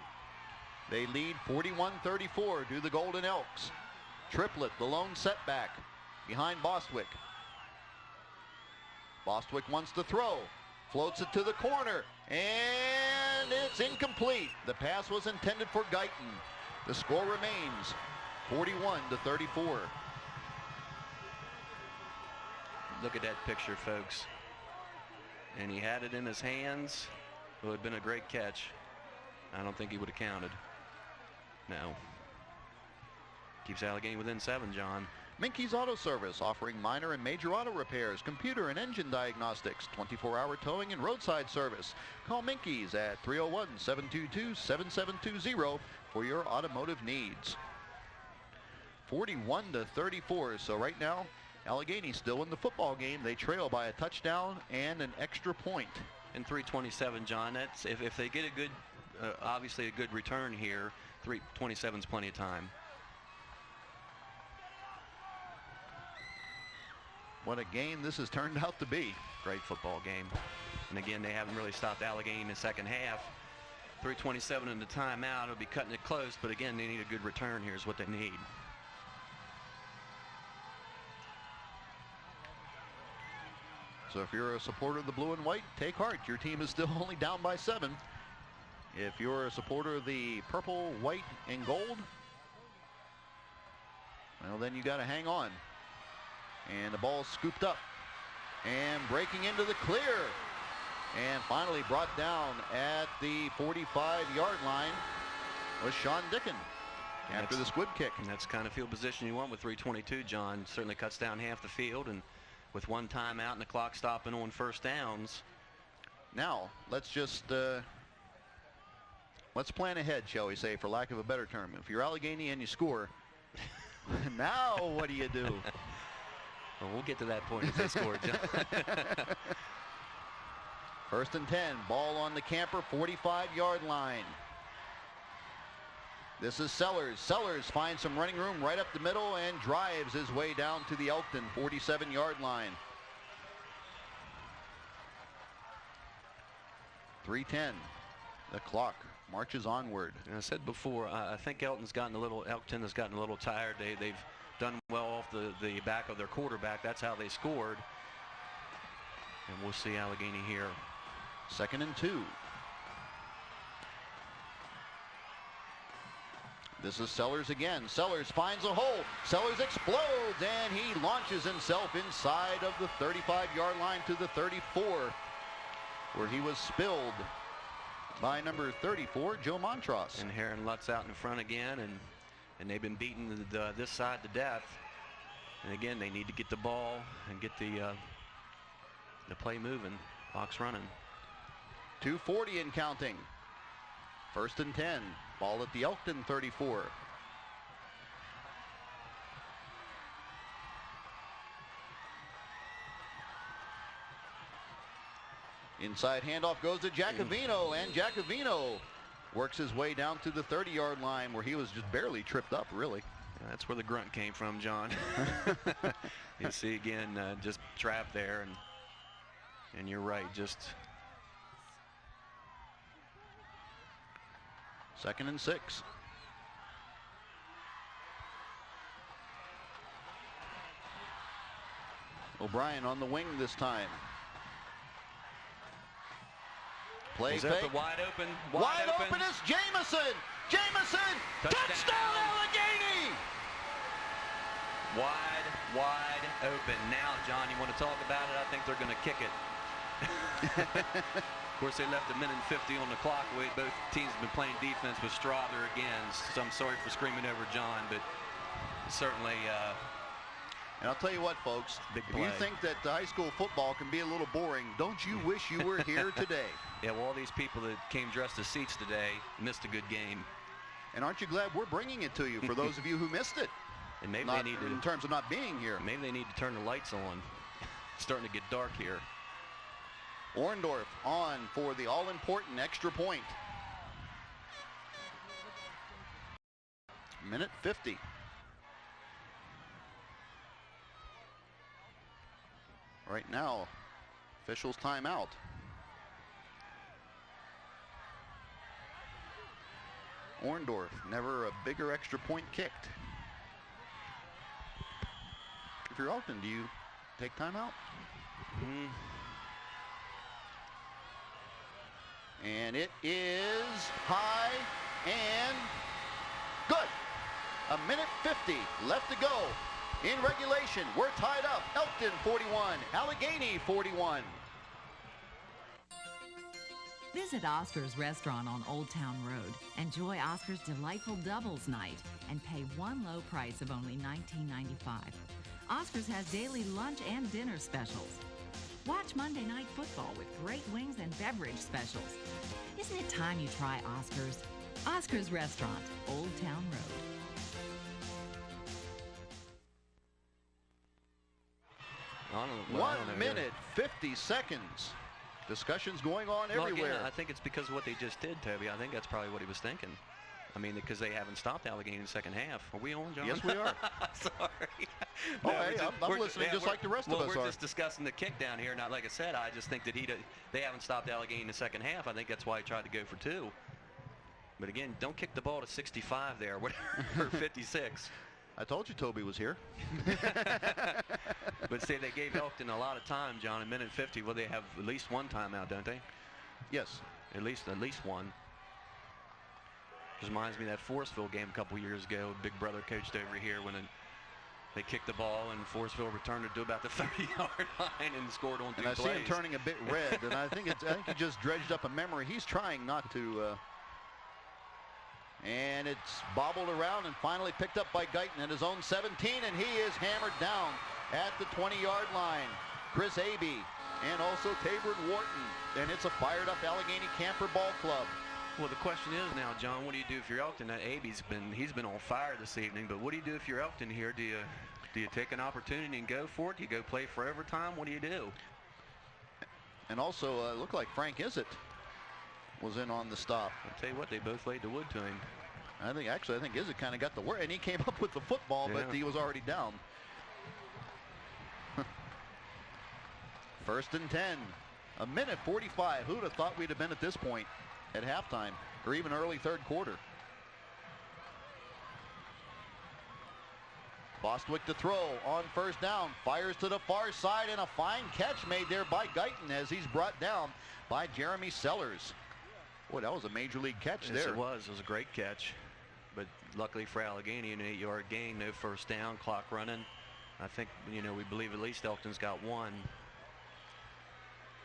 They lead 41-34 to the Golden Elks. Triplett, the lone setback behind Bostwick. Bostwick wants to throw, floats it to the corner, and it's incomplete. The pass was intended for Guyton. The score remains 41-34. Look at that picture, folks. And he had it in his hands. It would have been a great catch. I don't think he would have counted. No. Keeps Allegany within 7, John. Minky's Auto Service, offering minor and major auto repairs, computer and engine diagnostics, 24-hour towing and roadside service. Call Minky's at 301-722-7720 for your automotive needs. 41-34, so right now, Allegheny still in the football game. They trail by a touchdown and an extra point. In 3:27, John, that's if they get a good, obviously a good return here, 3:27 is plenty of time. What a game this has turned out to be. Great football game. And again, they haven't really stopped Allegany in the second half. 3:27 in the timeout. It'll be cutting it close, but again, they need a good return here is what they need. So if you're a supporter of the blue and white, take heart. Your team is still only down by 7. If you're a supporter of the purple, white, and gold, well, then you got to hang on. And the ball scooped up and breaking into the clear. And finally brought down at the 45-yard line was Sean Dickin after the squib kick. And that's the kind of field position you want with 3:22, John. Certainly cuts down half the field, and with one timeout and the clock stopping on first downs. Now, let's just let's plan ahead, shall we say, for lack of a better term. If you're Allegheny and you score, now what do you do? Well, we'll get to that point if they score, John. 1st and 10, ball on the camper, 45-yard line. This is Sellers. Sellers finds some running room right up the middle and drives his way down to the Elkton 47-yard line. 3:10. The clock marches onward. And I said before, I think Elkton has gotten a little tired. They've done well off the back of their quarterback. That's how they scored. And we'll see Allegheny here. 2nd and 2. This is Sellers again. Sellers finds a hole. Sellers explodes, and he launches himself inside of the 35-yard line to the 34, where he was spilled by number 34, Joe Montross. And Heron Lutz out in front again, and they've been beating this side to death. And again, they need to get the ball and get the play moving, box running. 2:40 and counting. 1st and 10. Ball at the Elkton 34. Inside handoff goes to Giacovino, and Giacovino works his way down to the 30-yard line where he was just barely tripped up, really. That's where the grunt came from, John. You see again, just trapped there, and you're right, just 2nd and 6. O'Brien on the wing this time. Play fake. Wide open. Wide open is Jamison. Jamison. Touchdown Allegany. Wide open. Now, John, you want to talk about it? I think they're going to kick it. Of course, they left a minute and 50 on the clock. Both teams have been playing defense with Strother again. So I'm sorry for screaming over John, but certainly. And I'll tell you what, folks, if you think that high school football can be a little boring, don't you wish you were here today? Yeah, well, all these people that came dressed as seats today missed a good game. And aren't you glad we're bringing it to you for those of you who missed it? And maybe not they need to, in terms of not being here. Maybe they need to turn the lights on. It's starting to get dark here. Orndorff on for the all-important extra point. Minute 50. Right now, officials timeout. Orndorff, never a bigger extra point kicked. If you're Elkton, do you take timeout? And it is high and good. A minute 50 left to go. In regulation, we're tied up. Elkton 41, Allegany 41. Visit Oscar's Restaurant on Old Town Road. Enjoy Oscar's delightful doubles night and pay one low price of only $19.95. Oscar's has daily lunch and dinner specials. Watch Monday Night Football with great wings and beverage specials. Isn't it time you try Oscar's? Oscar's Restaurant, Old Town Road. One minute, 50 seconds. Discussions going on everywhere. Again, I think it's because of what they just did, Toby. I think that's probably what he was thinking. I mean, because they haven't stopped Allegany in the second half. Are we on, John? Yes, we are. Sorry. Oh, hey, I'm listening just like the rest of us are. We're just discussing the kick down here. Not like I said, I just think that they haven't stopped Allegany in the second half. I think that's why he tried to go for 2. But again, don't kick the ball to 65 there, or 56. I told you Toby was here. But say they gave Elkton a lot of time, John. A minute 50. Well, they have at least one timeout, don't they? Yes. At least one. Reminds me of that Forestville game a couple years ago. Big Brother coached over here when they kicked the ball and Forestville returned it to about the 30-yard line and scored on 2 plays. And I see him turning a bit red, and I think he just dredged up a memory. He's trying not to. And it's bobbled around and finally picked up by Guyton at his own 17, and he is hammered down at the 20-yard line. Chris Abey and also Tabor Wharton, and it's a fired-up Allegany Camper Ball Club. Well, the question is now, John, what do you do if you're Elkton? That Abey's been on fire this evening, but what do you do if you're Elkton here? Do you take an opportunity and go for it? Do you go play for overtime? What do you do? And also, looked like Frank Izzett was in on the stop. I'll tell you what, they both laid the wood to him. I think Izzett kind of got the work, and he came up with the football, but he was already down. 1st and 10. A minute 45. Who would have thought we'd have been at this point at halftime or even early third quarter? Bostwick to throw on 1st down. Fires to the far side, and a fine catch made there by Guyton as he's brought down by Jeremy Sellers. Boy, that was a major league catch there. Yes, it was. It was a great catch. But luckily for Allegany, an 8-yard gain, no 1st down, clock running. I think, we believe at least Elkton's got 1.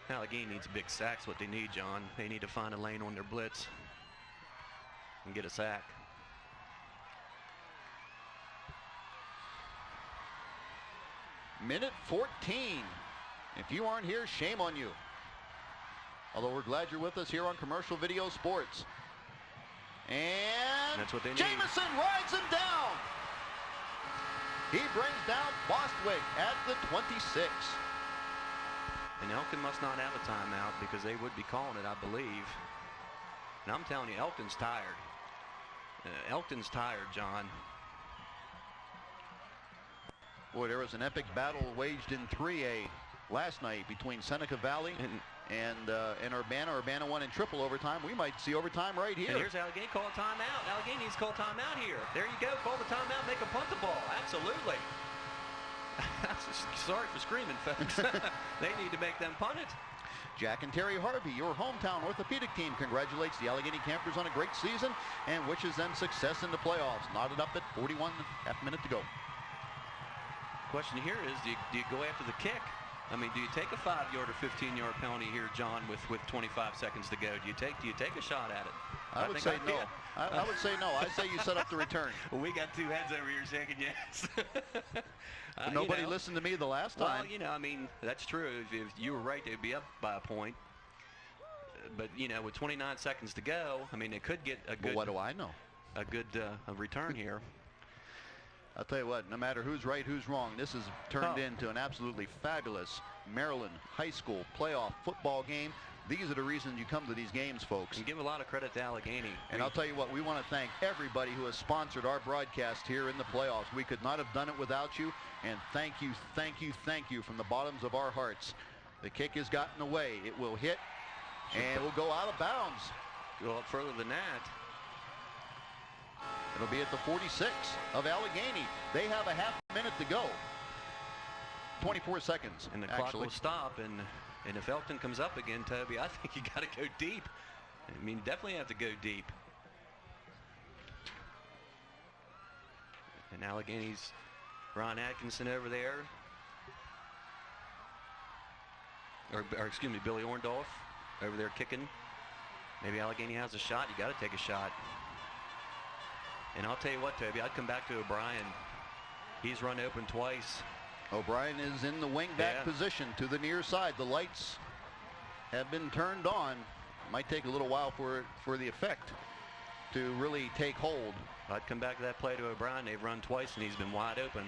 Allegany needs big sacks, what they need, John. They need to find a lane on their blitz and get a sack. Minute 14. If you aren't here, shame on you. Although we're glad you're with us here on Commercial Video Sports. And that's what they need. Jamison rides him down. He brings down Bostwick at the 26. And Elkton must not have a timeout because they would be calling it, I believe. And I'm telling you, Elkton's tired. Elkton's tired, John. Boy, there was an epic battle waged in 3A last night between Seneca Valley and Urbana. Urbana won in triple overtime. We might see overtime right here. And here's Allegheny. Call a timeout. Allegheny needs to call timeout here. There you go. Call the timeout. Make them punt the ball. Absolutely. Sorry for screaming, folks. They need to make them punt it. Jack and Terry Harvey, your hometown orthopedic team, congratulates the Allegheny Campers on a great season and wishes them success in the playoffs. Knotted up at 41, half minute to go. Question here is, do you go after the kick? I mean, do you take a 5-yard or 15-yard penalty here, John, with 25 seconds to go? Do you take a shot at it? I would say no. I would say no. I say you set up the return. Well, we got two heads over here shaking yes. Nobody listened to me the last time. Well, you know, I mean, that's true. If you were right, they'd be up by a point. But, you know, with 29 seconds to go, I mean, it could get a good... But what do I know? A good return here. I'll tell you what, no matter who's right, who's wrong, this has turned into an absolutely fabulous Maryland high school playoff football game. These are the reasons you come to these games, folks. And give a lot of credit to Allegheny. And I'll tell you what, we want to thank everybody who has sponsored our broadcast here in the playoffs. We could not have done it without you. And thank you, thank you, thank you from the bottoms of our hearts. The kick has gotten away. It will hit and will go out of bounds. Go up further than that. It'll be at the 46 of Allegheny. They have a half minute to go. 24 seconds. And the clock will stop. And if Elkton comes up again, Toby, I think you got to go deep. I mean, definitely have to go deep. And Allegany's Ron Atkinson over there. Or excuse me, Billy Orndorff over there kicking. Maybe Allegheny has a shot. You got to take a shot. And I'll tell you what, Toby, I'd come back to O'Brien. He's run open twice. O'Brien is in the wingback position to the near side. The lights have been turned on. It might take a little while for the effect to really take hold. I'd come back to that play to O'Brien. They've run twice, and he's been wide open.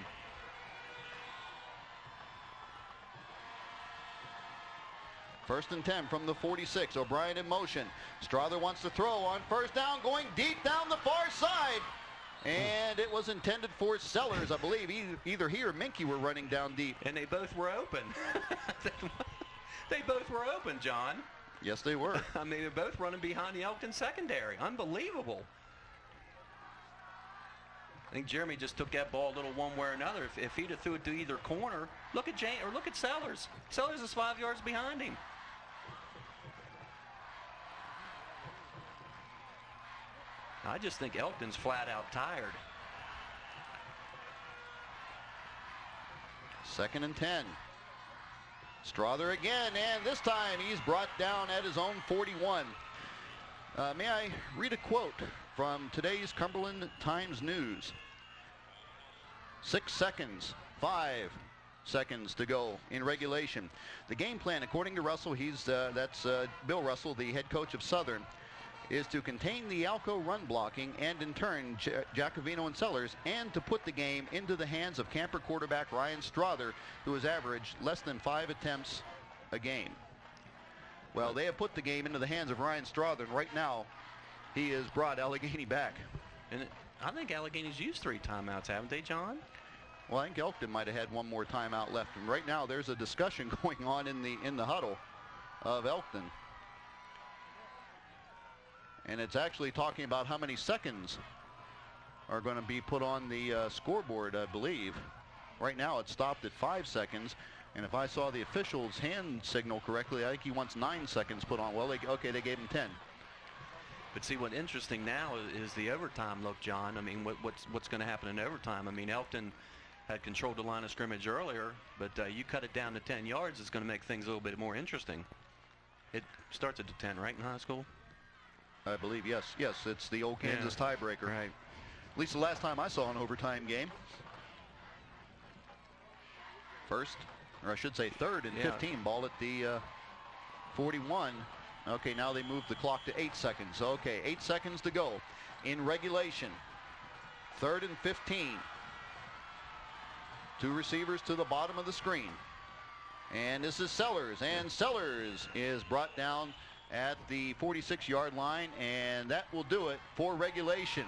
First and 10 from the 46. O'Brien in motion. Strother wants to throw on first down, going deep down the far side. And it was intended for Sellers, I believe. Either he or Minky were running down deep. And they both were open. They both were open, John. Yes, they were. I mean, they're both running behind the Elkton secondary. Unbelievable. I think Jeremy just took that ball a little one way or another. If he'd have threw it to either corner, look at look at Sellers. Sellers is 5 yards behind him. I just think Elkton's flat out tired. Second and 10. Strother again, and this time he's brought down at his own 41. May I read a quote from today's Cumberland Times News? 6 seconds, 5 seconds to go in regulation. The game plan, according to Russell, that's Bill Russell, the head coach of Southern, is to contain the Alco run blocking and in turn Giacovino and Sellers, and to put the game into the hands of Camper quarterback Ryan Strother, who has averaged less than 5 attempts a game. Well, they have put the game into the hands of Ryan Strother, and right now he has brought Allegheny back. And I think Allegany's used 3 timeouts, haven't they, John? Well, I think Elkton might have had one more timeout left, and right now there's a discussion going on in the huddle of Elkton. And it's actually talking about how many seconds are going to be put on the scoreboard, I believe. Right now it's stopped at 5 seconds. And if I saw the official's hand signal correctly, I think he wants 9 seconds put on. Well, they gave him 10. But see, what's interesting now is the overtime look, John. I mean, what's going to happen in overtime? I mean, Elkton had controlled the line of scrimmage earlier, but you cut it down to 10 yards, it's going to make things a little bit more interesting. It starts at the 10, right, in high school? I believe, yes. Yes, it's the old Kansas tiebreaker. Right. At least the last time I saw an overtime game. First, or I should say third and 15. Ball at the 41. Okay, now they move the clock to 8 seconds. Okay, 8 seconds to go in regulation. Third and 15. 2 receivers to the bottom of the screen. And this is Sellers, and Sellers is brought down at the 46-yard line, and that will do it for regulation.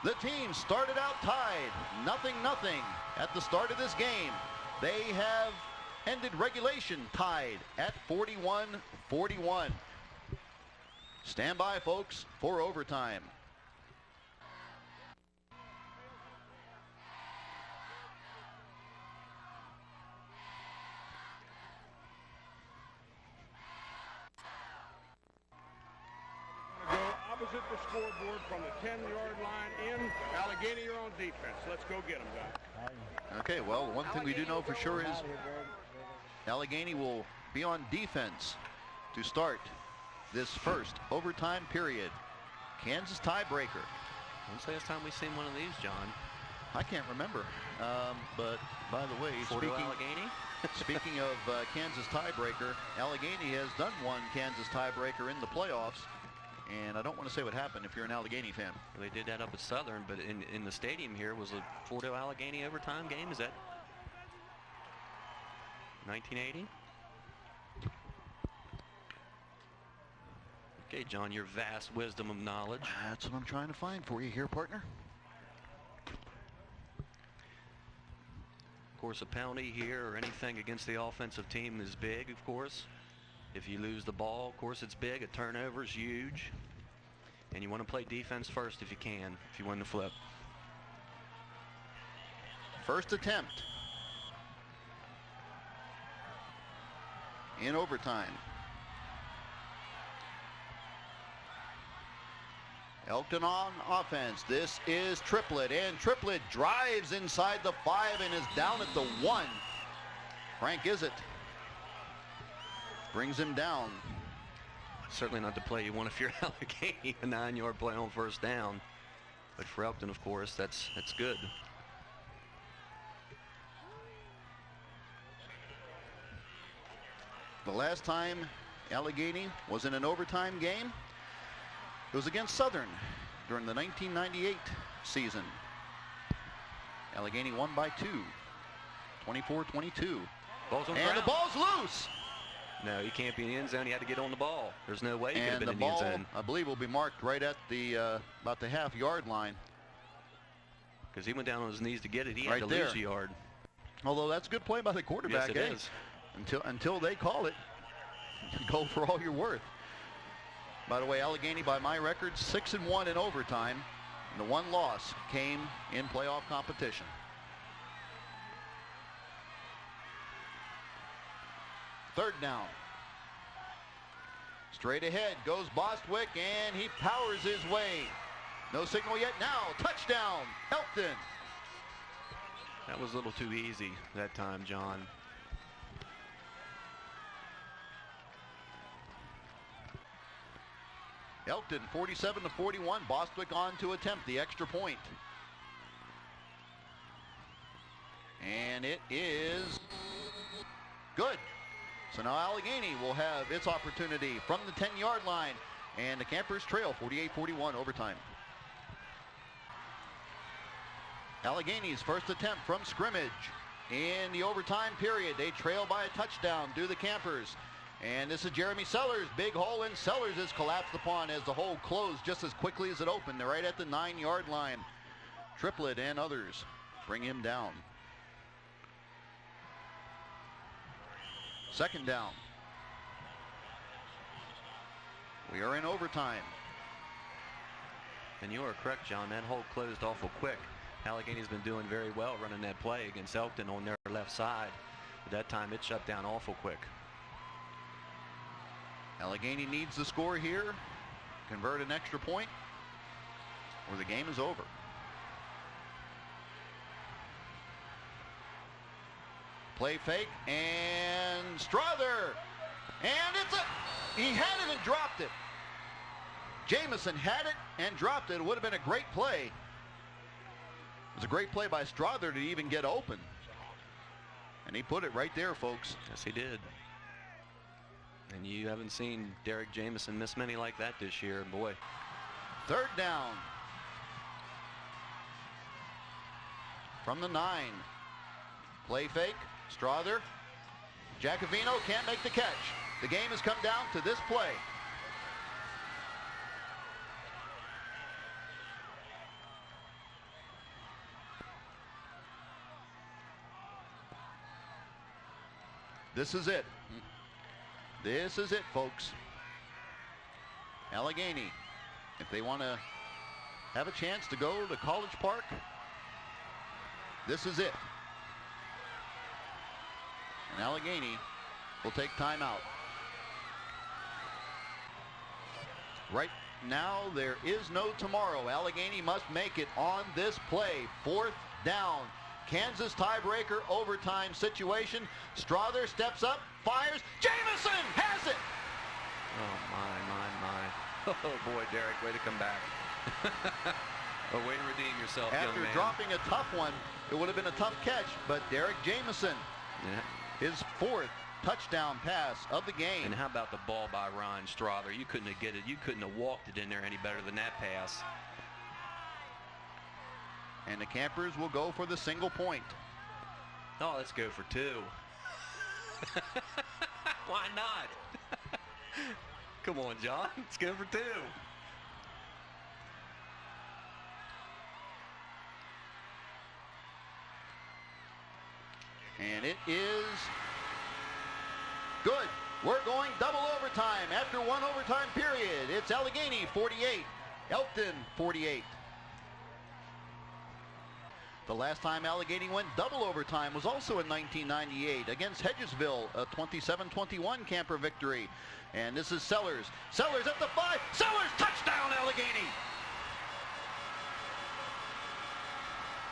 The team started out tied, 0-0 at the start of this game. They have ended regulation tied at 41-41. Stand by, folks, for overtime. Opposite the scoreboard from the 10-yard line in. Allegany, you're on defense. Let's go get them, guys. Okay, well, one thing we do know for sure is Allegany will be on defense to start this first overtime period. Kansas tiebreaker. When's the last time we've seen one of these, John? I can't remember. But by the way, speaking of Kansas tiebreaker, Allegany has done one Kansas tiebreaker in the playoffs. And I don't want to say what happened if you're an Allegany fan. They did that up at Southern, but in the stadium here was a 4-2 Allegany overtime game. Is that 1980? Okay, John, your vast wisdom of knowledge. That's what I'm trying to find for you here, partner. Of course, a penalty here or anything against the offensive team is big, of course. If you lose the ball, of course, it's big. A turnover is huge. And you want to play defense first if you can, if you win the flip. First attempt in overtime. Elkton on offense. This is Triplett, and Triplett drives inside the 5 and is down at the 1. Frank Izzett brings him down. Certainly not the play you want if you're Allegany, a 9-yard play on first down. But for Elkton, of course, that's good. The last time Allegany was in an overtime game, it was against Southern during the 1998 season. Allegany won by 2, 24-22. And the ball's loose. No, he can't be in the end zone. He had to get on the ball. There's no way he could have been in the end zone. And the ball, I believe, will be marked right at the about the half-yard line. Because he went down on his knees to get it. He right had to lose a yard. Although that's a good play by the quarterback. Yes, it is. Until they call it, go for all you're worth. By the way, Allegany, by my record, 6-1 in overtime. And the one loss came in playoff competition. Third down. Straight ahead goes Bostwick, and he powers his way. No signal yet. Now, touchdown, Elkton. That was a little too easy that time, John. Elkton 47-41. Bostwick on to attempt the extra point. And it is good. So now Allegany will have its opportunity from the 10-yard line. And the Campers trail 48-41 overtime. Allegany's first attempt from scrimmage in the overtime period. They trail by a touchdown to the Campers. And this is Jeremy Sellers. Big hole in Sellers is collapsed upon as the hole closed just as quickly as it opened. They're right at the 9-yard line. Triplett and others bring him down. Second down. We are in overtime. And you are correct, John. That hole closed awful quick. Allegany's been doing very well running that play against Elkton on their left side. But that time it shut down awful quick. Allegany needs the score here, convert an extra point, or the game is over. Play fake, and Strother, and he had it and dropped it. Jamison had it and dropped it. It would have been a great play. It was a great play by Strother to even get open. And he put it right there, folks. Yes, he did. And you haven't seen Derek Jamison miss many like that this year, boy. Third down. From the 9. Play fake. Strother. Jacovino can't make the catch. The game has come down to this play. This is it. This is it, folks. Allegany, if they want to have a chance to go to College Park, this is it. And Allegany will take timeout. Right now, there is no tomorrow. Allegany must make it on this play. 4th down. Kansas tiebreaker overtime situation. Strother steps up, fires. Jamison has it! Oh, my. Oh, boy, Derek, way to come back. A way to redeem yourself, young man. After dropping a tough one, it would have been a tough catch, but Derek Jamison, his 4th touchdown pass of the game. And how about the ball by Ron Strother? You couldn't have get it. You couldn't have walked it in there any better than that pass. And the Campers will go for the single point. Oh, let's go for 2. Why not? Come on, John. Let's go for 2. And it is good. We're going double overtime after 1 overtime period. It's Allegany 48, Elkton 48. The last time Allegany went double overtime was also in 1998 against Hedgesville, a 27-21 Camper victory. And this is Sellers. Sellers at the 5. Sellers, touchdown, Allegany!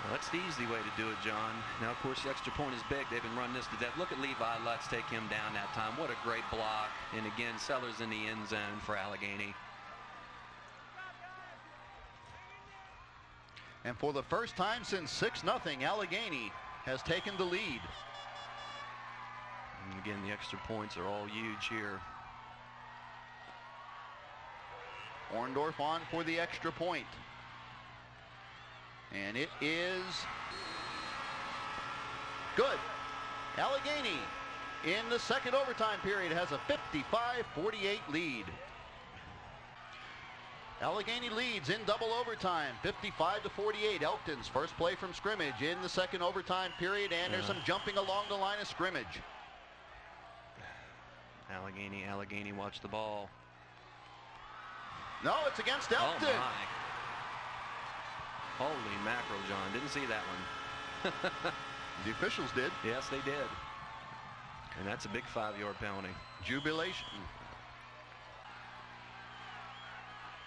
Well, that's the easy way to do it, John. Now, of course, the extra point is big. They've been running this to death. Look at Levi Lutz take him down that time. What a great block. And again, Sellers in the end zone for Allegany. And for the first time since 6-0, Allegany has taken the lead. And again, the extra points are all huge here. Orndorff on for the extra point. And it is good. Allegany in the second overtime period has a 55-48 lead. Allegany leads in double overtime, 55-48. Elkton's first play from scrimmage in the second overtime period, and there's some jumping along the line of scrimmage. Allegany, watch the ball. No, it's against Elkton. Oh, my. Holy mackerel, John. Didn't see that one. The officials did. Yes, they did. And that's a big 5-yard penalty. Jubilation.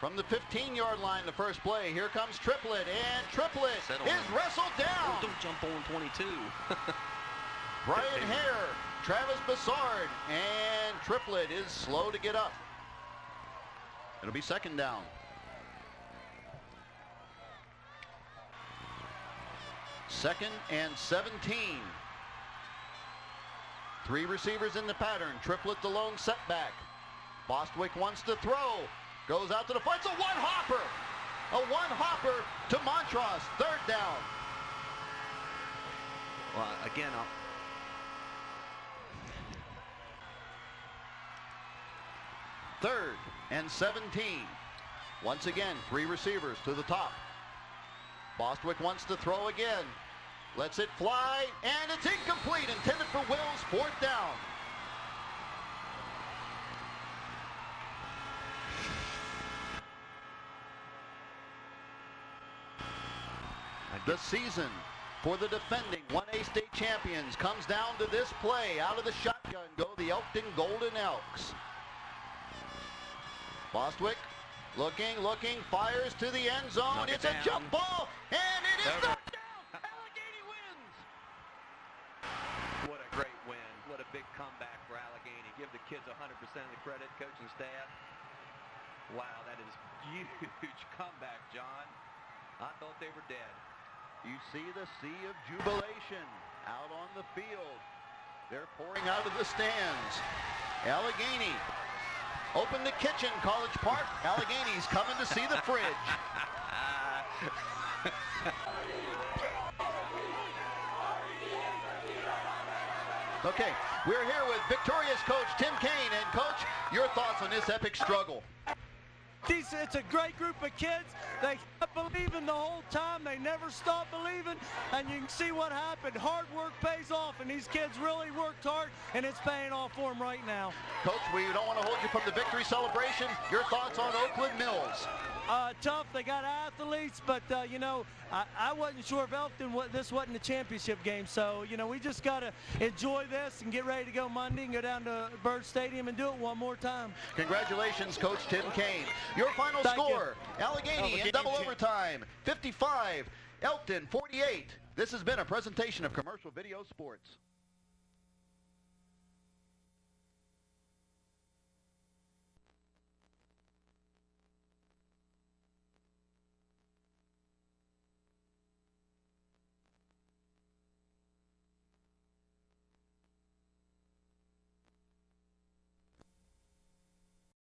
From the 15-yard line, the first play. Here comes Triplett, and Triplett is wrestled down. Oh, don't jump on 22. Brian Hare, Travis Bassard, and Triplett is slow to get up. It'll be second down. Second and 17. 3 receivers in the pattern. Triplett the lone setback. Bostwick wants to throw. Goes out to the front. It's a one-hopper. A one-hopper to Montross. Third down. Well, again, Third and 17. Once again, 3 receivers to the top. Bostwick wants to throw again. Lets it fly, and it's incomplete. Intended for Wills. Fourth down. The season for the defending 1A state champions comes down to this play. Out of the shotgun go the Elkton Golden Elks. Bostwick looking, fires to the end zone. It's a jump ball, and it is knocked down. Allegany wins. What a great win. What a big comeback for Allegany. Give the kids 100% of the credit, coaching staff. Wow, that is huge comeback, John. I thought they were dead. You see the sea of jubilation out on the field. They're pouring out of the stands. Allegany. Open the kitchen, College Park. Allegany's coming to see the fridge. Okay, we're here with victorious coach Tim Kaine. And coach, your thoughts on this epic struggle? It's a great group of kids. They kept believing the whole time. They never stopped believing, and you can see what happened. Hard work pays off, and these kids really worked hard, and it's paying off for them right now. Coach, we don't want to hold you from the victory celebration. Your thoughts on Oakland Mills? Tough. They got athletes, but, you know, I wasn't sure if Elkton, this wasn't a championship game. So, you know, we just got to enjoy this and get ready to go Monday and go down to Bird Stadium and do it one more time. Congratulations, Coach Tim Kaine. Your final score, Allegheny in double overtime, 55, Elkton 48. This has been a presentation of Commercial Video Sports.